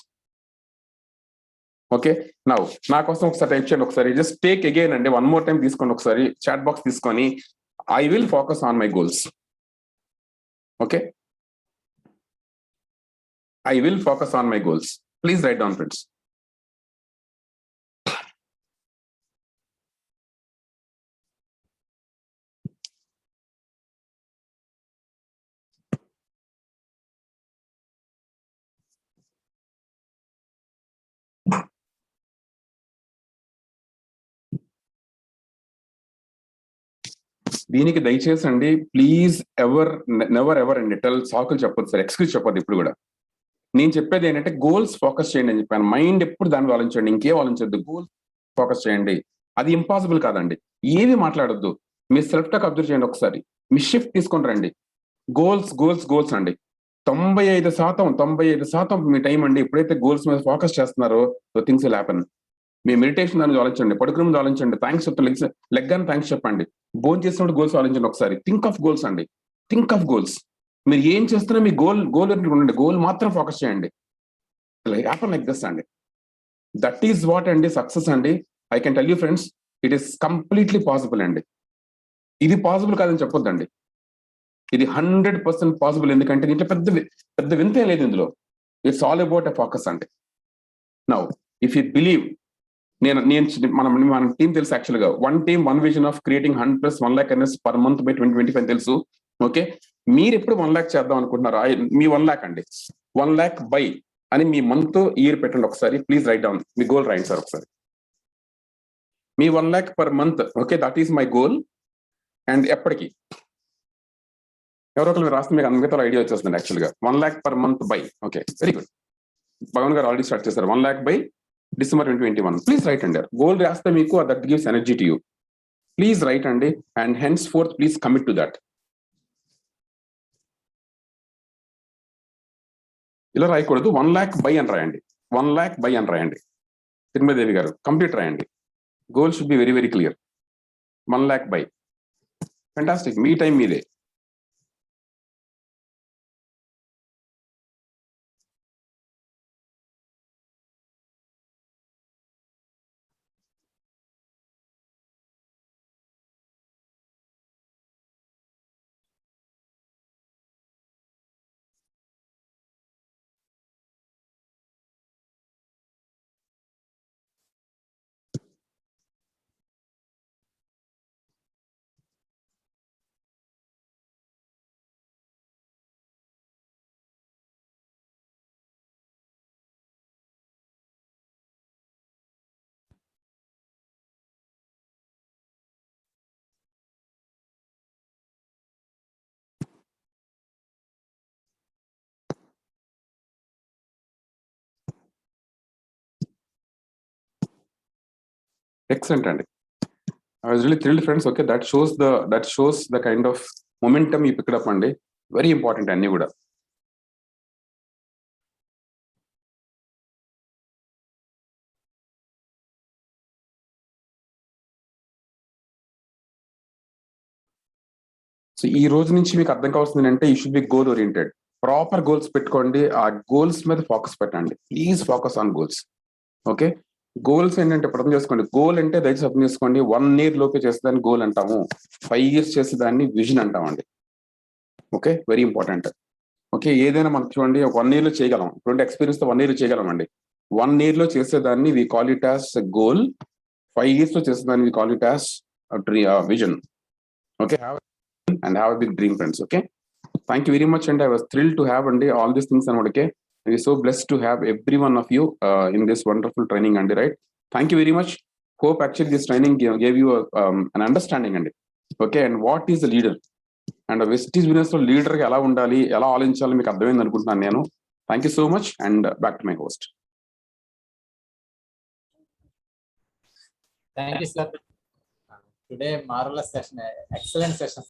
ఓకే, నౌ నా కోసం ఒకసారి టైప్ చేయండి, ఒకసారి జస్ట్ టేక్ అగైన్ అండి, వన్ మోర్ టైం తీసుకోండి, ఒకసారి చాట్ బాక్స్ తీసుకొని I will focus on my goals. Okay, I will focus on my goals. Please right down friends. దీనికి దయచేసి అండి ప్లీజ్ నెవర్ ఎవర్ అండి టెల్ సాకులు చెప్పొద్దు సార్, ఎక్స్క్యూజ్ చెప్పొద్దు. ఇప్పుడు కూడా నేను చెప్పేది ఏంటంటే గోల్స్ ఫోకస్ చేయండి అని చెప్పాను. మైండ్ ఎప్పుడు దాన్ని ఆలోచించండి, ఇంకేం ఆలోచించద్దు, గోల్స్ ఫోకస్ చేయండి. అది ఇంపాసిబుల్ కాదండి, ఏది మాట్లాడొద్దు. మీ సెల్ఫ్ టాక్ అబ్జర్వ్ చేయండి ఒకసారి, మీ షిఫ్ట్ తీసుకొని రండి. గోల్స్ గోల్స్ గోల్స్ అండి. 95% మీ టైం అండి ఎప్పుడైతే గోల్స్ మీద ఫోకస్ చేస్తున్నారో things will happen. Me meditation దాన్ని ఆలోచించండి, పడుకునే ముందు ఆలోచించండి, థ్యాంక్స్ చెప్తాను, లెగ్ అని థ్యాంక్స్ చెప్పండి, భోజనం చేసినప్పుడు గోల్స్ ఆలోచించండి ఒకసారి. థింక్ ఆఫ్ గోల్స్ అండి, థింక్ ఆఫ్ గోల్స్. మీరు ఏం చేస్తున్నా మీ గోల్ ఉండండి, గోల్ మాత్రం ఫోకస్ చేయండి. హ్యాపన్ లైక్ దిస్ అండి. దట్ ఈస్ వాట్ అండి సక్సెస్ అండి. I can tell you friends, it is completely possible అండి. ఇది పాసిబుల్ కాదని చెప్పొద్దండి, ఇది 100% పాసిబుల్. ఎందుకంటే దీంట్లో పెద్ద వింతే లేదు ఇందులో. It's all about a focus అండి. నౌ ఇఫ్ యూ బిలీవ్, మన టీం తెలుసు యాక్చువల్గా, 1 team 1 vision of creating 100+ 1 lakh earners per month by 2025 తెలుసు. ఓకే, మీరు ఎప్పుడు 1 lakh చేద్దాం అనుకుంటున్నారా? మీ 1 lakh అండి, 1 lakh బై అని మీ మంత్ ఇయర్ పెట్టండి ఒకసారి. Please right down, me goal రాయండి సార్ ఒకసారి. మీ 1 lakh per month, okay, that is my goal. And ఎప్పటికీ ఎవరో ఒకరు రాస్తే మీకు మిగతా ఐడియా వచ్చేస్తుంది యాక్చువల్గా. 1 lakh per month by, okay, very good. Bhagwan గారు ఆల్రెడీ స్టార్ట్ చేశారు. 1 lakh by December 2021. Please write అండి. గోల్ రాస్తే మీకు that gives energy to you. Please write అండి, and henceforth please commit to that. ఇలా రాయకూడదు, 1 lakh బై అని రాయండి, 1 lakh బై అని రాయండి. తిరుమలదేవి గారు కంప్లీట్ రాయండి. Goal should be very very clear. 1 lakh by. Fantastic, me time మీదే. ఎక్సలెంట్ అండి. I was really thrilled, friends. Okay, that shows the kind of momentum you picked up అండి. వెరీ ఇంపార్టెంట్ అన్ని కూడా. సో ఈ రోజు నుంచి మీకు అర్థం కావాల్సింది అంటే you should be goal oriented. Proper goals పెట్టుకోండి, ఆ గోల్స్ మీద ఫోకస్ పెట్టండి. Please focus on goals. Okay, goals ఏంటంటే ఇప్పుడు అర్థం చేసుకోండి. గోల్ అంటే దయచేసి అర్థం చేసుకోండి, 1 year లోపే చేసేదాన్ని గోల్ అంటాము, 5 years చేసేదాన్ని విజన్ అంటామండి. Okay, very important. ఓకే, ఏదైనా మనకు చూడండి, 1 year లో చేయగలం. ఇటువంటి ఎక్స్పీరియన్స్ తో 1 year చేయగలం అండి. 1 year లో చేసేదాన్ని we call it as goal. 5 years లో చేసేదాన్ని we call it as vision. Okay, and have a big dream, friends. Okay, thank you very much, and I was thrilled to have all these things and okay, we are so blessed to have every one of you in this wonderful training, and right, thank you very much. Hope actually this training gave you an understanding, and okay, and what is the leader and a Vestige business lo leader ga ela undali, ela alinchali meeku ardhamaindi anukuntunanu nenu. Thank you so much, and back to my host. Thank you, sir. Today marvelous session, excellent session.